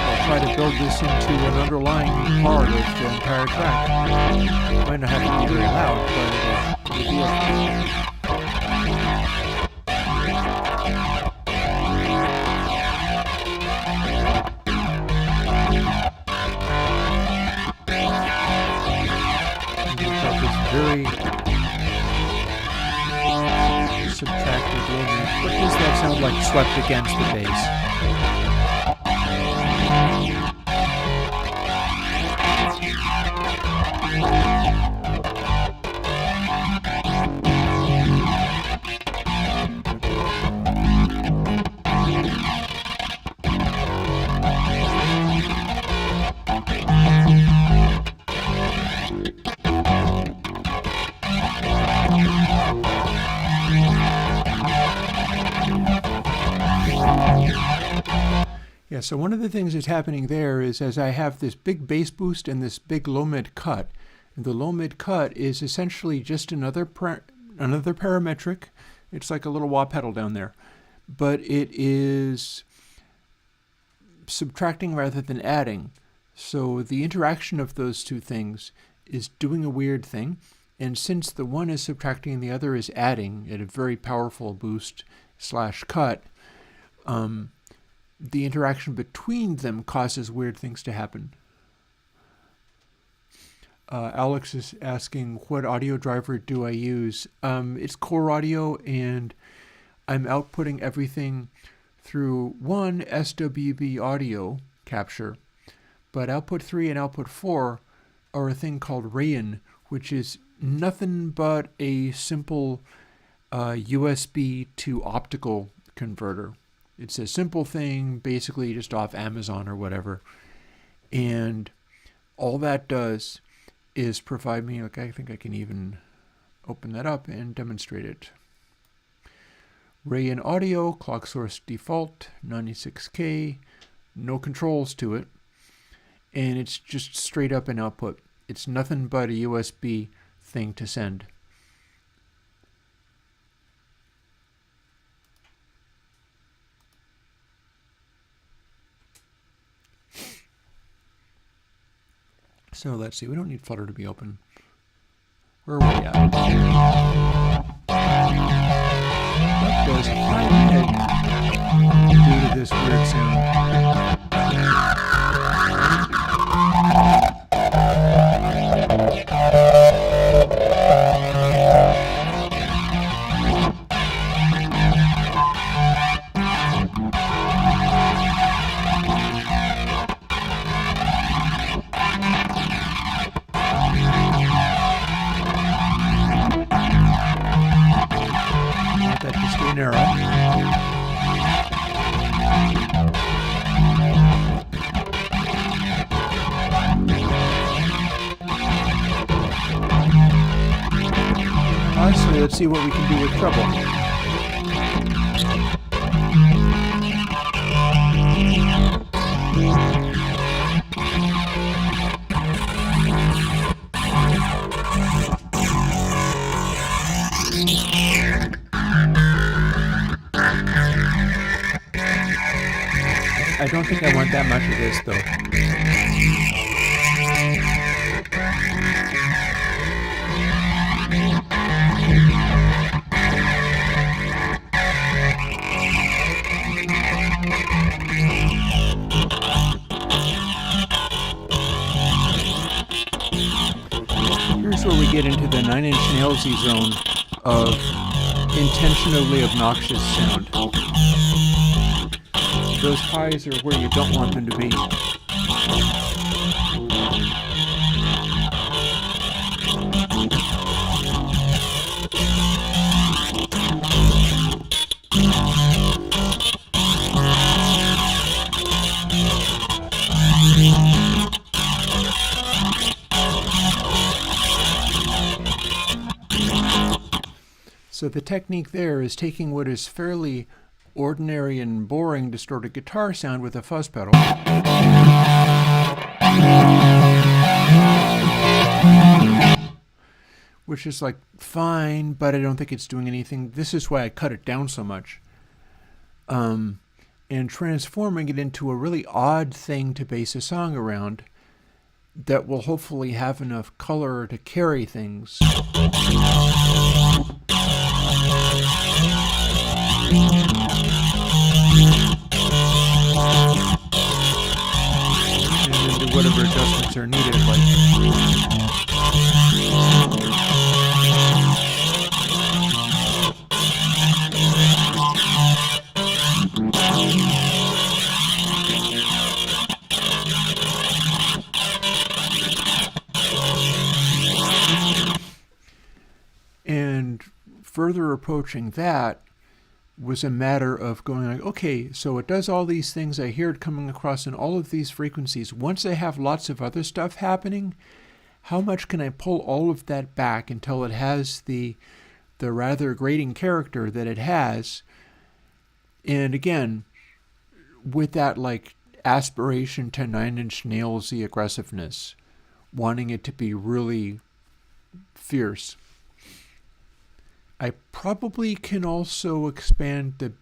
I'll try to build this into an underlying part of the entire track. Might not have to be very loud, but it'll be a... Very subtracted low mid. What does that sound like swept against the bass? Yeah, so one of the things that's happening there is as I have this big bass boost and this big low mid cut, and the low mid cut is essentially just another parametric. It's like a little wah pedal down there, but it is subtracting rather than adding. So the interaction of those two things is doing a weird thing, and since the one is subtracting and the other is adding at a very powerful boost / cut, the interaction between them causes weird things to happen. Alex is asking, what audio driver do I use? It's Core Audio, and I'm outputting everything through one SWB audio capture, but output 3 and output 4 are a thing called Rain, which is nothing but a simple USB to optical converter. It's a simple thing, basically just off Amazon or whatever. And all that does is provide me, like, I think I can even open that up and demonstrate it. Rain audio, clock source default, 96K, no controls to it. And it's just straight up an output. It's nothing but a USB thing to send. So let's see, we don't need Flutter to be open. Where are we at? What does Firewood do to this weird sound? That just an arrow. Honestly, let's see what we can do with treble. I don't think I want that much of this, though. Here's where we get into the 9-inch nailsy zone of intentionally obnoxious sound. Those highs are where you don't want them to be. So the technique there is taking what is fairly ordinary and boring distorted guitar sound with a fuzz pedal, which is like fine, but I don't think it's doing anything. This is why I cut it down so much. And transforming it into a really odd thing to base a song around that will hopefully have enough color to carry things. And then do whatever adjustments are needed, and further approaching that was a matter of going like, okay, so it does all these things. I hear it coming across in all of these frequencies. Once I have lots of other stuff happening, how much can I pull all of that back until it has the rather grating character that it has? And again, with that like aspiration to 9-inch nailsy aggressiveness, wanting it to be really fierce. I probably can also expand the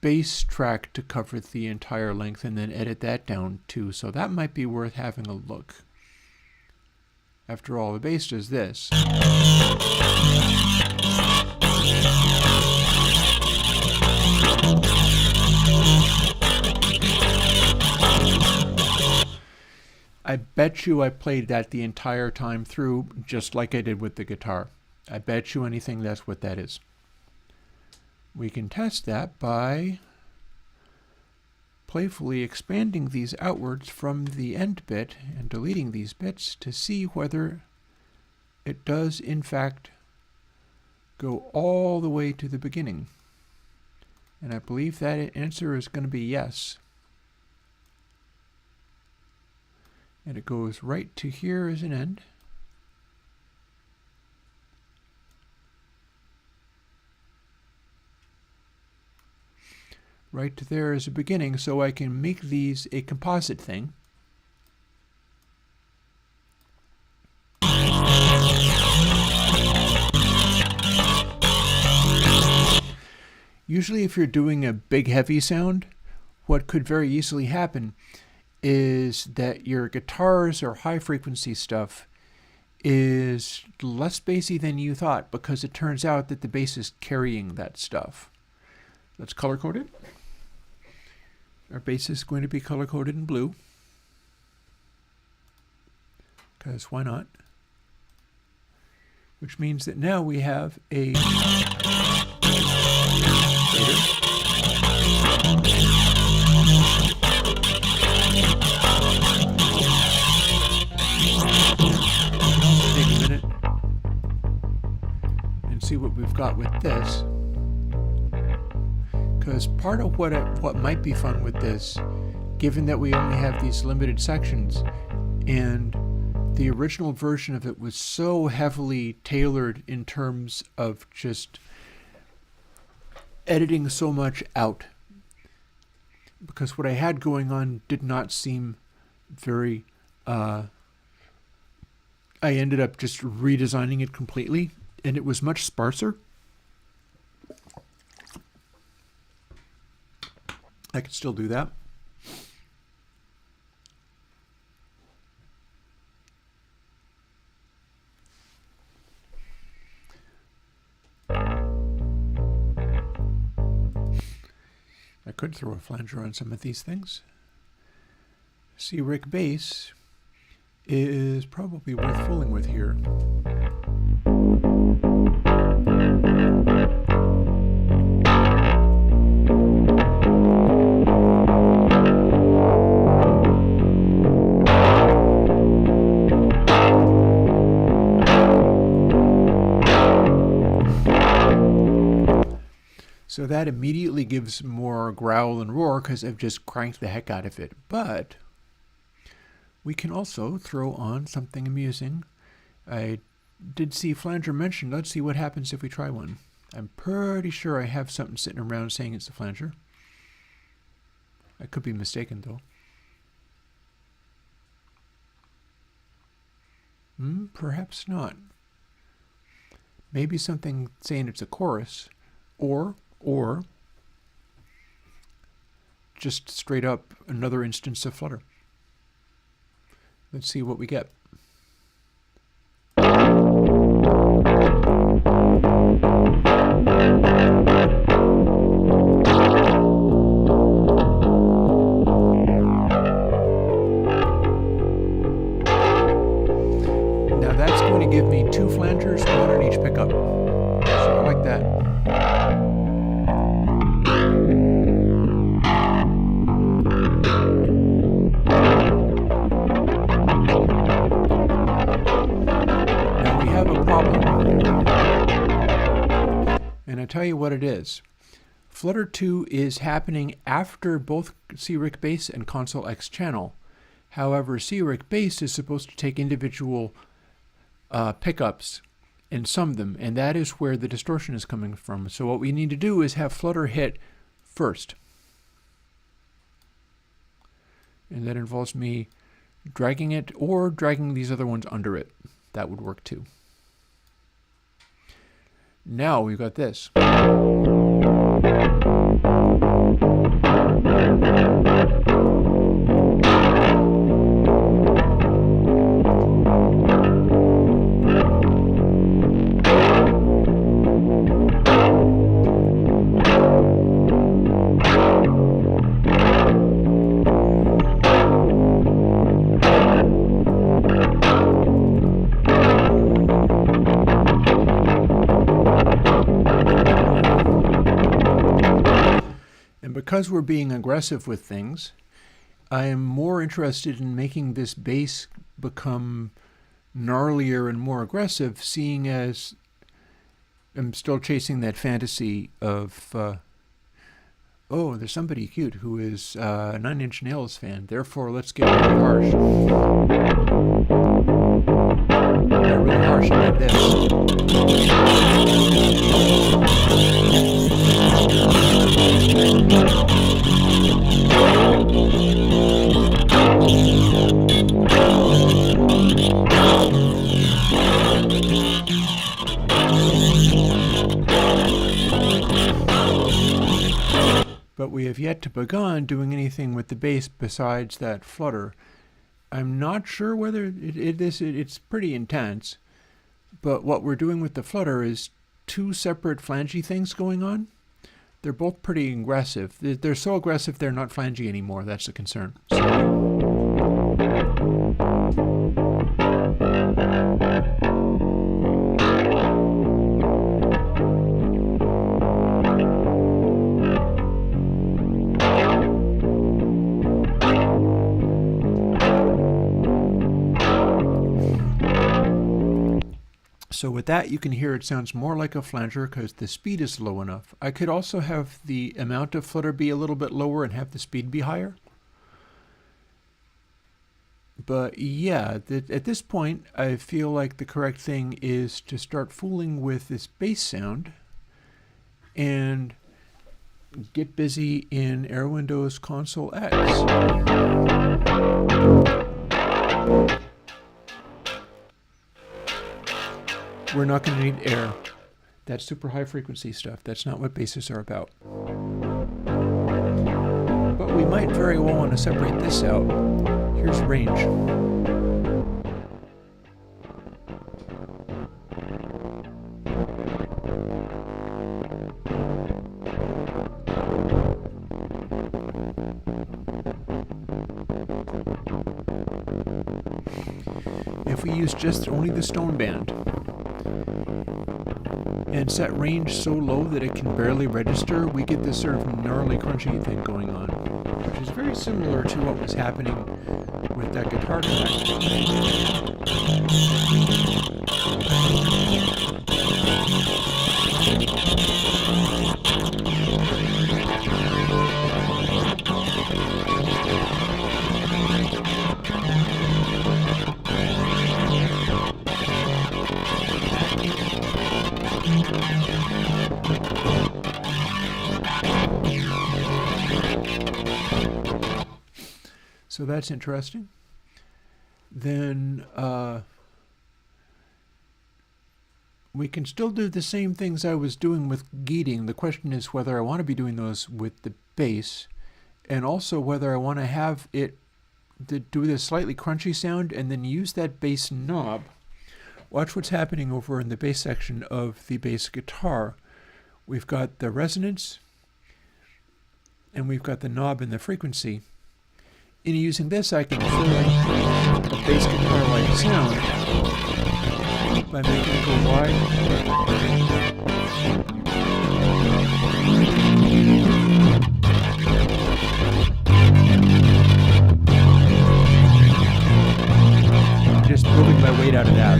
bass track to cover the entire length and then edit that down too, so that might be worth having a look. After all, the bass does this. I bet you I played that the entire time through, just like I did with the guitar. I bet you anything that's what that is. We can test that by playfully expanding these outwards from the end bit and deleting these bits to see whether it does in fact go all the way to the beginning. And I believe that answer is going to be yes. And it goes right to here as an end. Right to there as a beginning, so I can make these a composite thing. Usually if you're doing a big heavy sound, what could very easily happen is that your guitars or high frequency stuff is less bassy than you thought, because it turns out that the bass is carrying that stuff. Let's color code it. Our bass is going to be color coded in blue, because why not? Which means that now we have a fader. Take a minute and see what we've got with this. Because part of what might be fun with this, given that we only have these limited sections, and the original version of it was so heavily tailored in terms of just editing so much out, because what I had going on did not seem very, I ended up just redesigning it completely, and it was much sparser. I could still do that. I could throw a flanger on some of these things. C Rick bass is probably worth fooling with here. So that immediately gives more growl and roar because I've just cranked the heck out of it. But we can also throw on something amusing. I did see flanger mentioned. Let's see what happens if we try one. I'm pretty sure I have something sitting around saying it's a flanger. I could be mistaken though. Perhaps not. Maybe something saying it's a chorus, or just straight up another instance of Flutter. Let's see what we get. Give me 2 flangers, 1 on each pickup. So I like that. Now we have a problem. And I tell you what it is. Flutter 2 is happening after both CRIC base and ConsoleX channel. However, CRIC base is supposed to take individual pickups and sum them, and that is where the distortion is coming from. So what we need to do is have Flutter hit first. And that involves me dragging it or dragging these other ones under it. That would work too. Now we've got this. Because we're being aggressive with things, I am more interested in making this bass become gnarlier and more aggressive, seeing as I'm still chasing that fantasy of, oh, there's somebody cute who is a 9 Inch Nails fan, therefore let's get really harsh. Get really harsh like this. But we have yet to begin doing anything with the bass besides that flutter. I'm not sure whether it's pretty intense, but what we're doing with the flutter is 2 separate flangey things going on. They're both pretty aggressive. They're so aggressive they're not flangey anymore. That's the concern. So with that, you can hear it sounds more like a flanger because the speed is low enough. I could also have the amount of flutter be a little bit lower and have the speed be higher. But yeah, at this point, I feel like the correct thing is to start fooling with this bass sound and get busy in Airwindows ConsoleX. We're not going to need air. That's super high frequency stuff. That's not what basses are about. But we might very well want to separate this out. Here's range. If we use just only the stone band, and set range so low that it can barely register, we get this sort of gnarly crunchy thing going on, which is very similar to what was happening with that guitar track. So that's interesting. Then we can still do the same things I was doing with gating. The question is whether I want to be doing those with the bass, and also whether I want to have it to do this slightly crunchy sound and then use that bass knob. Watch what's happening over in the bass section of the bass guitar. We've got the resonance, and we've got the knob and the frequency. In using this, I can fill in a bass guitar-like sound by making it go wide. Just building my weight out of that.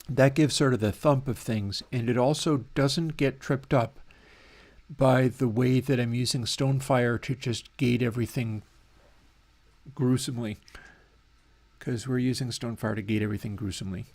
That gives sort of the thump of things, and it also doesn't get tripped up by the way that I'm using Stonefire to just gate everything gruesomely, because we're using Stonefire to gate everything gruesomely.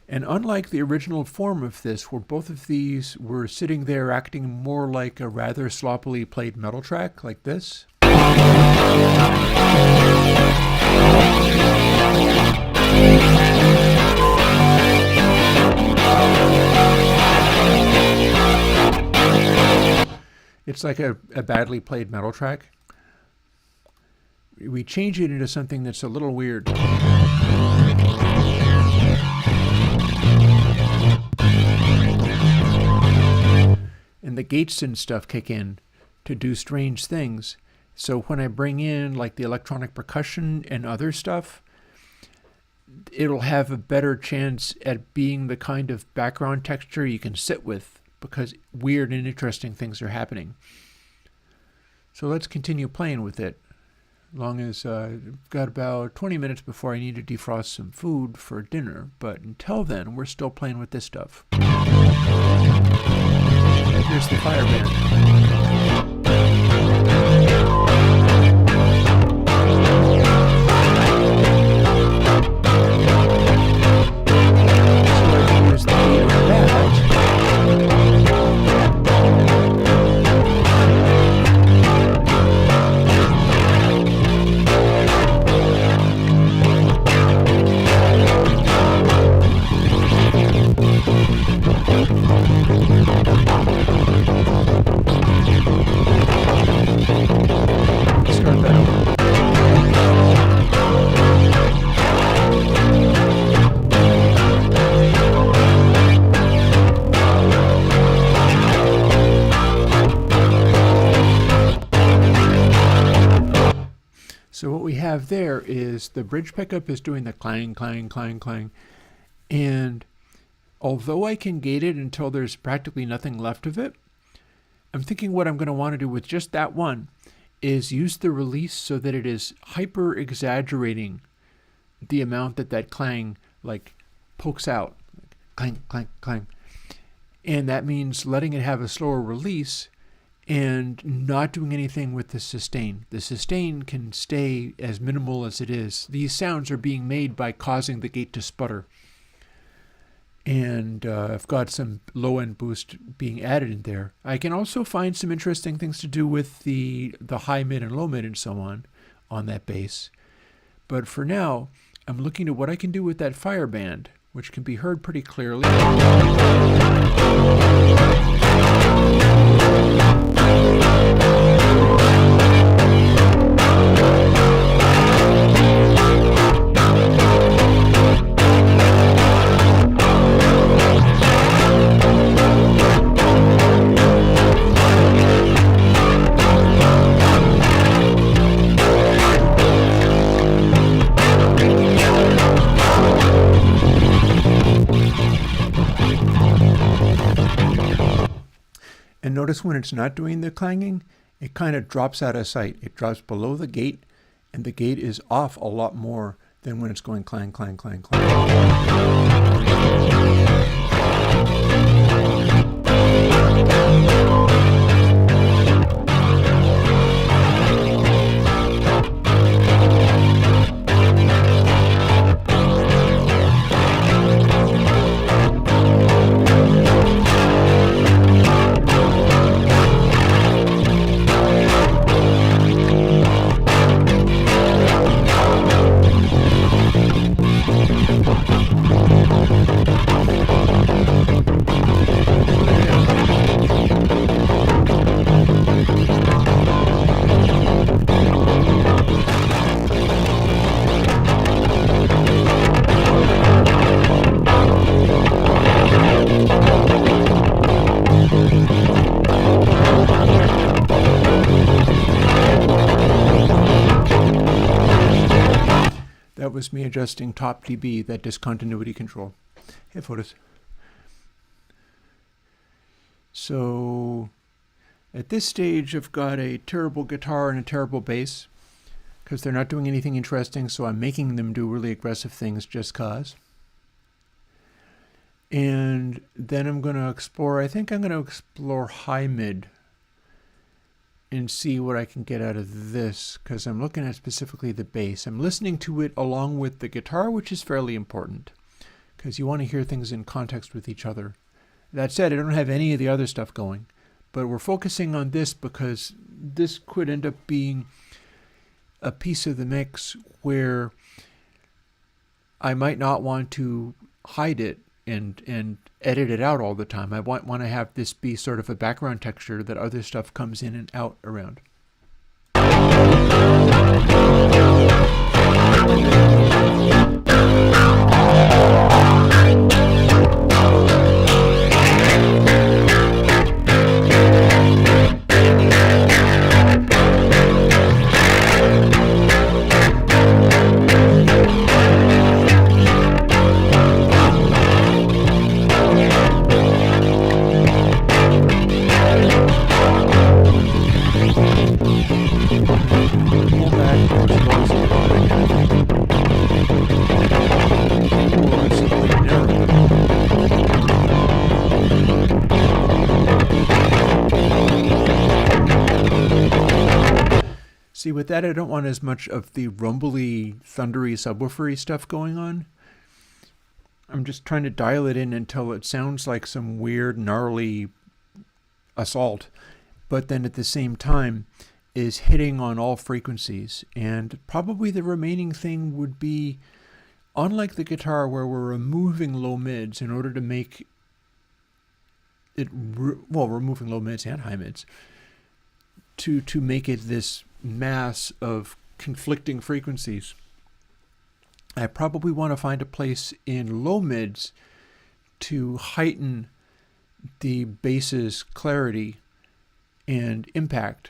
And unlike the original form of this, where both of these were sitting there acting more like a rather sloppily played metal track, like this, it's like a badly played metal track. We change it into something that's a little weird. And the gates and stuff kick in to do strange things. So when I bring in like the electronic percussion and other stuff, it'll have a better chance at being the kind of background texture you can sit with, because weird and interesting things are happening. So let's continue playing with it. As long as I've got about 20 minutes before I need to defrost some food for dinner. But until then, we're still playing with this stuff. Here's the fire band. So I can use the gate of that. Start that over. So what we have there is the bridge pickup is doing the clang, clang, clang, clang. And although I can gate it until there's practically nothing left of it, I'm thinking what I'm going to want to do with just that one is use the release so that it is hyper exaggerating the amount that clang like pokes out. Clang, clang, clang. And that means letting it have a slower release and not doing anything with the sustain. The sustain can stay as minimal as it is. These sounds are being made by causing the gate to sputter. And I've got some low-end boost being added in there. I can also find some interesting things to do with the high mid and low mid and so on that bass. But for now, I'm looking at what I can do with that fire band, which can be heard pretty clearly. And notice when it's not doing the clanging, it kind of drops out of sight. It drops below the gate, and the gate is off a lot more than when it's going clang, clang, clang, clang. was me adjusting top dB, that discontinuity control. Hey, Photos. So at this stage, I've got a terrible guitar and a terrible bass because they're not doing anything interesting, so I'm making them do really aggressive things just cause. And then I'm going to explore, I think I'm going to explore high mid and see what I can get out of this, because I'm looking at specifically the bass. I'm listening to it along with the guitar, which is fairly important because you want to hear things in context with each other. That said, I don't have any of the other stuff going, but we're focusing on this because this could end up being a piece of the mix where I might not want to hide it and edit it out all the time. I want to have this be sort of a background texture that other stuff comes in and out around. See, with that, I don't want as much of the rumbly, thundery, subwoofery stuff going on. I'm just trying to dial it in until it sounds like some weird, gnarly assault, but then at the same time is hitting on all frequencies. And probably the remaining thing would be, unlike the guitar where we're removing low mids in order to make it, removing low mids and high mids, to make it this mass of conflicting frequencies. I probably want to find a place in low mids to heighten the bass's clarity and impact.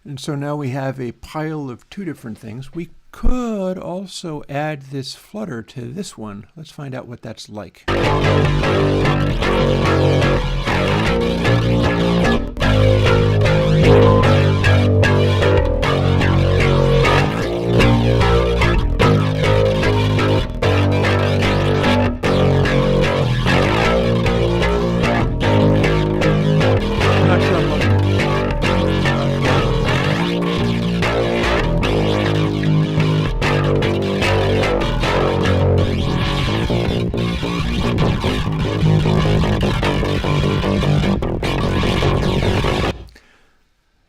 And so now we have a pile of two different things. We could also add this flutter to this one. Let's find out what that's like.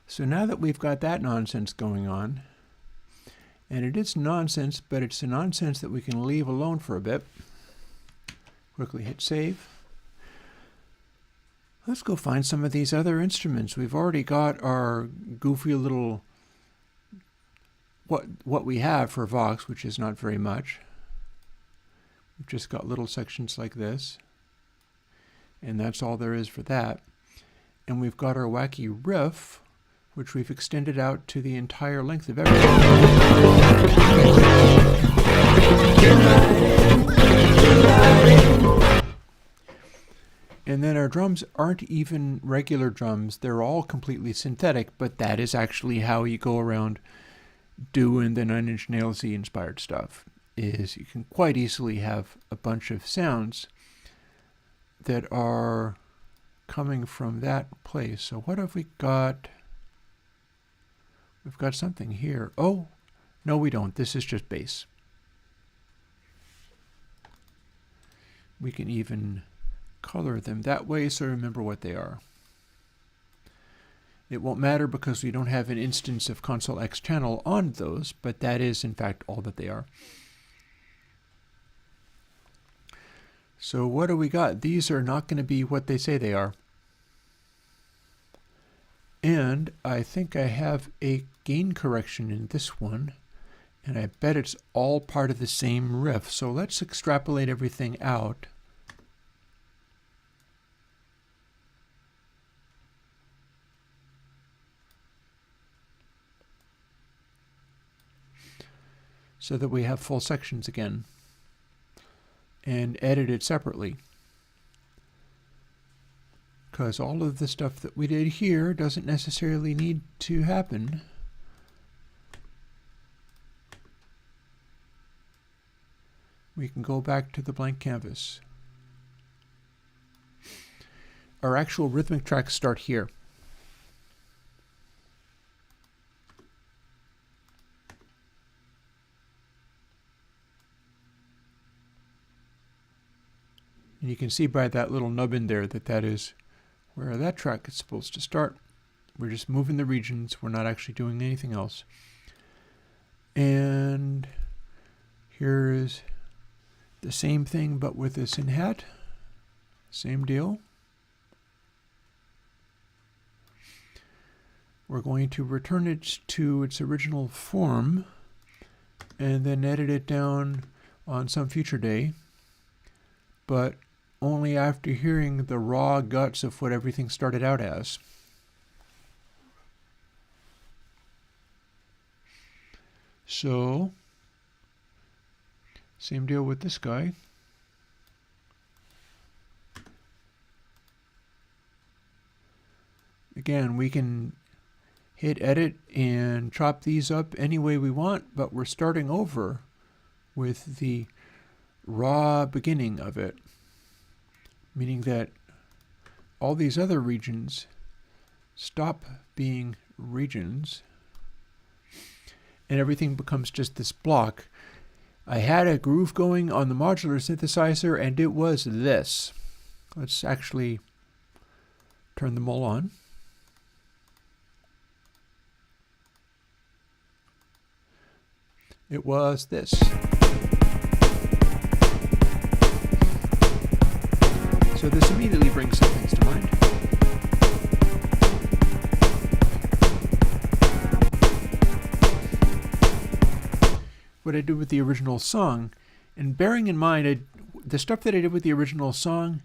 So now that we've got that nonsense going on, and it is nonsense, but it's a nonsense that we can leave alone for a bit. Quickly hit save. Let's go find some of these other instruments. We've already got our goofy little, what we have for Vox, which is not very much. We've just got little sections like this, and that's all there is for that. And we've got our wacky riff, which we've extended out to the entire length of everything. And then our drums aren't even regular drums. They're all completely synthetic, but that is actually how you go around doing the Nine Inch Nails-y inspired stuff, is you can quite easily have a bunch of sounds that are coming from that place. So what have we got? We've got something here. Oh, no, we don't. This is just bass. We can even color them that way so remember what they are. It won't matter because we don't have an instance of ConsoleX channel on those, but that is in fact all that they are. So what do we got? These are not going to be what they say they are. And I think I have a gain correction in this one, and I bet it's all part of the same riff. So let's extrapolate everything out. So that we have full sections again, and edit it separately. Because all of the stuff that we did here doesn't necessarily need to happen. We can go back to the blank canvas. Our actual rhythmic tracks start here. And you can see by that little nub in there that that is where that track is supposed to start. We're just moving the regions. We're not actually doing anything else. And here is the same thing but with this in hat. Same deal. We're going to return it to its original form and then edit it down on some future day. But only after hearing the raw guts of what everything started out as. So, same deal with this guy. Again, we can hit edit and chop these up any way we want, but we're starting over with the raw beginning of it. Meaning that all these other regions stop being regions and everything becomes just this block. I had a groove going on the modular synthesizer and it was this. Let's actually turn them all on. It was this. So this immediately brings some things to mind. What I did with the original song, and bearing in mind the stuff that I did with the original song,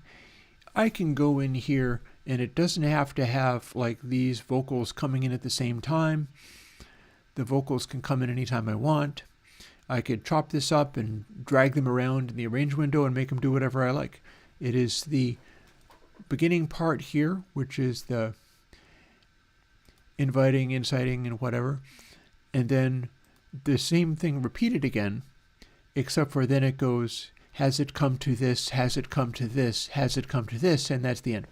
I can go in here and it doesn't have to have like these vocals coming in at the same time. The vocals can come in anytime I want. I could chop this up and drag them around in the arrange window and make them do whatever I like. It is the beginning part here, which is the inviting, inciting, and whatever. And then the same thing repeated again, except for then it goes, has it come to this, has it come to this, has it come to this, and that's the end.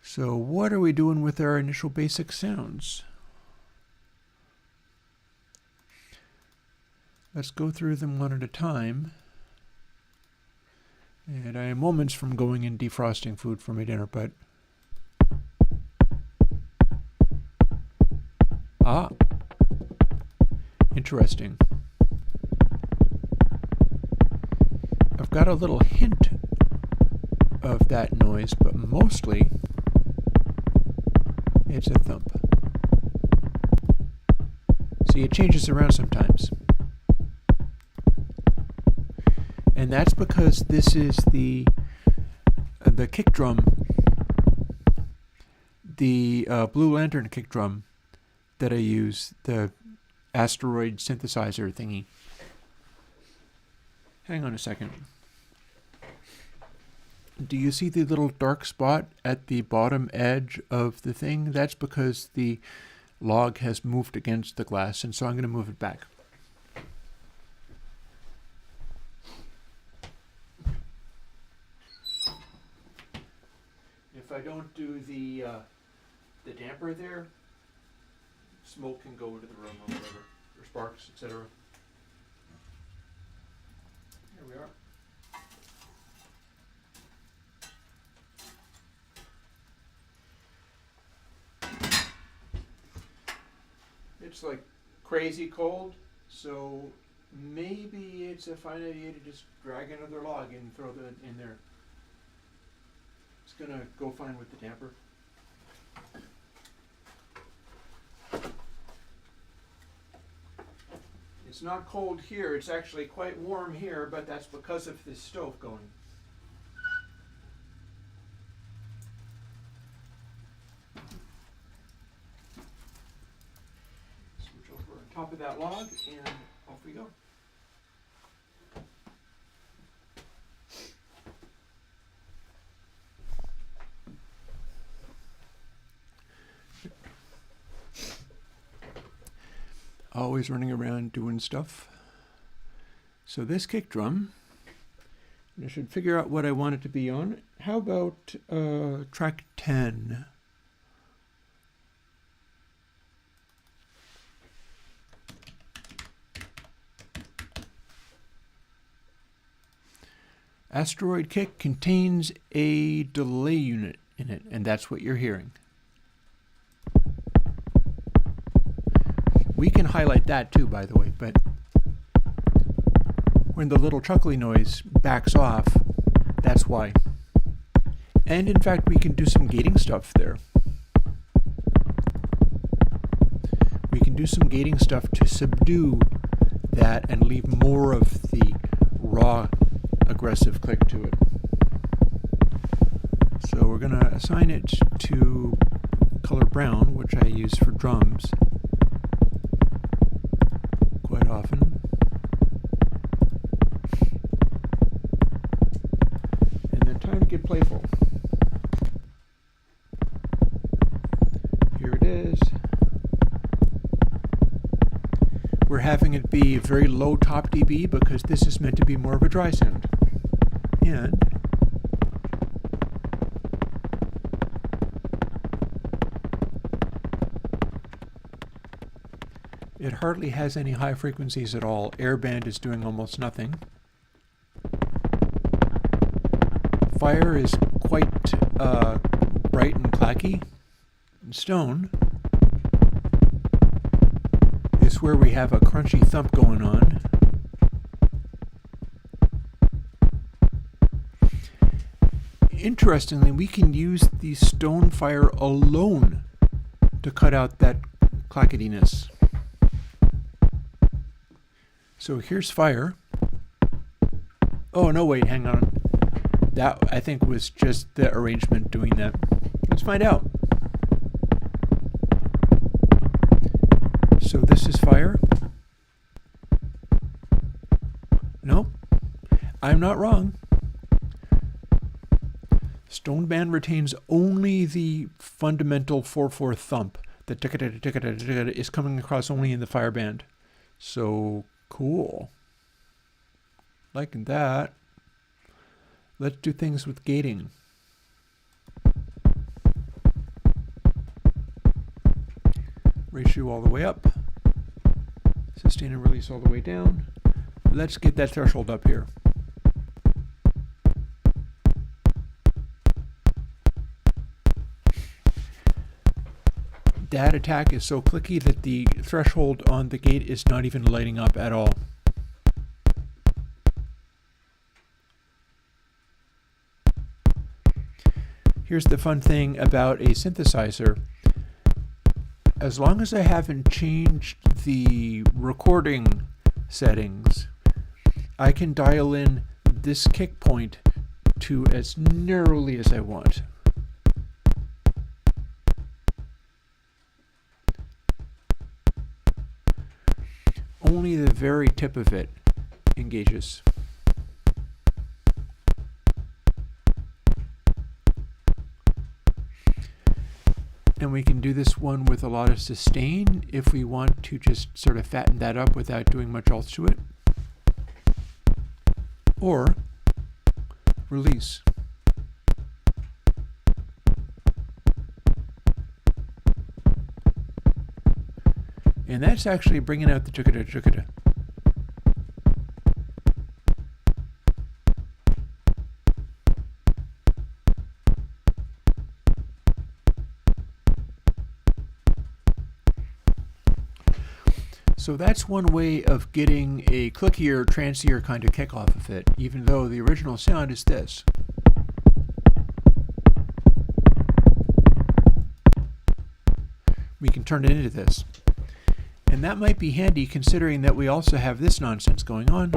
So what are we doing with our initial basic sounds? Let's go through them one at a time. And I am moments from going and defrosting food for my dinner, but... Ah! Interesting. I've got a little hint of that noise, but mostly it's a thump. See, it changes around sometimes. And that's because this is the kick drum, the Blue Lantern kick drum that I use, the asteroid synthesizer thingy. Hang on a second. Do you see the little dark spot at the bottom edge of the thing? That's because the log has moved against the glass, and so I'm going to move it back. If I don't do the damper there, smoke can go into the room or whatever, or sparks, etc. Here we are. It's like crazy cold, so maybe it's a fine idea to just drag another log and throw that in there. It's gonna go fine with the damper. It's not cold here, it's actually quite warm here, but that's because of this stove going. Switch over on top of that log and off we go. Always running around doing stuff. So this kick drum, I should figure out what I want it to be on. How about track 10? Asteroid kick contains a delay unit in it, and that's what you're hearing. We can highlight that too, by the way, but when the little chuckly noise backs off, that's why. And in fact, we can do some gating stuff there. We can do some gating stuff to subdue that and leave more of the raw, aggressive click to it. So we're going to assign it to color brown, which I use for drums quite often. And then time to get playful. Here it is. We're having it be very low top dB because this is meant to be more of a dry sound. And it hardly has any high frequencies at all. Airband is doing almost nothing. Fire is quite bright and clacky. And stone is where we have a crunchy thump going on. Interestingly, we can use the stone fire alone to cut out that clacketyness. So here's fire. Oh, no, wait, hang on. That, I think, was just the arrangement doing that. Let's find out. So this is fire. No, I'm not wrong. Stone band retains only the fundamental 4/4 thump. The ticka-ticka-ticka-ticka is coming across only in the fire band. So cool. Liking that. Let's do things with gating. Ratio all the way up. Sustain and release all the way down. Let's get that threshold up here. That attack is so clicky that the threshold on the gate is not even lighting up at all. Here's the fun thing about a synthesizer. As long as I haven't changed the recording settings, I can dial in this kick point to as narrowly as I want. Only the very tip of it engages. And we can do this one with a lot of sustain if we want to just sort of fatten that up without doing much else to it. Or release. And that's actually bringing out the chukada chukada. So that's one way of getting a clickier, trancier kind of kick off of it, even though the original sound is this. We can turn it into this. And that might be handy considering that we also have this nonsense going on.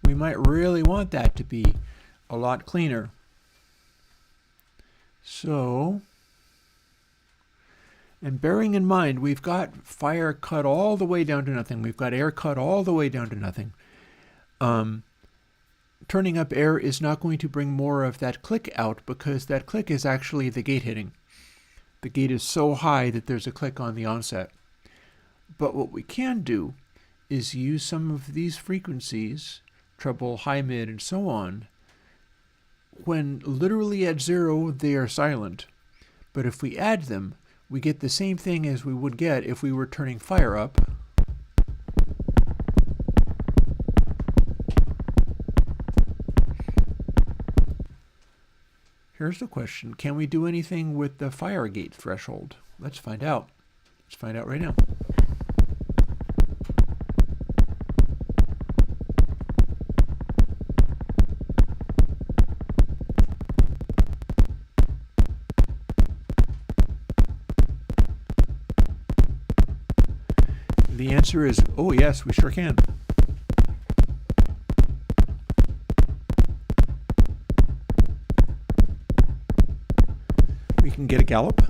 We might really want that to be a lot cleaner. So, and bearing in mind, we've got fire cut all the way down to nothing. We've got air cut all the way down to nothing. Turning up air is not going to bring more of that click out because that click is actually the gate hitting. The gate is so high that there's a click on the onset. But what we can do is use some of these frequencies, treble, high, mid, and so on. When literally at 0, they are silent. But if we add them, we get the same thing as we would get if we were turning fire up. Here's the question. Can we do anything with the fire gate threshold? Let's find out. Let's find out right now. The answer is, oh yes, we sure can. We can get a gallop.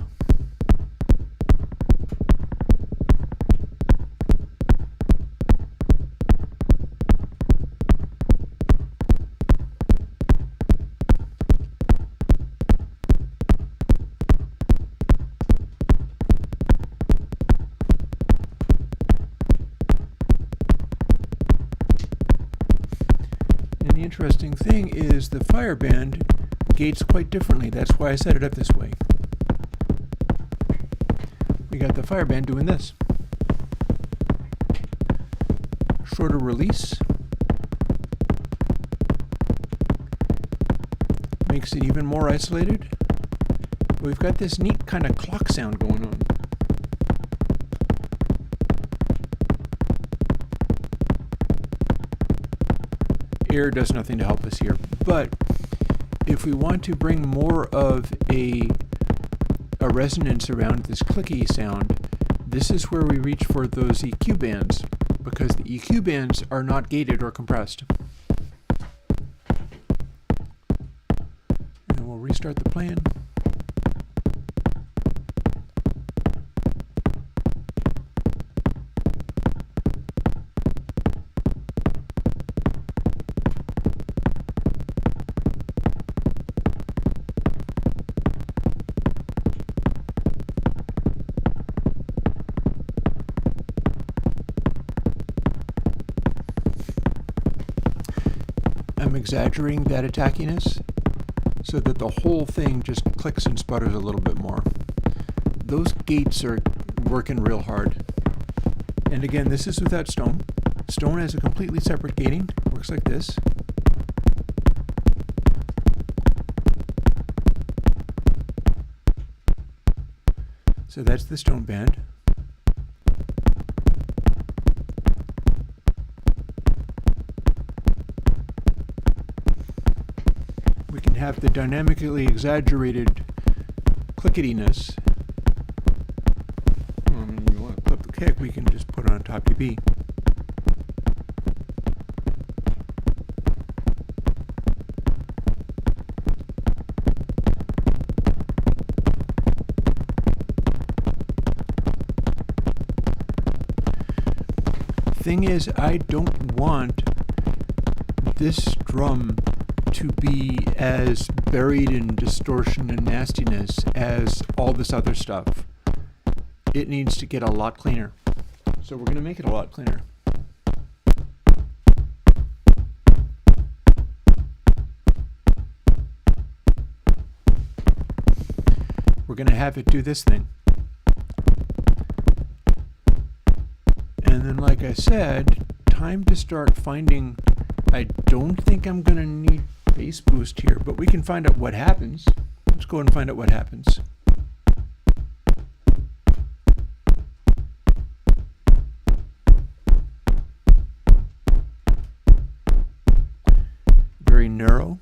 The interesting thing is the fire band gates quite differently. That's why I set it up this way. We got the fire band doing this. Shorter release. Makes it even more isolated. But we've got this neat kind of clock sound going on. Air does nothing to help us here, but if we want to bring more of a resonance around this clicky sound, this is where we reach for those EQ bands, because the EQ bands are not gated or compressed. And we'll restart the plan. I'm exaggerating that attackiness so that the whole thing just clicks and sputters a little bit more. Those gates are working real hard. And again, this is without Stone. Stone has a completely separate gating. Works like this. So that's the Stone band. We can have the dynamically exaggerated clicketiness. You want to clip the kick, we can just put it on top dB. thing is, I don't want this drum to be as buried in distortion and nastiness as all this other stuff. It needs to get a lot cleaner. So we're going to make it a lot cleaner. We're going to have it do this thing. And then, like I said, time to start finding. I don't think I'm going to need bass boost here, but we can find out what happens. Let's go and find out what happens. Very narrow.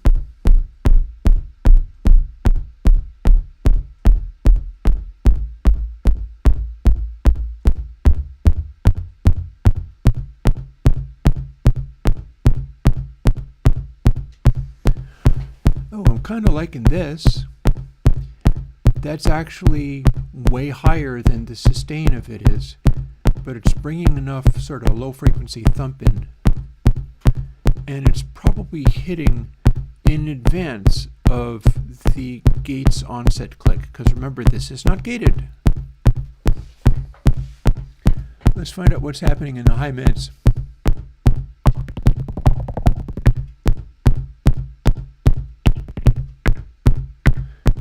Oh, I'm kind of liking this. That's actually way higher than the sustain of it is, but it's bringing enough sort of low frequency thump in. And it's probably hitting in advance of the gate's onset click, because remember, this is not gated. Let's find out what's happening in the high mids.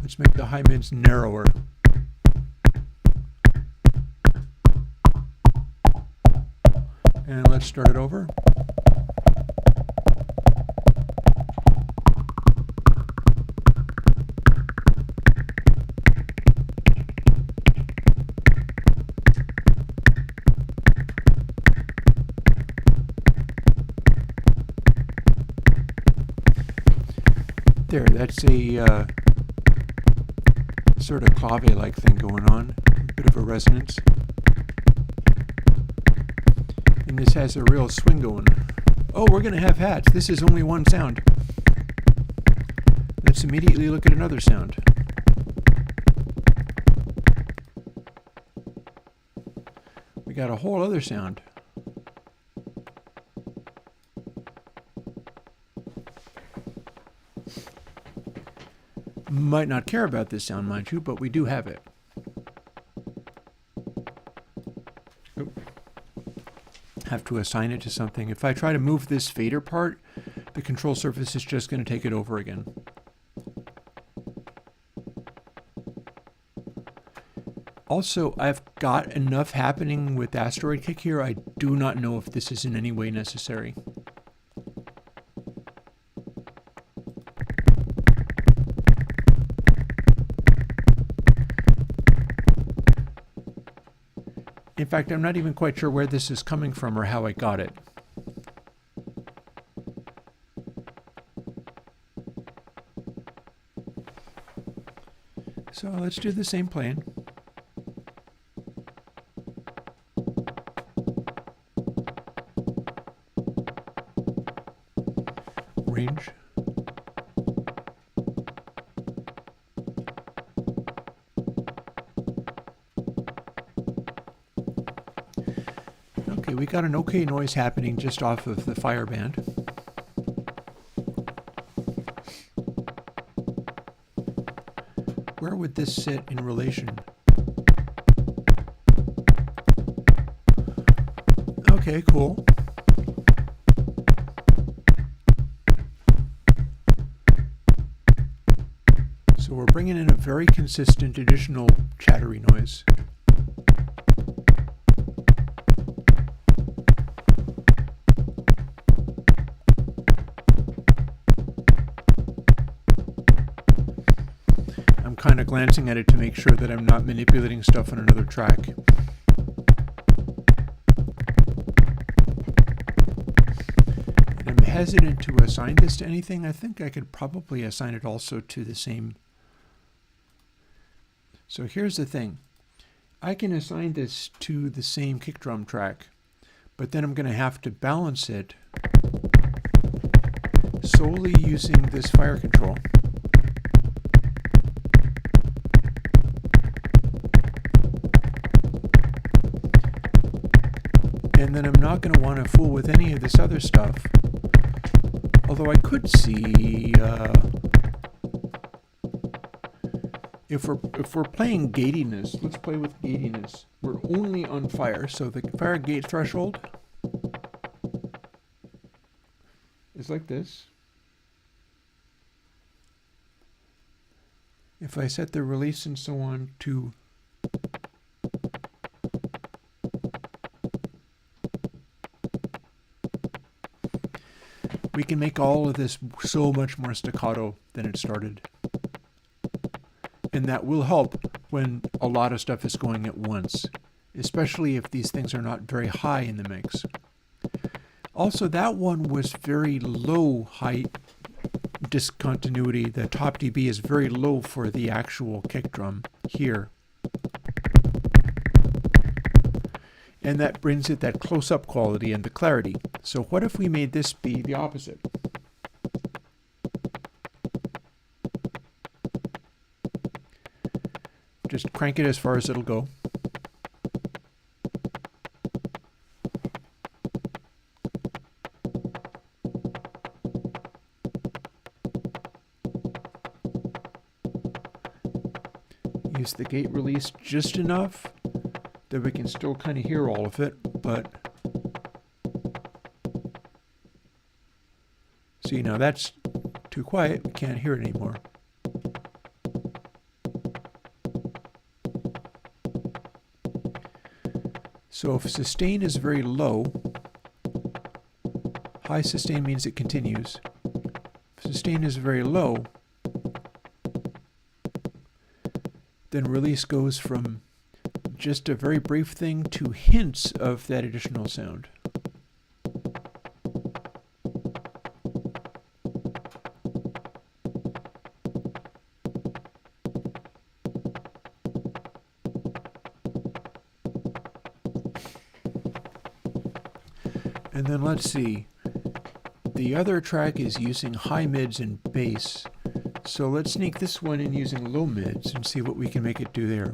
Let's make the high mids narrower. And let's start it over. There, that's a sort of clave-like thing going on, a bit of a resonance. And this has a real swing going. Oh, we're going to have hats. This is only one sound. Let's immediately look at another sound. We got a whole other sound. Might not care about this sound, mind you, but we do have it. Oop. Have to assign it to something. If I try to move this fader part, the control surface is just going to take it over again. Also, I've got enough happening with Asteroid Kick here. I do not know if this is in any way necessary. In fact, I'm not even quite sure where this is coming from or how I got it. So let's do the same plane. Range. Okay, we got an okay noise happening just off of the fire band. Where would this sit in relation? Okay, cool. So we're bringing in a very consistent additional chattery noise. I'm kind of glancing at it to make sure that I'm not manipulating stuff on another track. And I'm hesitant to assign this to anything. I think I could probably assign it also to the same. So here's the thing. I can assign this to the same kick drum track, but then I'm going to have to balance it solely using this fire control. And then I'm not going to want to fool with any of this other stuff. Although I could see if we're playing gatiness, let's play with gatiness. We're only on fire, so the fire gate threshold is like this. If I set the release and so on to we can make all of this so much more staccato than it started. And that will help when a lot of stuff is going at once, especially if these things are not very high in the mix. Also, that one was very low height discontinuity. The top dB is very low for the actual kick drum here. And that brings it that close-up quality and the clarity. So what if we made this be the opposite? Just crank it as far as it'll go. Use the gate release just enough that we can still kind of hear all of it, but see, now that's too quiet, we can't hear it anymore. So if sustain is very low, high sustain means it continues. If sustain is very low, then release goes from just a very brief thing to hints of that additional sound. And then let's see, the other track is using high mids and bass. So let's sneak this one in using low mids and see what we can make it do there.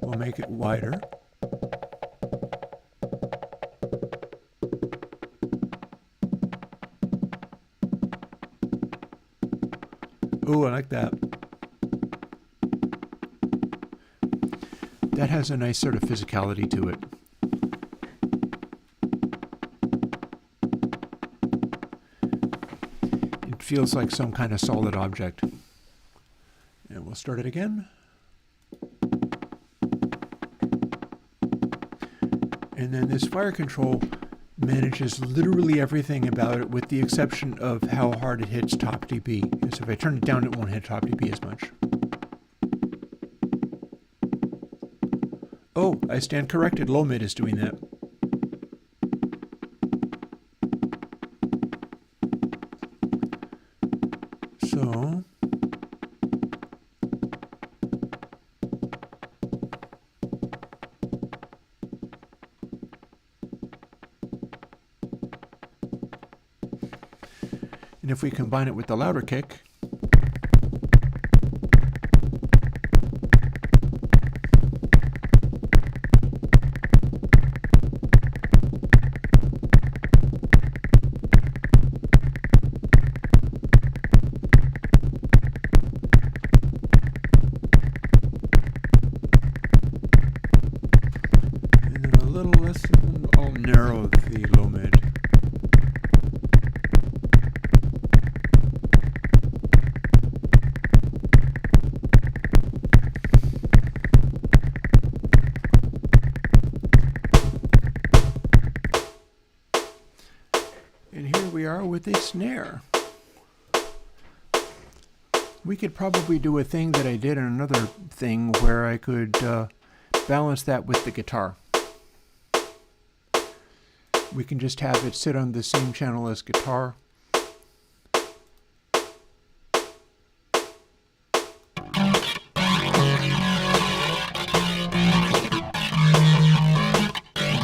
We'll make it wider. Ooh, I like that. That has a nice sort of physicality to it. It feels like some kind of solid object. And we'll start it again. And then this fire control manages literally everything about it with the exception of how hard it hits top dB. Because if I turn it down, it won't hit top dB as much. Oh, I stand corrected. Low mid is doing that. So and if we combine it with the louder kick, I'll narrow the low mid. And here we are with a snare. We could probably do a thing that I did in another thing where I could balance that with the guitar. We can just have it sit on the same channel as guitar.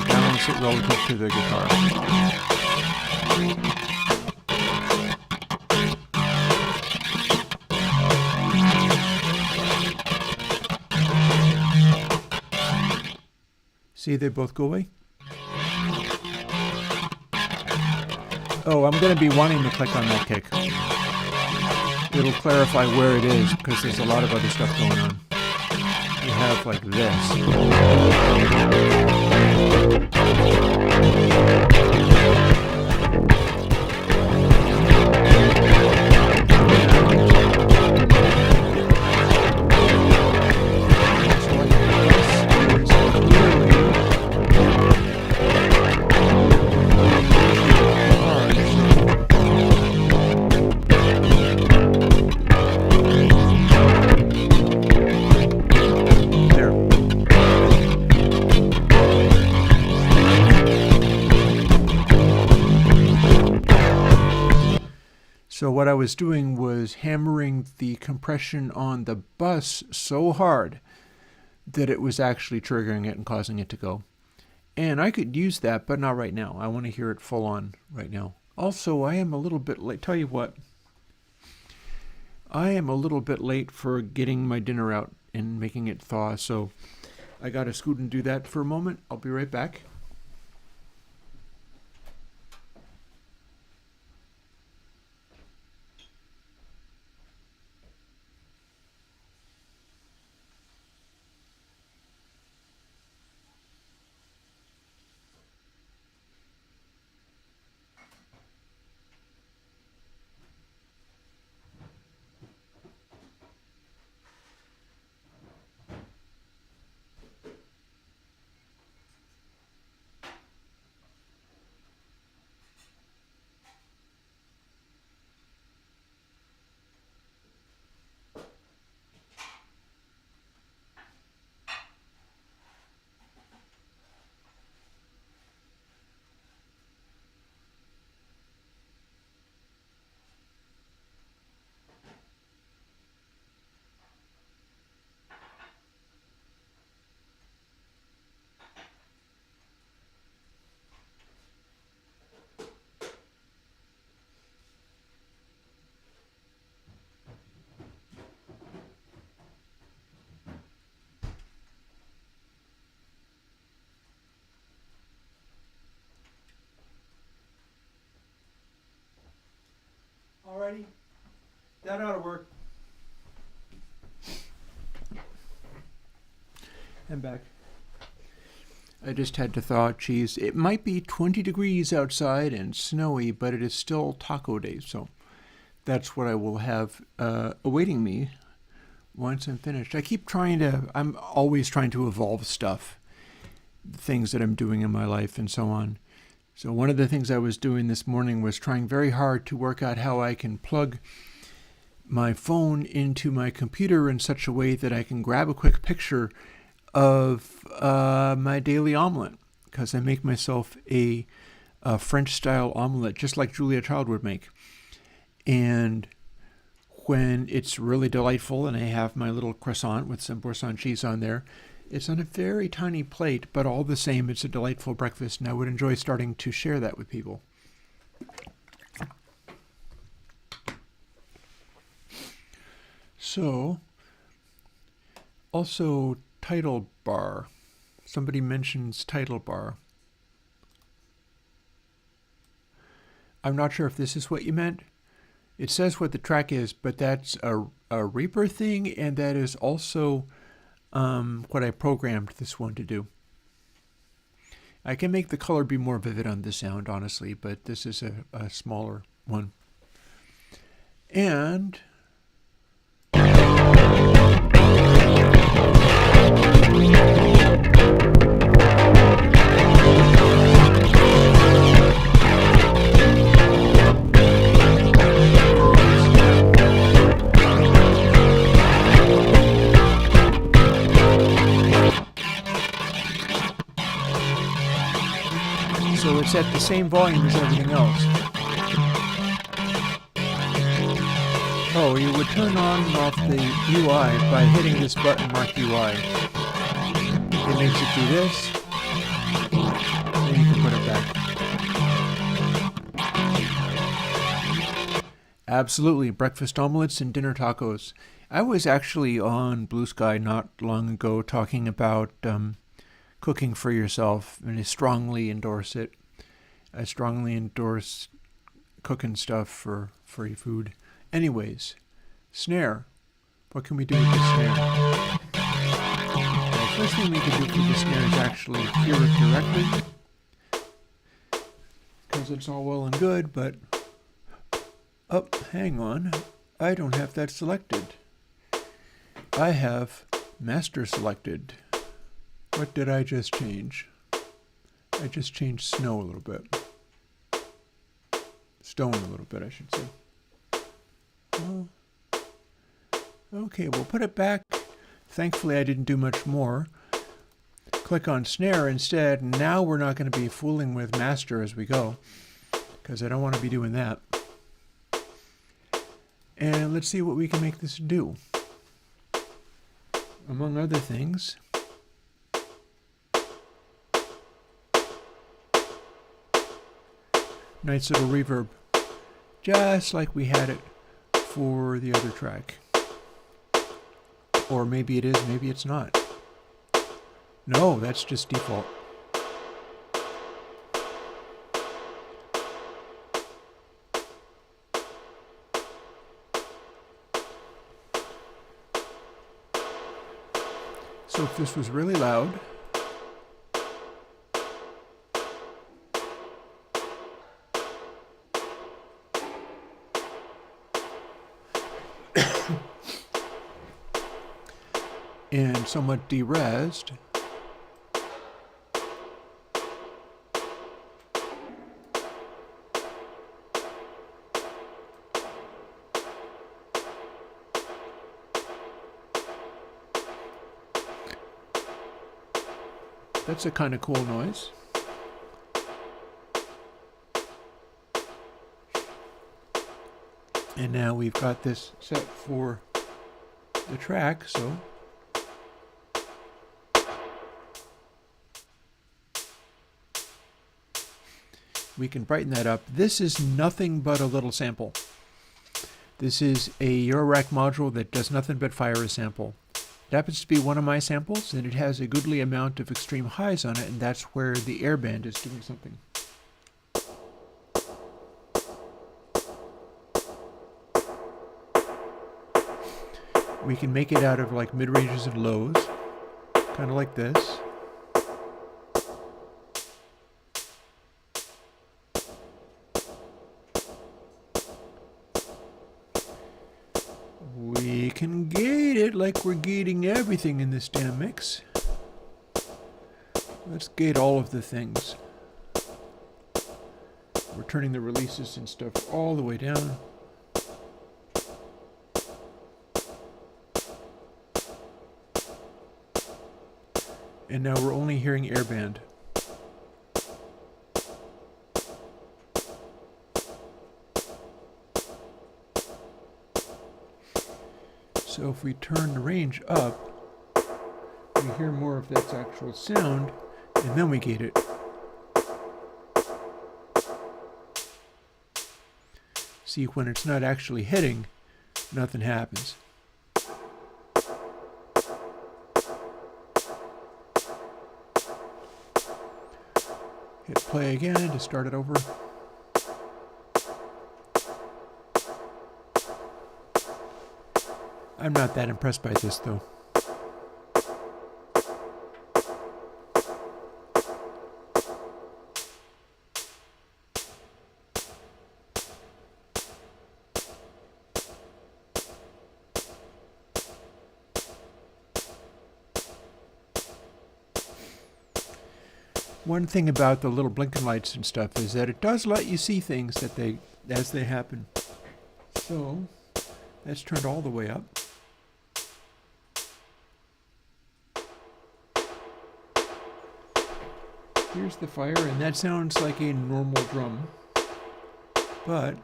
Balance it relative to the guitar. See, they both go away. Oh, I'm going to be wanting to click on that kick. It'll clarify where it is because there's a lot of other stuff going on. You have like this. So what I was doing was hammering the compression on the bus so hard that it was actually triggering it and causing it to go. And I could use that, but not right now. I want to hear it full on right now. Also, I am a little bit late. Tell you what, I am a little bit late for getting my dinner out and making it thaw. So I got to scoot and do that for a moment. I'll be right back. Alrighty, that ought to work. I'm back. I just had to thaw cheese. It might be 20 degrees outside and snowy, but it is still taco day, so that's what I will have awaiting me once I'm finished. I'm always trying to evolve stuff, things that I'm doing in my life and so on. So one of the things I was doing this morning was trying very hard to work out how I can plug my phone into my computer in such a way that I can grab a quick picture of my daily omelet, because I make myself a French-style omelet just like Julia Child would make. And when it's really delightful and I have my little croissant with some Boursin cheese on there, it's on a very tiny plate, but all the same, it's a delightful breakfast, and I would enjoy starting to share that with people. So, also title bar. Somebody mentions title bar. I'm not sure if this is what you meant. It says what the track is, but that's a Reaper thing, and that is also what I programmed this one to do. I can make the color be more vivid on the sound, honestly, but this is a smaller one. And so it's at the same volume as everything else. Oh, you would turn on and off the UI by hitting this button marked UI. It makes it do this, then you can put it back. Absolutely, breakfast omelets and dinner tacos. I was actually on Blue Sky not long ago talking about cooking for yourself, and I strongly endorse it. I strongly endorse cooking stuff for free food. Anyways, snare. What can we do with the snare? Well, first thing we can do for the snare is actually hear it directly, because it's all well and good, but oh, hang on. I don't have that selected. I have master selected. What did I just change? I just changed snow a little bit. Stone a little bit, I should say. Well, okay, we'll put it back. Thankfully, I didn't do much more. Click on snare instead. Now we're not going to be fooling with master as we go, because I don't want to be doing that. And let's see what we can make this do. Among other things, nice little reverb, just like we had it for the other track. Or maybe it is, maybe it's not. No, that's just default. So if this was really loud, and somewhat derezzed, that's a kind of cool noise. And now we've got this set for the track, so we can brighten that up. This is nothing but a little sample. This is a Eurorack module that does nothing but fire a sample. It happens to be one of my samples, and it has a goodly amount of extreme highs on it, and that's where the airband is doing something. We can make it out of like mid-ranges and lows, kind of like this. We can gate it like we're gating everything in this damn mix. Let's gate all of the things. We're turning the releases and stuff all the way down. And now we're only hearing airband. So if we turn the range up, we hear more of that actual sound, and then we gate it. See, when it's not actually hitting, nothing happens. Hit play again to start it over. I'm not that impressed by this though. One thing about the little blinking lights and stuff is that it does let you see things that as they happen. So that's turned all the way up. Here's the fire, and that sounds like a normal drum, but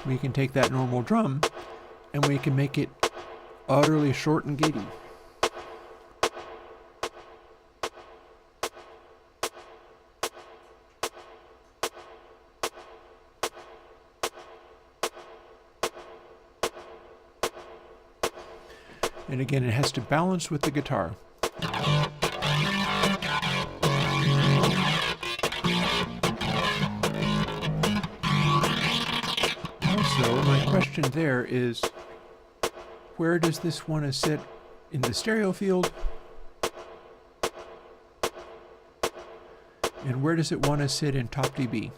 we can take that normal drum and we can make it utterly short and gatey. And again, it has to balance with the guitar. Also, my question there is, where does this want to sit in the stereo field? And where does it want to sit in Top dB?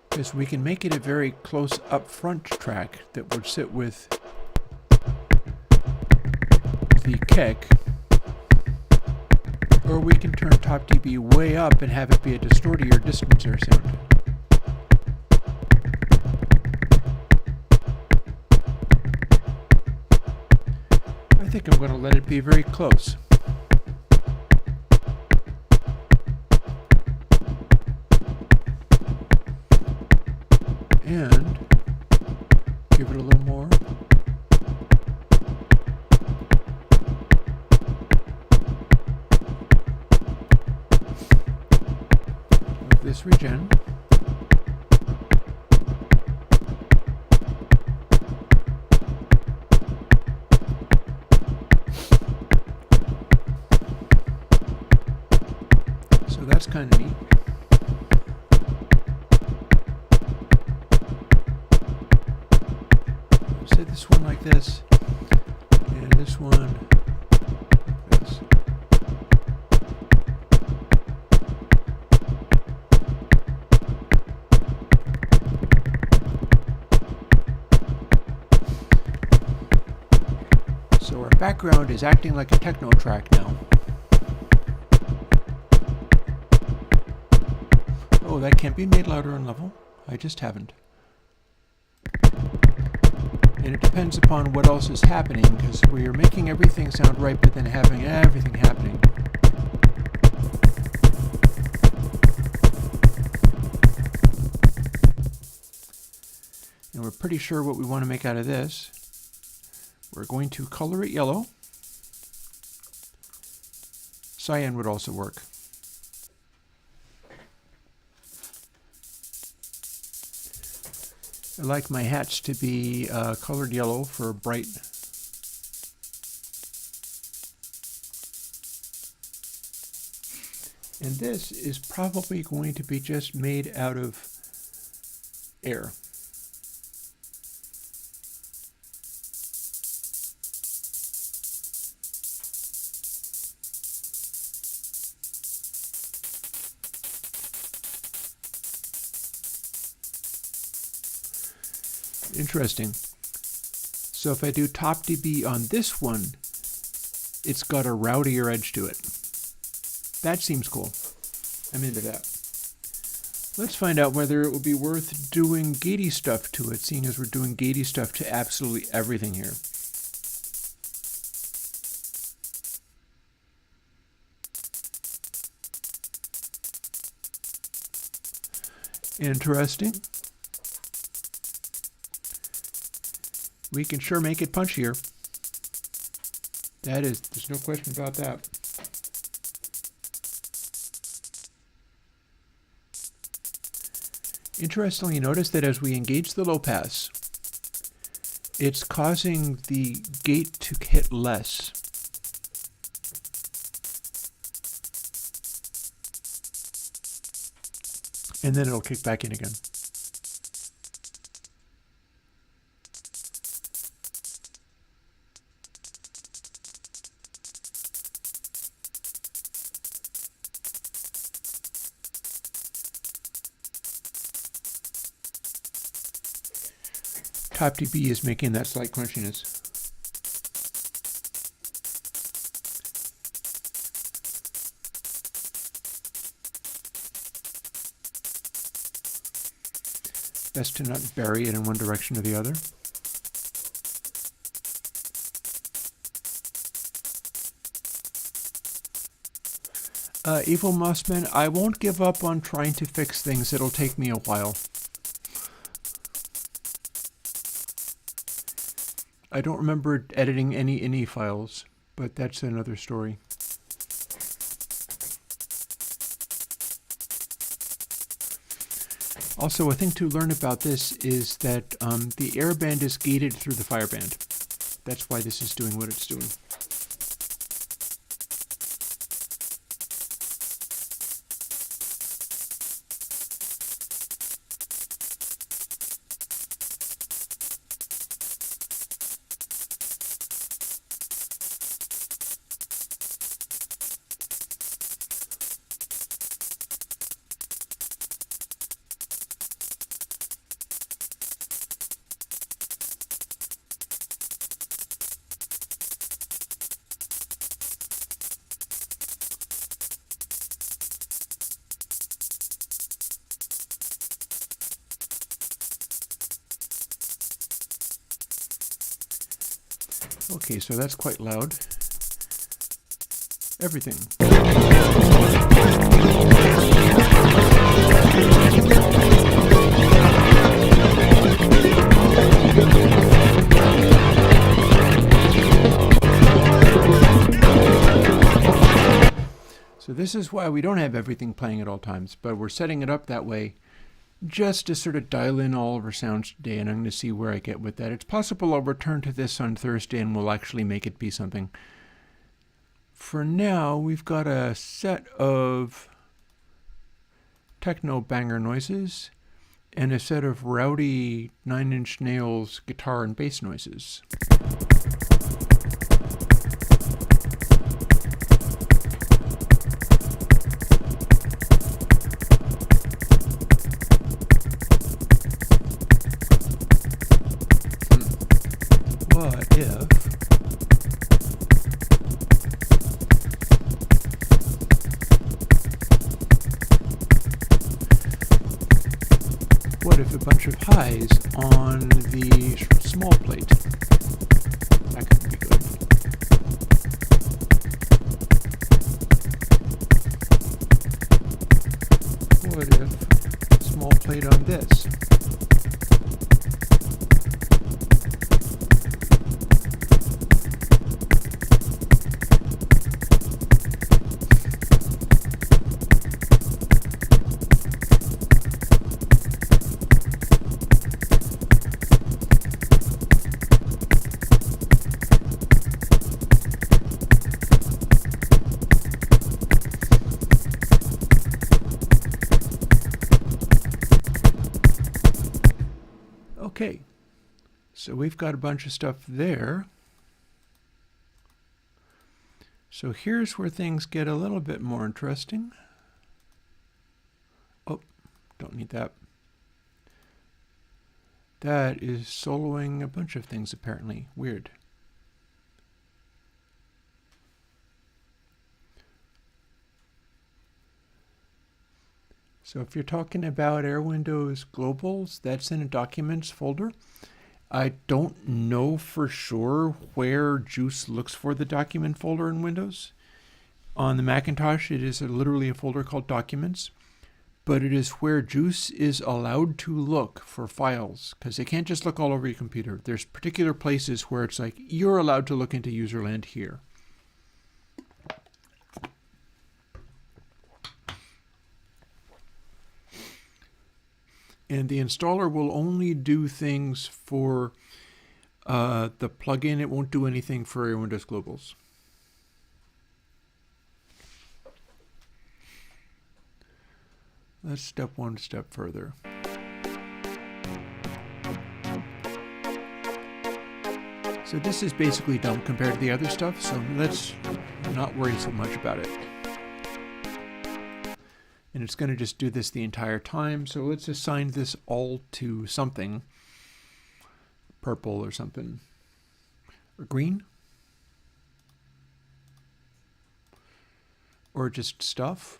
Because we can make it a very close up front track that would sit with the kick, or we can turn Top dB way up and have it be a distorter or distancer sound. I think I'm going to let it be very close. And give it a little more. Of this regen. So that's kind of neat. Say this one like this, and this one like this. So our background is acting like a techno track now. Oh, that can't be made louder and level. I just haven't. And it depends upon what else is happening, because we are making everything sound right, but then having everything happening. And we're pretty sure what we want to make out of this. We're going to color it yellow. Cyan would also work. I like my hats to be colored yellow for bright. And this is probably going to be just made out of air. Interesting. So if I do Top dB on this one, it's got a rowdier edge to it. That seems cool. I'm into that. Let's find out whether it will be worth doing gatey stuff to it, seeing as we're doing gatey stuff to absolutely everything here. Interesting. We can sure make it punchier. There's no question about that. Interestingly, notice that as we engage the low pass, it's causing the gate to hit less. And then it'll kick back in again. Top dB is making that slight crunchiness. Best to not bury it in one direction or the other. Evil Mossman, I won't give up on trying to fix things. It'll take me a while. I don't remember editing any INI files, but that's another story. Also, a thing to learn about this is that the airband is gated through the fireband. That's why this is doing what it's doing. Okay, so that's quite loud. Everything. So this is why we don't have everything playing at all times, but we're setting it up that way just to sort of dial in all of our sounds today, and I'm going to see where I get with that. It's possible I'll return to this on Thursday and we'll actually make it be something. For now, we've got a set of techno banger noises and a set of rowdy Nine Inch Nails guitar and bass noises. What if a bunch of highs on the small plate? That could be good. What if small plate on this? Okay, so we've got a bunch of stuff there. So here's where things get a little bit more interesting. Oh, don't need that. That is soloing a bunch of things apparently. Weird. So if you're talking about Airwindows globals, that's in a documents folder. I don't know for sure where Juice looks for the document folder in Windows. On the Macintosh, it is literally a folder called Documents, but it is where Juice is allowed to look for files, because they can't just look all over your computer. There's particular places where it's like, you're allowed to look into userland here. And the installer will only do things for the plugin. It won't do anything for Airwindows globals. Let's step one step further. So this is basically dumb compared to the other stuff, so let's not worry so much about it. And it's going to just do this the entire time. So let's assign this all to something. Purple or something. Or green. Or just stuff.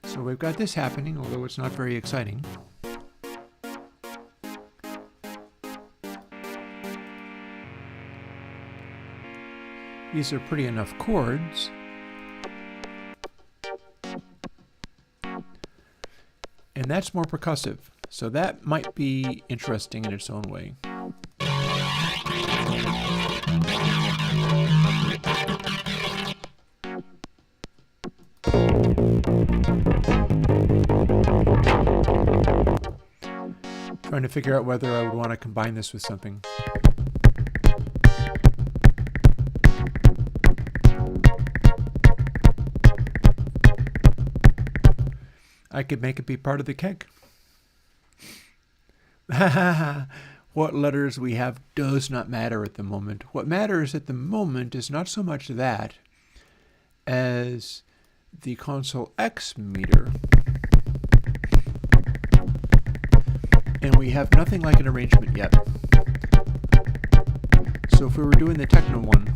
So we've got this happening, although it's not very exciting. These are pretty enough chords. And that's more percussive. So that might be interesting in its own way. trying to figure out whether I would want to combine this with something. I could make it be part of the keg. What letters we have does not matter at the moment. What matters at the moment is not so much that as the ConsoleX meter. And we have nothing like an arrangement yet. So if we were doing the techno one,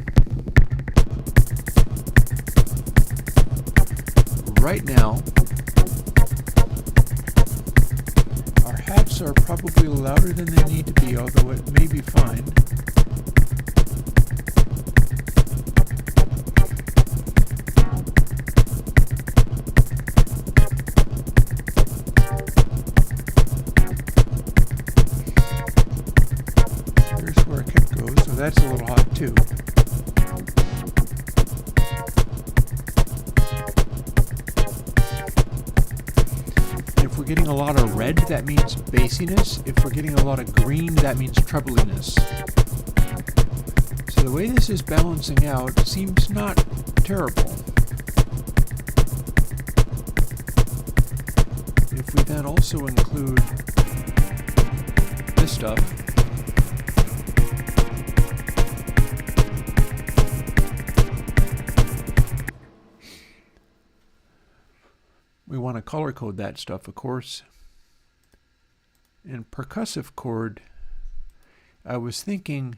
right now, our hats are probably louder than they need to be, although it may be fine. Here's where a kick goes, so that's a little hot too. If we're getting a lot of red, that means bassiness. If we're getting a lot of green, that means trebliness. So the way this is balancing out seems not terrible. If we then also include this stuff, we want to color code that stuff, of course. And percussive chord, I was thinking,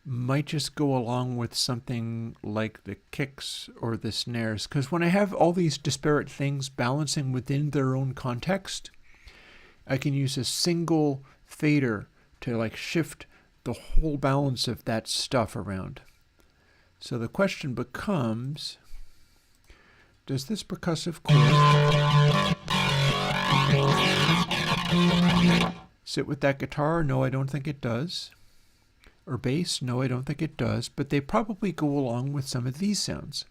might just go along with something like the kicks or the snares. Because when I have all these disparate things balancing within their own context, I can use a single fader to like shift the whole balance of that stuff around. So the question becomes, does this percussive chord sit with that guitar? No, I don't think it does. Or bass? No, I don't think it does. But they probably go along with some of these sounds.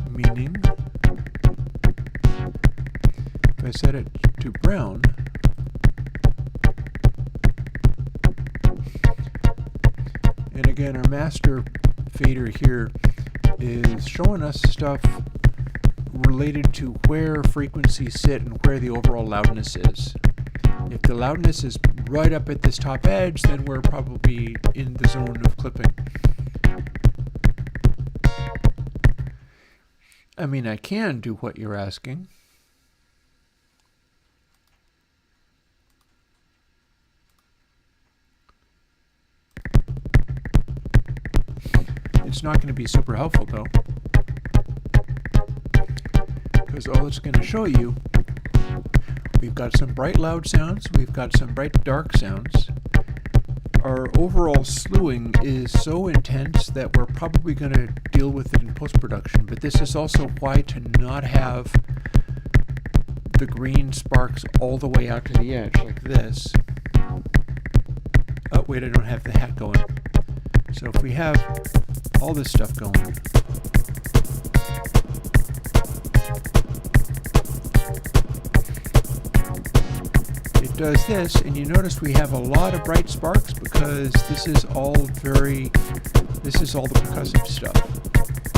Meaning, if I set it to brown, and again, our master fader here is showing us stuff related to where frequencies sit and where the overall loudness is. If the loudness is right up at this top edge, then we're probably in the zone of clipping. I mean, I can do what you're asking. It's not going to be super helpful though, because all it's going to show you, we've got some bright loud sounds, we've got some bright dark sounds. Our overall slewing is so intense that we're probably going to deal with it in post-production, but this is also why to not have the green sparks all the way out to the edge like this. Oh wait, I don't have the hat going. So if we have all this stuff going, it does this, and you notice we have a lot of bright sparks because this is all the percussive stuff.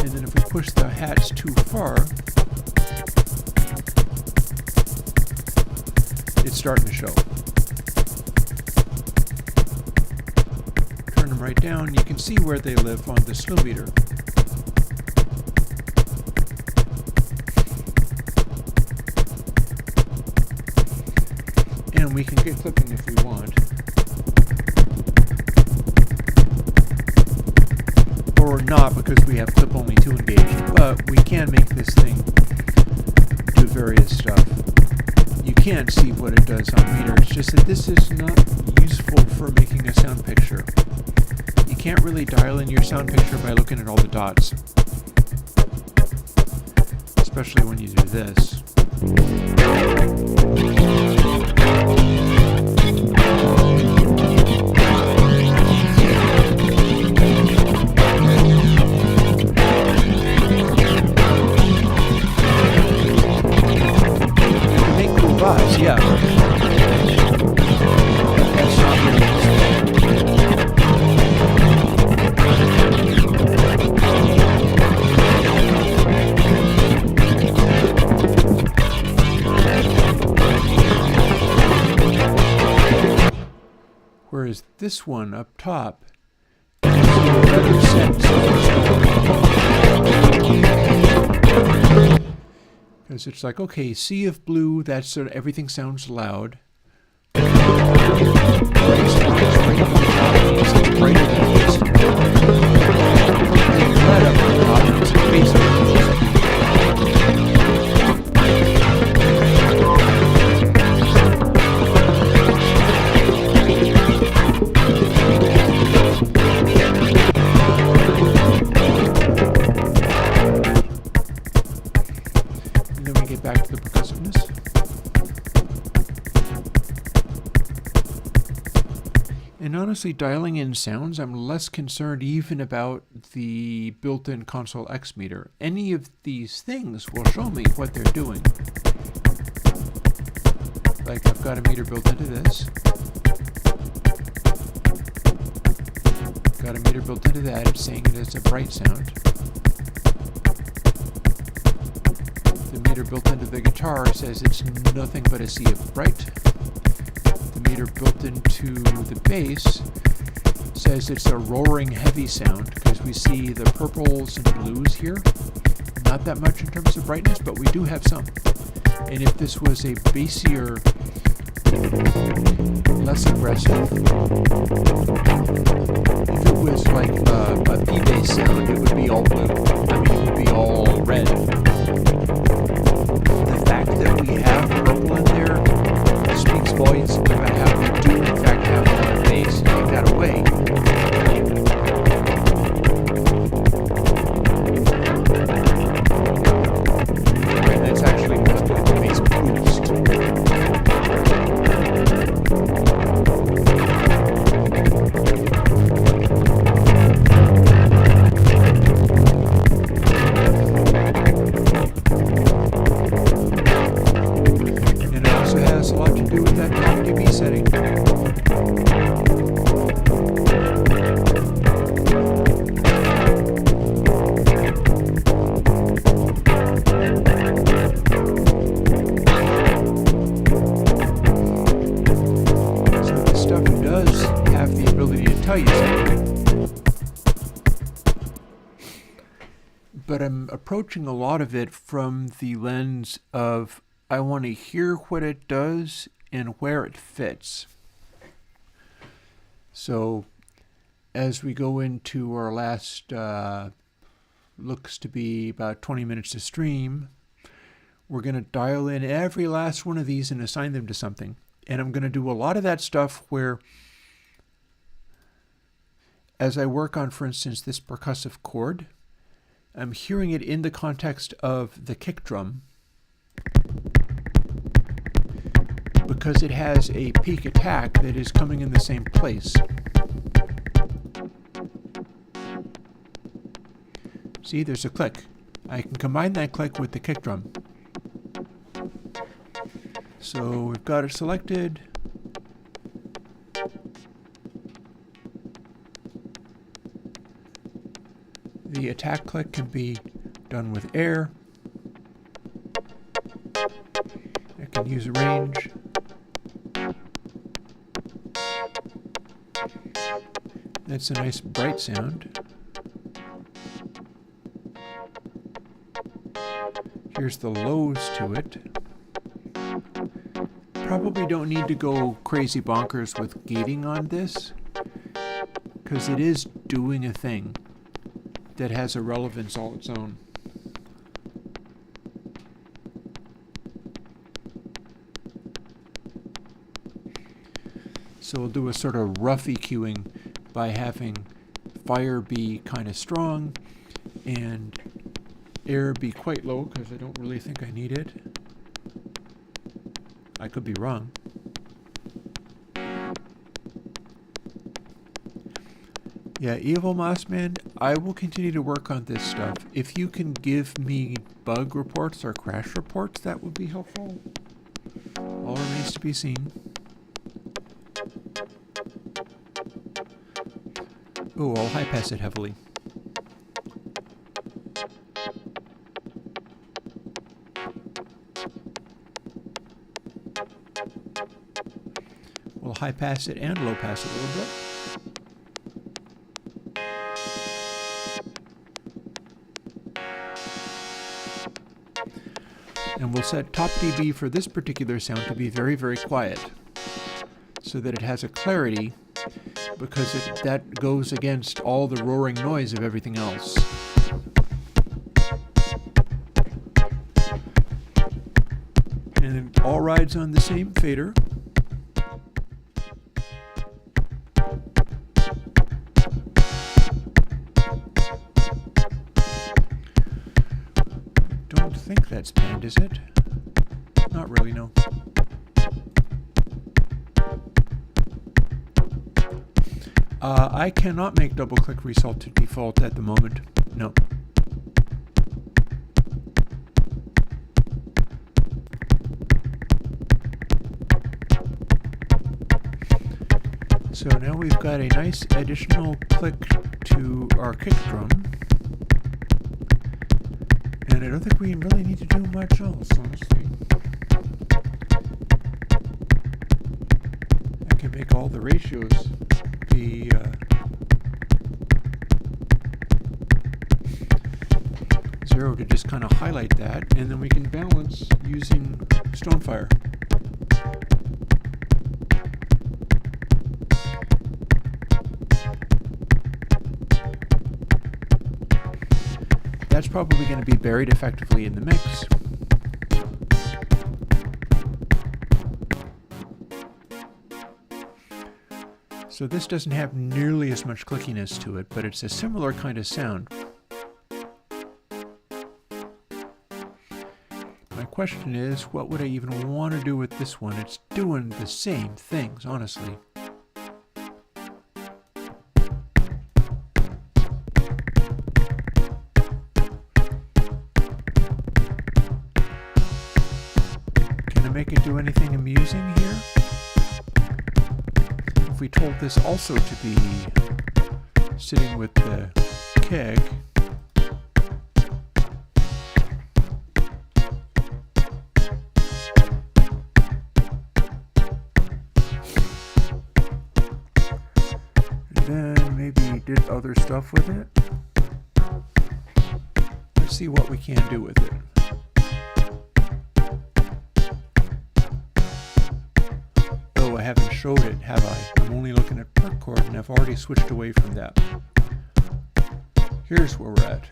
And then if we push the hats too far, it's starting to show. Turn them right down, you can see where they live on the slow meter. And we can get clipping if we want. Or not, because we have clip only 2 engaged, but we can make this thing do various stuff. You can't see what it does on meter, it's just that this is not useful for making a sound picture. You can't really dial in your sound picture by looking at all the dots. Especially when you do this. was, yeah. That's not whereas this one up top is better set. Because it's like, okay, sea of blue, that's sort of, everything sounds loud. And then we get back to the percussiveness. And honestly, dialing in sounds, I'm less concerned even about the built-in ConsoleX meter. Any of these things will show me what they're doing. Like I've got a meter built into this. Got a meter built into that. It's saying it is a bright sound. The meter built into the guitar says it's nothing but a sea of bright. The meter built into the bass says it's a roaring heavy sound, because we see the purples and blues here. Not that much in terms of brightness, but we do have some. And if this was a bassier, less aggressive, if it was like a P-bass sound, it would be all blue. I mean, it would be all red. The fact that we have purple in there speaks volumes about how we do in fact have a lot of bass. Take that away. And that's actually just doing the bass boost. And it also has a lot to do with that dB setting. So this stuff does have the ability to tell you something. But I'm approaching a lot of it from the lens of I want to hear what it does and where it fits. So as we go into our last, looks to be about 20 minutes to stream, we're going to dial in every last one of these and assign them to something. And I'm going to do a lot of that stuff where, as I work on, for instance, this percussive chord, I'm hearing it in the context of the kick drum, because it has a peak attack that is coming in the same place. See, there's a click. I can combine that click with the kick drum. So we've got it selected. The attack click can be done with air. I can use a range. That's a nice bright sound. Here's the lows to it. Probably don't need to go crazy bonkers with gating on this, because it is doing a thing that has a relevance all its own. So we'll do a sort of rough EQing by having fire be kind of strong and air be quite low, because I don't really think I need it. I could be wrong. Yeah, Evil Mossman, I will continue to work on this stuff. If you can give me bug reports or crash reports, that would be helpful. be seen. Oh, I'll high pass it heavily. We'll high pass it and low pass it a little bit. And we'll set top dB for this particular sound to be very, very quiet so that it has a clarity, because that goes against all the roaring noise of everything else. And it all rides on the same fader. Don't think that's panned, is it? Not really, no. I cannot make double-click result to default at the moment. No. So now we've got a nice additional click to our kick drum. And I don't think we really need to do much else, honestly. I can make all the ratios be zero to just kind of highlight that, and then we can balance using Stonefire. That's probably going to be buried effectively in the mix. So this doesn't have nearly as much clickiness to it, but it's a similar kind of sound. My question is, what would I even want to do with this one? It's doing the same things, honestly. Can I make it do anything amusing here? If we told this also to be sitting with the keg, and then maybe did other stuff with it. Let's see what we can do with it. I haven't showed it, have I? I'm only looking at per chord, and I've already switched away from that. Here's where we're at.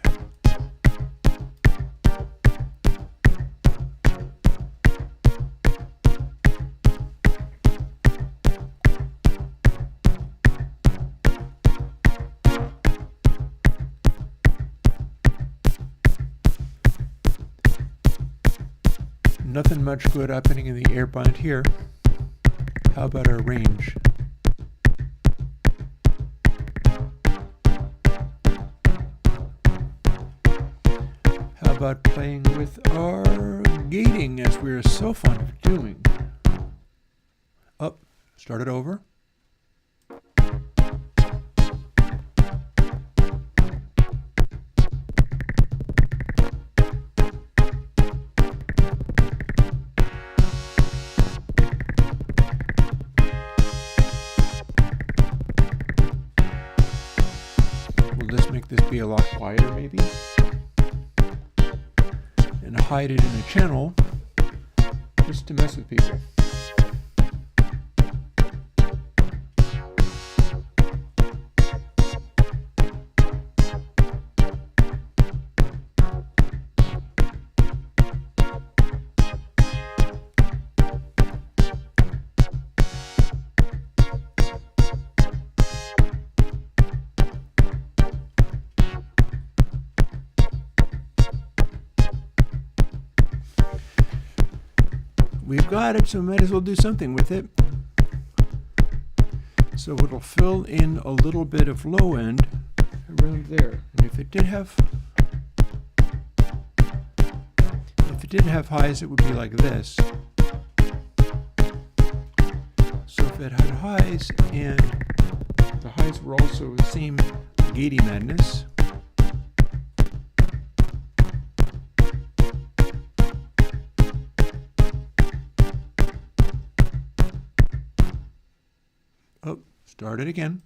Nothing much good happening in the air bind here. How about our range? How about playing with our gating, as we're so fond of doing? Up, start it over. This be a lot quieter, maybe, and hide it in a channel just to mess with people. We've got it, so might as well do something with it. So it'll fill in a little bit of low end around there. And if it didn't have highs, it would be like this. it had highs, and the highs were also the same Gaiety madness. Oh, start it again.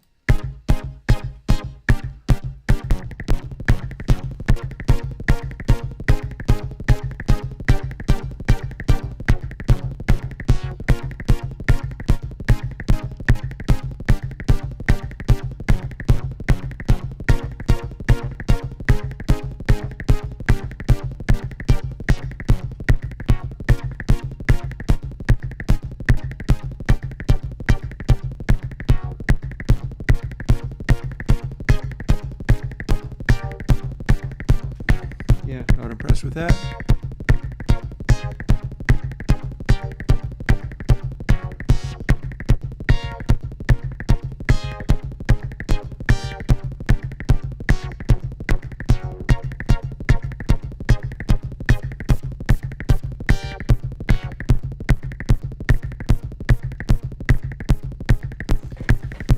Yeah, not impressed with that.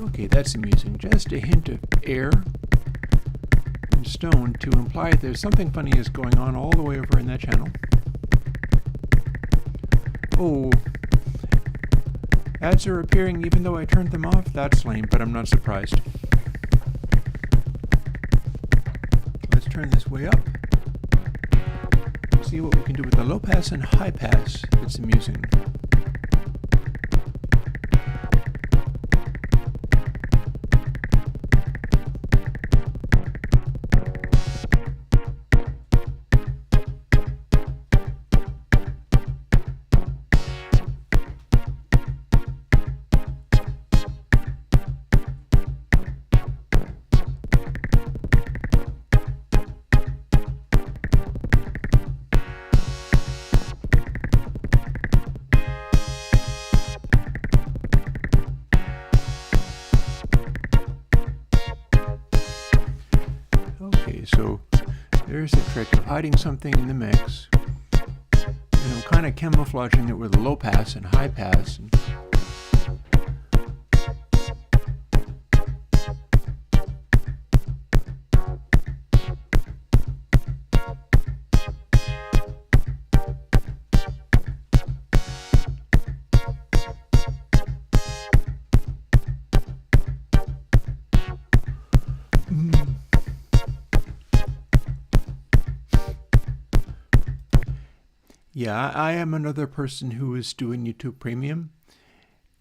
Okay, that's amusing. Just a hint of air and stone to imply there's something funny is going on all the way over in that channel. Oh, ads are appearing even though I turned them off. That's lame, but I'm not surprised. Let's turn this way up. See what we can do with the low pass and high pass. It's amusing. Okay, so there's the trick of hiding something in the mix. And I'm kind of camouflaging it with low pass and high pass. And yeah, I am another person who is doing YouTube Premium,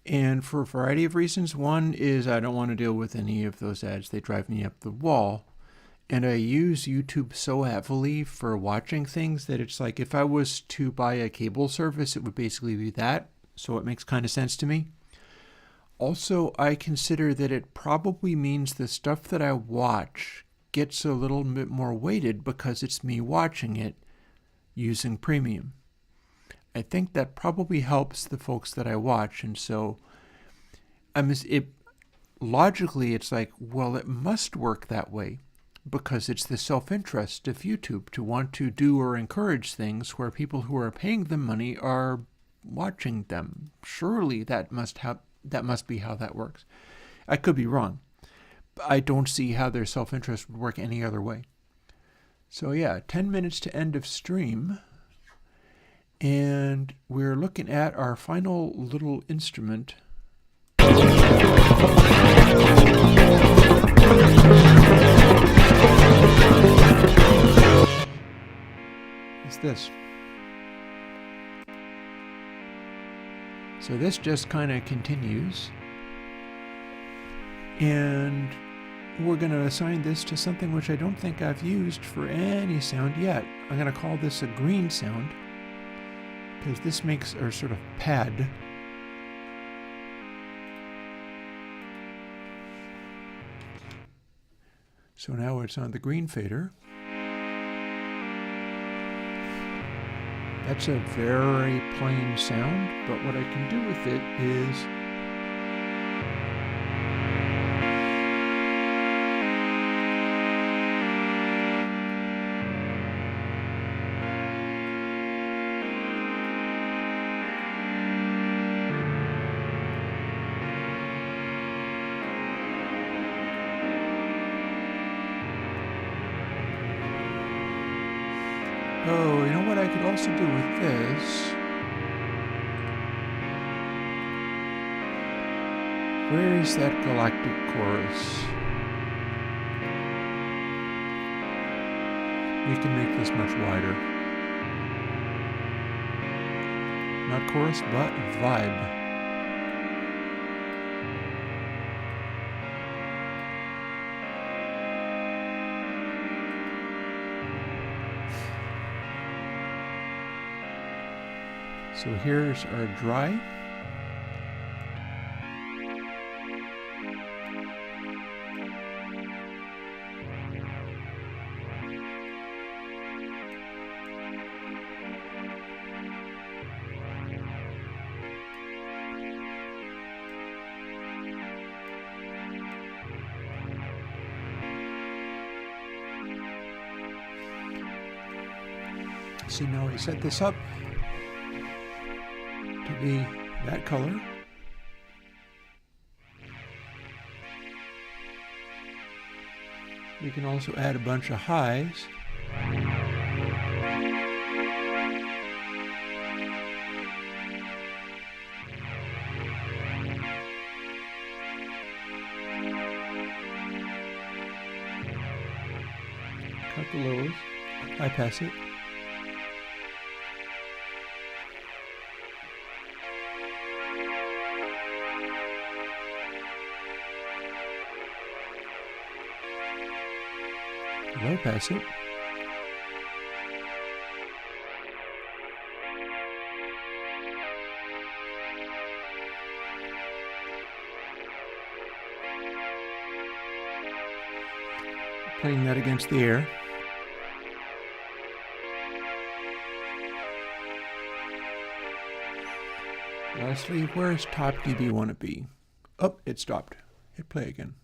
and for a variety of reasons. One is I don't want to deal with any of those ads. They drive me up the wall, and I use YouTube so heavily for watching things that it's like if I was to buy a cable service, it would basically be that, so it makes kind of sense to me. Also, I consider that it probably means the stuff that I watch gets a little bit more weighted because it's me watching it using Premium. I think that probably helps the folks that I watch, and so logically it's like, well, it must work that way because it's the self-interest of YouTube to want to do or encourage things where people who are paying them money are watching them. Surely that must be how that works. I could be wrong. I don't see how their self-interest would work any other way. So yeah, 10 minutes to end of stream. And we're looking at our final little instrument. It's this. So this just kind of continues. And we're going to assign this to something which I don't think I've used for any sound yet. I'm going to call this a green sound, because this makes our sort of pad. So now it's on the green fader. That's a very plain sound, but what I can do with it is Oh, you know what I could also do with this? Where is that galactic chorus? We can make this much wider. Not chorus, but vibe. So here's our dry. So now we set this up to be that color. We can also add a bunch of highs. Cut the lows, bypass it. Low pass it. Playing that against the air. Lastly, where's top dB want to be? Oh, it stopped. Hit play again.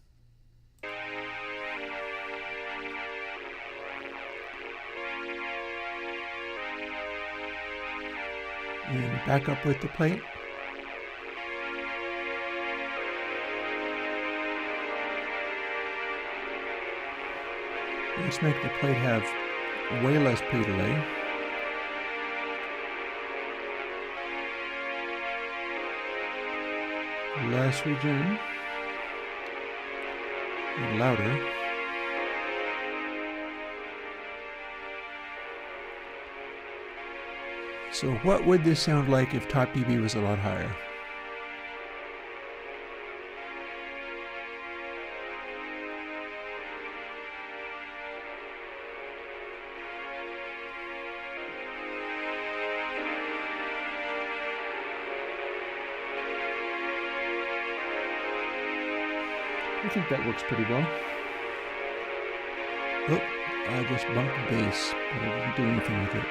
And back up with the plate. Let's make the plate have way less pre-delay. Less regen. And louder. So what would this sound like if top dB was a lot higher? I think that works pretty well. Oh, I just bumped the bass, but I didn't do anything with it.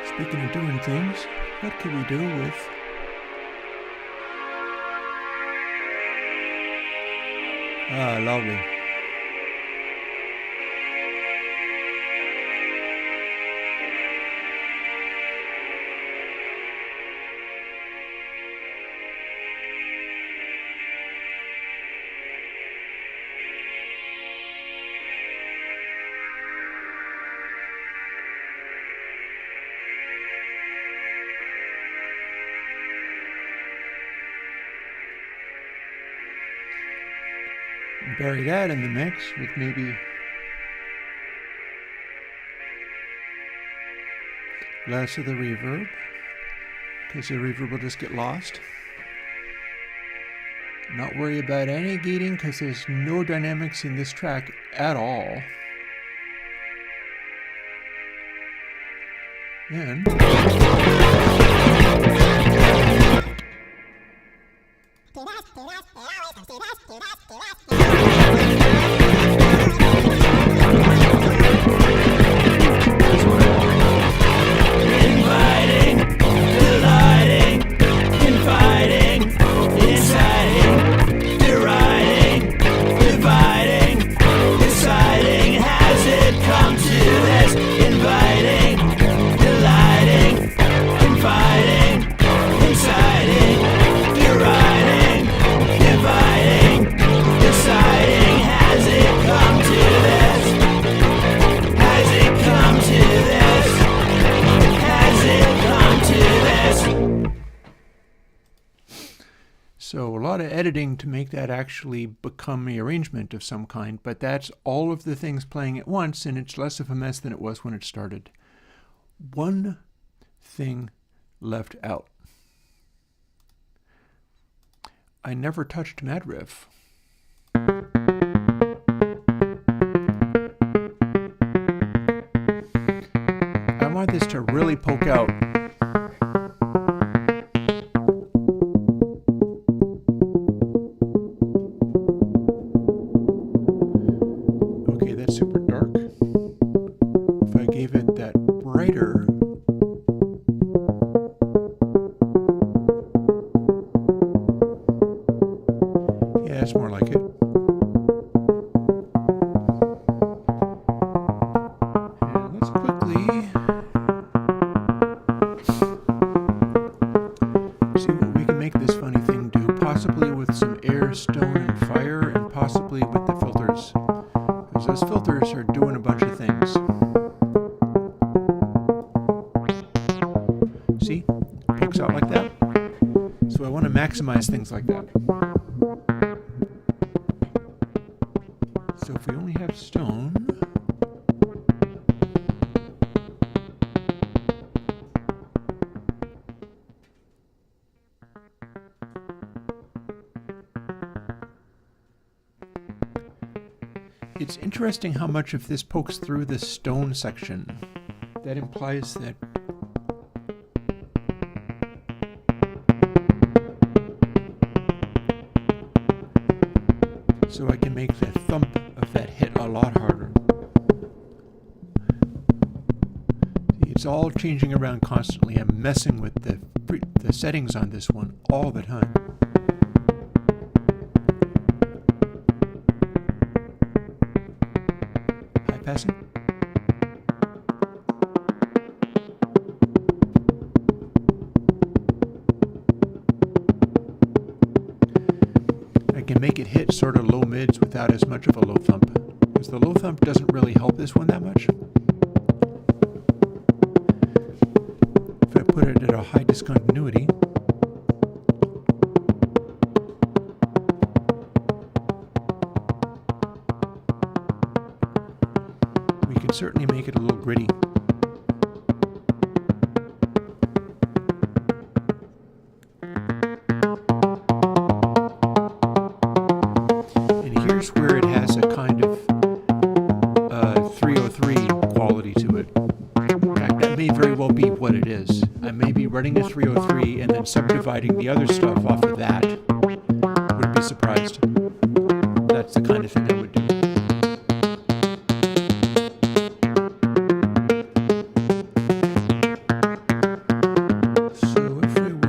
Speaking of doing things, what could we do with lovely. Bury that in the mix with maybe less of the reverb, because the reverb will just get lost. Not worry about any gating, because there's no dynamics in this track at all. Then Inviting, inviting, exciting. editing to make that actually become an arrangement of some kind, but that's all of the things playing at once, and it's less of a mess than it was when it started. One thing left out. I never touched MadRiff. I want this to really poke out. Okay, that's super dark. If I gave it that brighter, yeah, it's more like it. And let's quickly see what we can make this funny thing do, possibly with some air, stone, and fire, and possibly with the filters. Because those filters are doing a bunch of things. See? Pokes out like that. So I want to maximize things like that. So if we only have stone, it's interesting how much of this pokes through the stone section. That implies that so I can make the thump of that hit a lot harder. It's all changing around constantly. I'm messing with the settings on this one all the time. High passing. I can make it hit sort of low mids without as much of a low thump, because the low thump doesn't really help this one that much. If I put it at a high discontinuity, we can certainly make it a little gritty. Here's where it has a kind of 303 quality to it. In fact, that may very well be what it is. I may be running a 303 and then subdividing the other stuff off of that. Wouldn't be surprised. That's the kind of thing I would do. So if we were...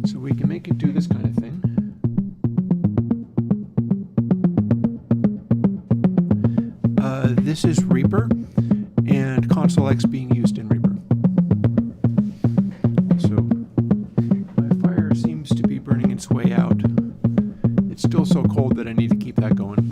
So we can make it do this kind of thing. This is Reaper, and ConsoleX being used in Reaper. So my fire seems to be burning its way out. It's still so cold that I need to keep that going.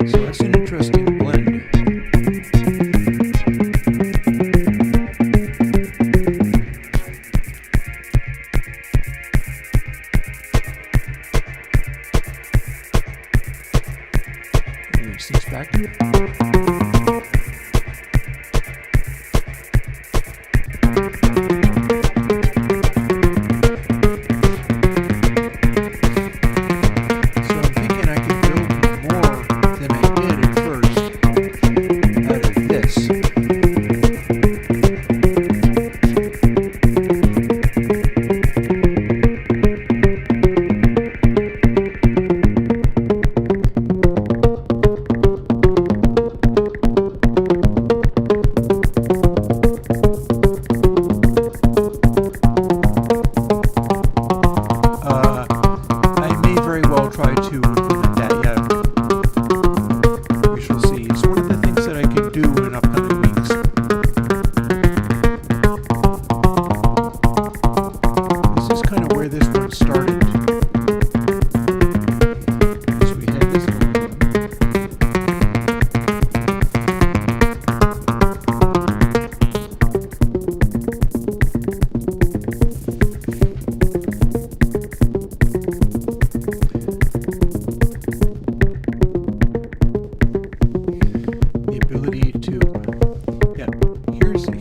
So that's an interesting blend. And it sinks back. try to implement that yet. We shall see. It's one of the things that I can do in upcoming weeks. This is kind of where this one started. So we had this one.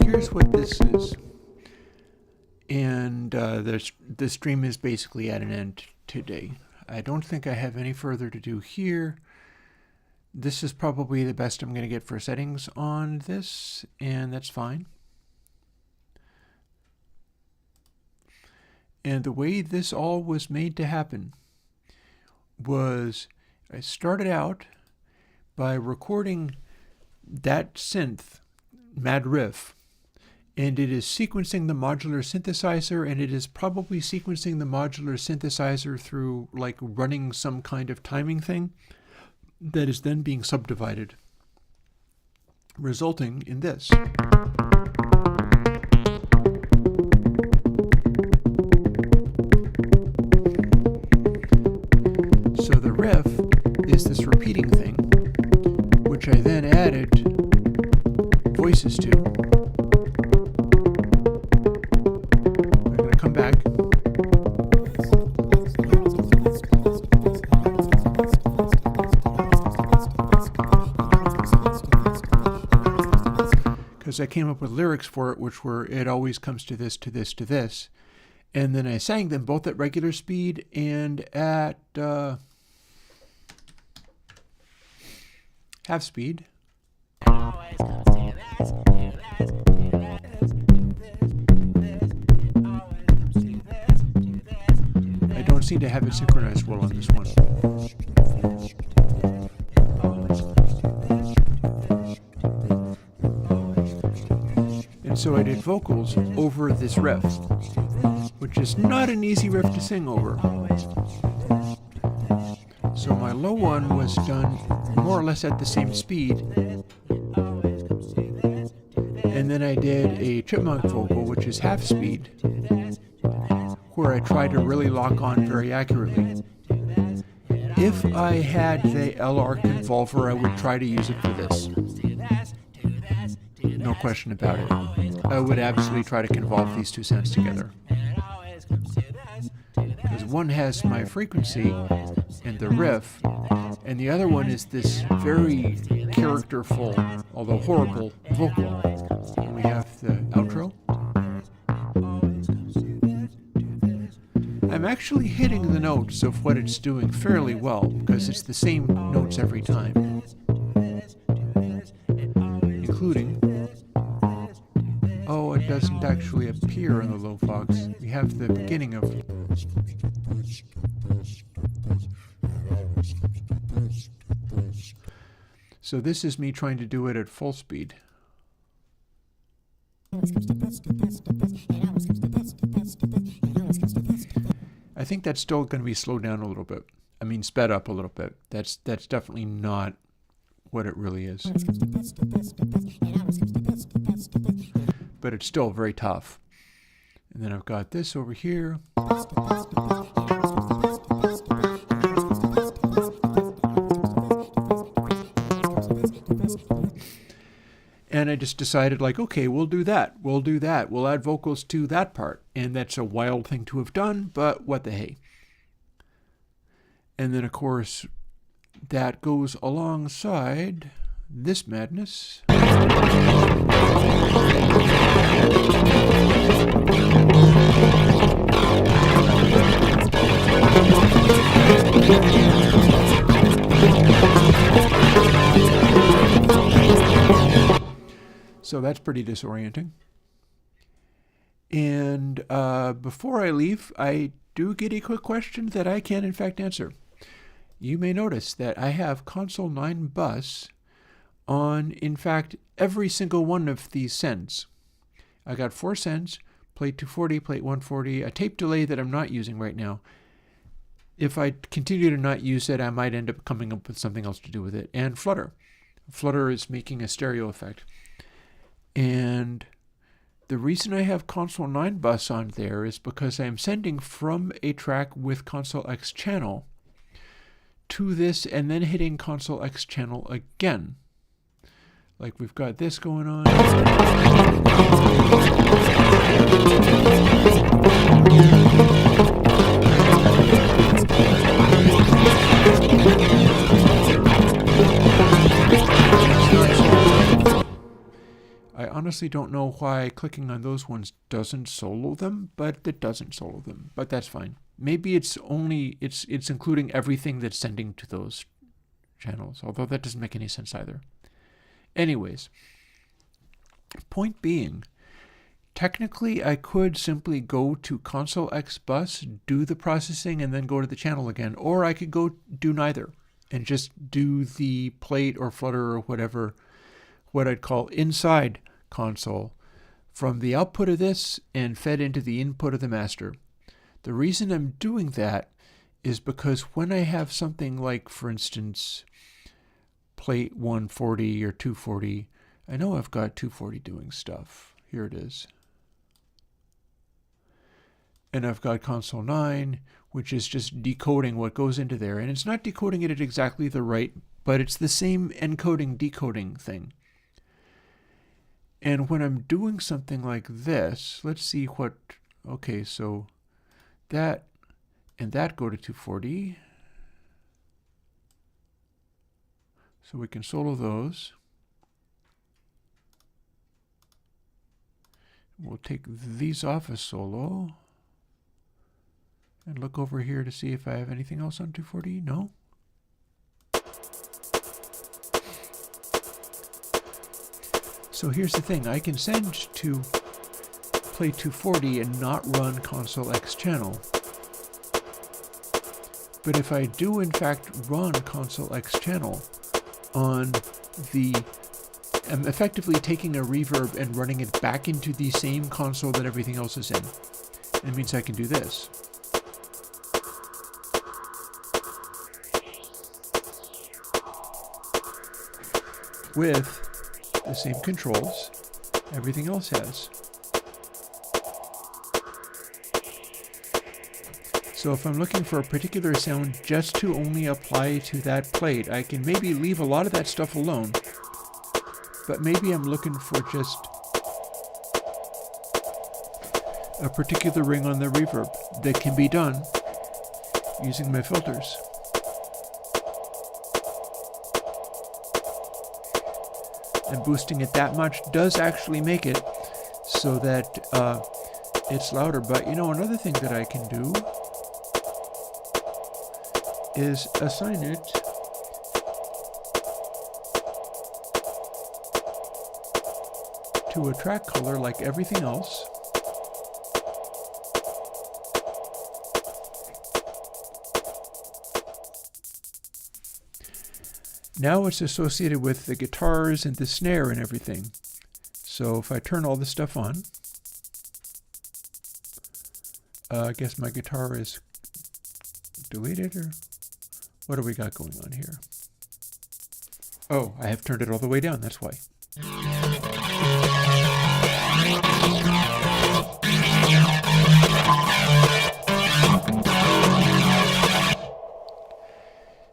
Here's what this is, and the stream is basically at an end today. I don't think I have any further to do here. This is probably the best I'm going to get for settings on this, and that's fine. And the way this all was made to happen was I started out by recording that synth, Mad Riff, and it is sequencing the modular synthesizer, and it is probably sequencing the modular synthesizer through like running some kind of timing thing that is then being subdivided, resulting in this. So the riff is this repeating thing, which I then added voices to. I'm going to come back. Because I came up with lyrics for it, which were, it always comes to this, to this, to this. And then I sang them both at regular speed and at half speed. I don't seem to have it synchronized well on this one. And so I did vocals over this riff, which is not an easy riff to sing over. So my low one was done more or less at the same speed. And then I did a chipmunk vocal, which is half speed, where I try to really lock on very accurately. If I had the LR convolver, I would try to use it for this. No question about it. I would absolutely try to convolve these two sounds together. Because one has my frequency and the riff, and the other one is this very characterful, although horrible, vocal. And we have the outro. I'm actually hitting the notes of what it's doing fairly well, because it's the same notes every time. Including, oh, it doesn't actually appear in the low fox. We have the beginning of. So this is me trying to do it at full speed. I think that's still going to be slowed down a little bit. I mean, sped up a little bit. That's definitely not what it really is. But it's still very tough. And then I've got this over here. And I just decided, like, okay, we'll do that. We'll do that. We'll add vocals to that part. And that's a wild thing to have done, but what the hey. And then, of course, that goes alongside this madness. So that's pretty disorienting. And before I leave, I do get a quick question that I can, in fact, answer. You may notice that I have Console 9 bus on, in fact, every single one of these sends. I got 4 sends, plate 240, plate 140, a tape delay that I'm not using right now. if I continue to not use it, I might end up coming up with something else to do with it. And Flutter. Flutter is making a stereo effect. And the reason I have Console 9 bus on there is because I'm sending from a track with ConsoleX channel to this and then hitting ConsoleX channel again. Like we've got this going on. I honestly don't know why clicking on those ones doesn't solo them, but it doesn't solo them. But that's fine. Maybe it's including everything that's sending to those channels, although that doesn't make any sense either. Anyways, point being, technically I could simply go to ConsoleX bus, do the processing, and then go to the channel again, or I could go do neither and just do the plate or Flutter or whatever, what I'd call inside console, from the output of this and fed into the input of the master. The reason I'm doing that is because when I have something like, for instance, plate 140 or 240, I know I've got 240 doing stuff. Here it is. And I've got console 9, which is just decoding what goes into there. And it's not decoding it at exactly the right, but it's the same encoding, decoding thing. And when I'm doing something like this, let's see what, okay, so that and that go to 240. So we can solo those. We'll take these off as solo. And look over here to see if I have anything else on 240. No? So here's the thing. I can send to play 240 and not run ConsoleX channel. But if I do in fact run ConsoleX channel on the, I'm effectively taking a reverb and running it back into the same console that everything else is in. It means I can do this. With the same controls everything else has. So if I'm looking for a particular sound just to only apply to that plate, I can maybe leave a lot of that stuff alone, but maybe I'm looking for just a particular ring on the reverb that can be done using my filters. And boosting it that much does actually make it so that it's louder. But you know, another thing that I can do is assign it to a track color like everything else. Now it's associated with the guitars and the snare and everything. So if I turn all this stuff on, I guess my guitar is deleted, or what do we got going on here? Oh, I have turned it all the way down, that's why.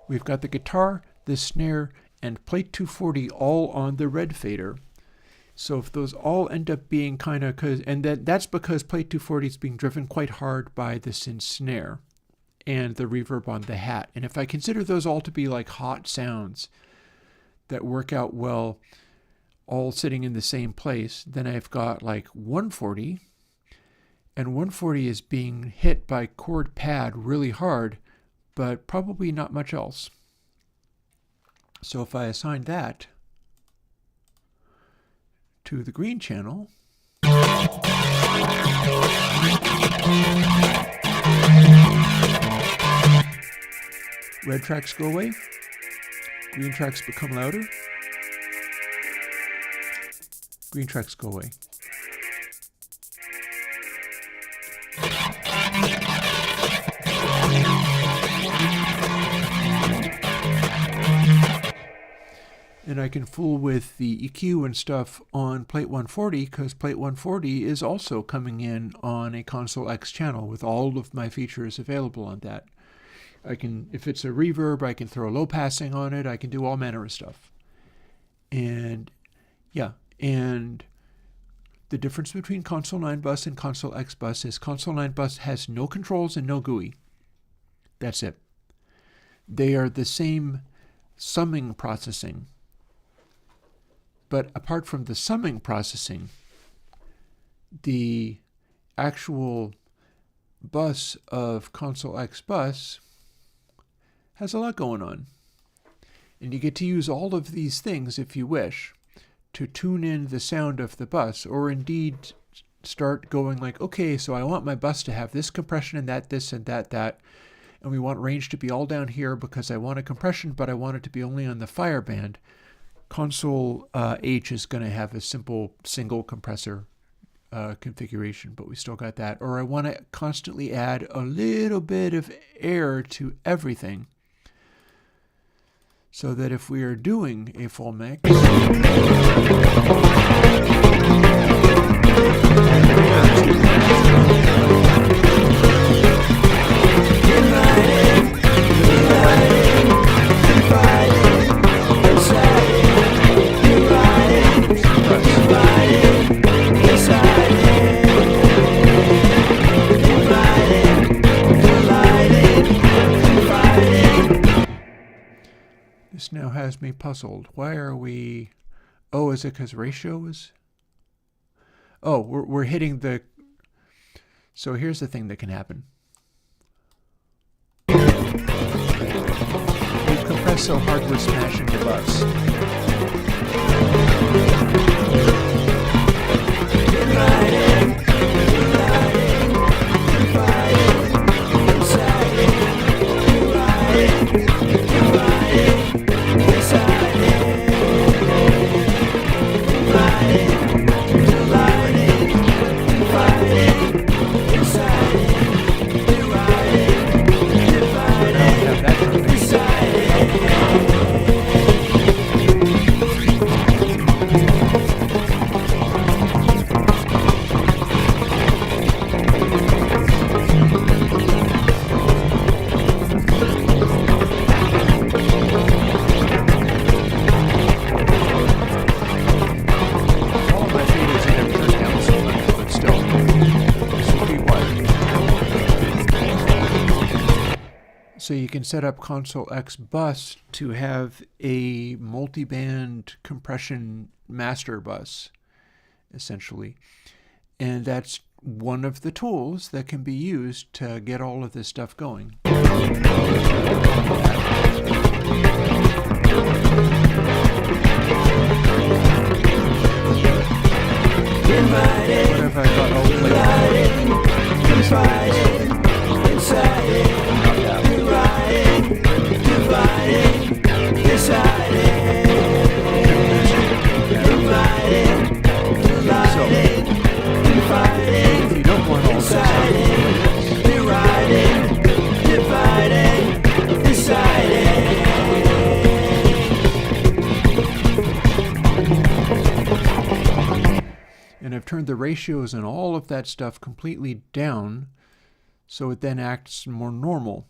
We've got the guitar, the snare, and plate 240 all on the red fader. So if those all end up being kind of, and that's because plate 240 is being driven quite hard by the synth snare and the reverb on the hat. And if I consider those all to be like hot sounds that work out well, all sitting in the same place, then I've got like 140, and 140 is being hit by chord pad really hard, but probably not much else. So if I assign that to the green channel, red tracks go away, green tracks become louder, green tracks go away. And I can fool with the EQ and stuff on Plate 140 because Plate 140 is also coming in on a ConsoleX channel with all of my features available on that. I can, if it's a reverb, I can throw low passing on it. I can do all manner of stuff. And yeah, and the difference between Console 9 bus and ConsoleX bus is Console 9 bus has no controls and no GUI. That's it. They are the same summing processing. But apart from the summing processing, the actual bus of ConsoleX bus has a lot going on. And you get to use all of these things, if you wish, to tune in the sound of the bus, or indeed start going like, okay, so I want my bus to have this compression and that, this and that, and we want range to be all down here because I want a compression, but I want it to be only on the fire band. Console H is going to have a simple single compressor configuration, but we still got that. Or I want to constantly add a little bit of air to everything so that if we are doing a full mix, this now has me puzzled. Why are we... Oh, is it because ratio is... Oh, we're hitting the... So here's the thing that can happen. We compress so hard we're smashing the bus. So you can set up ConsoleX bus to have a multi-band compression master bus, essentially. And that's one of the tools that can be used to get all of this stuff going. What have I got all played? If you don't want all this and I've turned the ratios and all of that stuff completely down so it then acts more normal.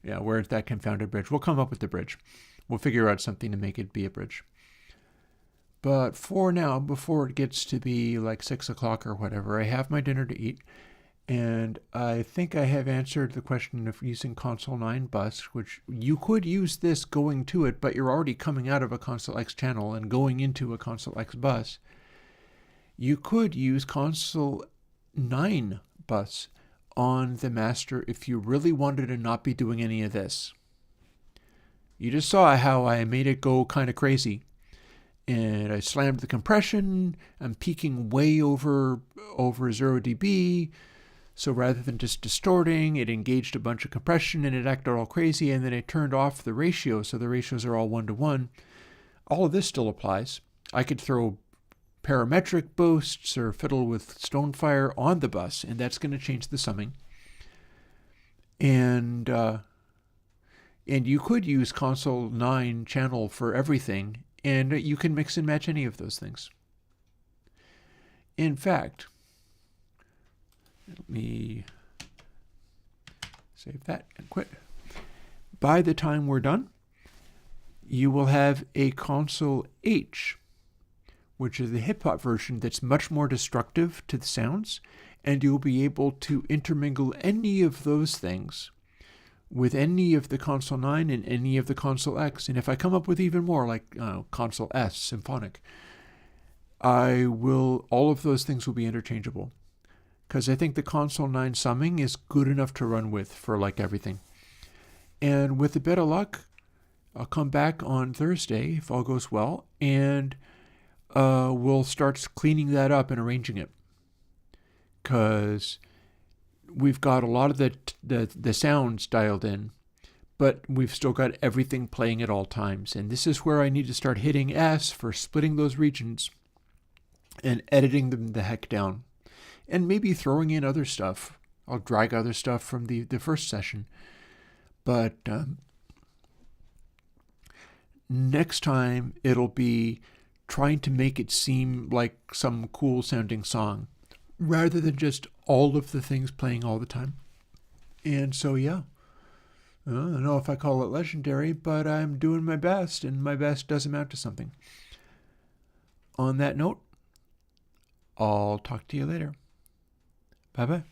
Yeah, where's that confounded bridge? We'll come up with the bridge. We'll figure out something to make it be a bridge. But for now, before it gets to be like 6 o'clock or whatever, I have my dinner to eat. And I think I have answered the question of using Console 9 bus, which you could use this going to it, but you're already coming out of a ConsoleX channel and going into a ConsoleX bus. You could use Console 9 bus on the master if you really wanted to not be doing any of this. You just saw how I made it go kind of crazy. And I slammed the compression. I'm peaking way over 0 dB. So rather than just distorting, it engaged a bunch of compression and it acted all crazy. And then it turned off the ratio. So the ratios are all 1-to-1. All of this still applies. I could throw parametric boosts or fiddle with Stonefire on the bus, and that's going to change the summing. And you could use Console 9 channel for everything, And you can mix and match any of those things. In fact, let me save that and quit. By the time we're done, you will have a Console H, which is the hip-hop version that's much more destructive to the sounds, and you'll be able to intermingle any of those things with any of the Console 9 and any of the Console X. And if I come up with even more, like Console S, Symphonic, all of those things will be interchangeable. Because I think the Console 9 summing is good enough to run with for like everything. And with a bit of luck, I'll come back on Thursday, if all goes well, and we'll start cleaning that up and arranging it. Because we've got a lot of the sounds dialed in, but we've still got everything playing at all times. And this is where I need to start hitting S for splitting those regions and editing them the heck down. And maybe throwing in other stuff. I'll drag other stuff from the first session. But next time it'll be trying to make it seem like some cool sounding song rather than just all of the things playing all the time. And so, yeah, I don't know if I call it legendary, but I'm doing my best, and my best does amount to something. On that note, I'll talk to you later. Bye-bye.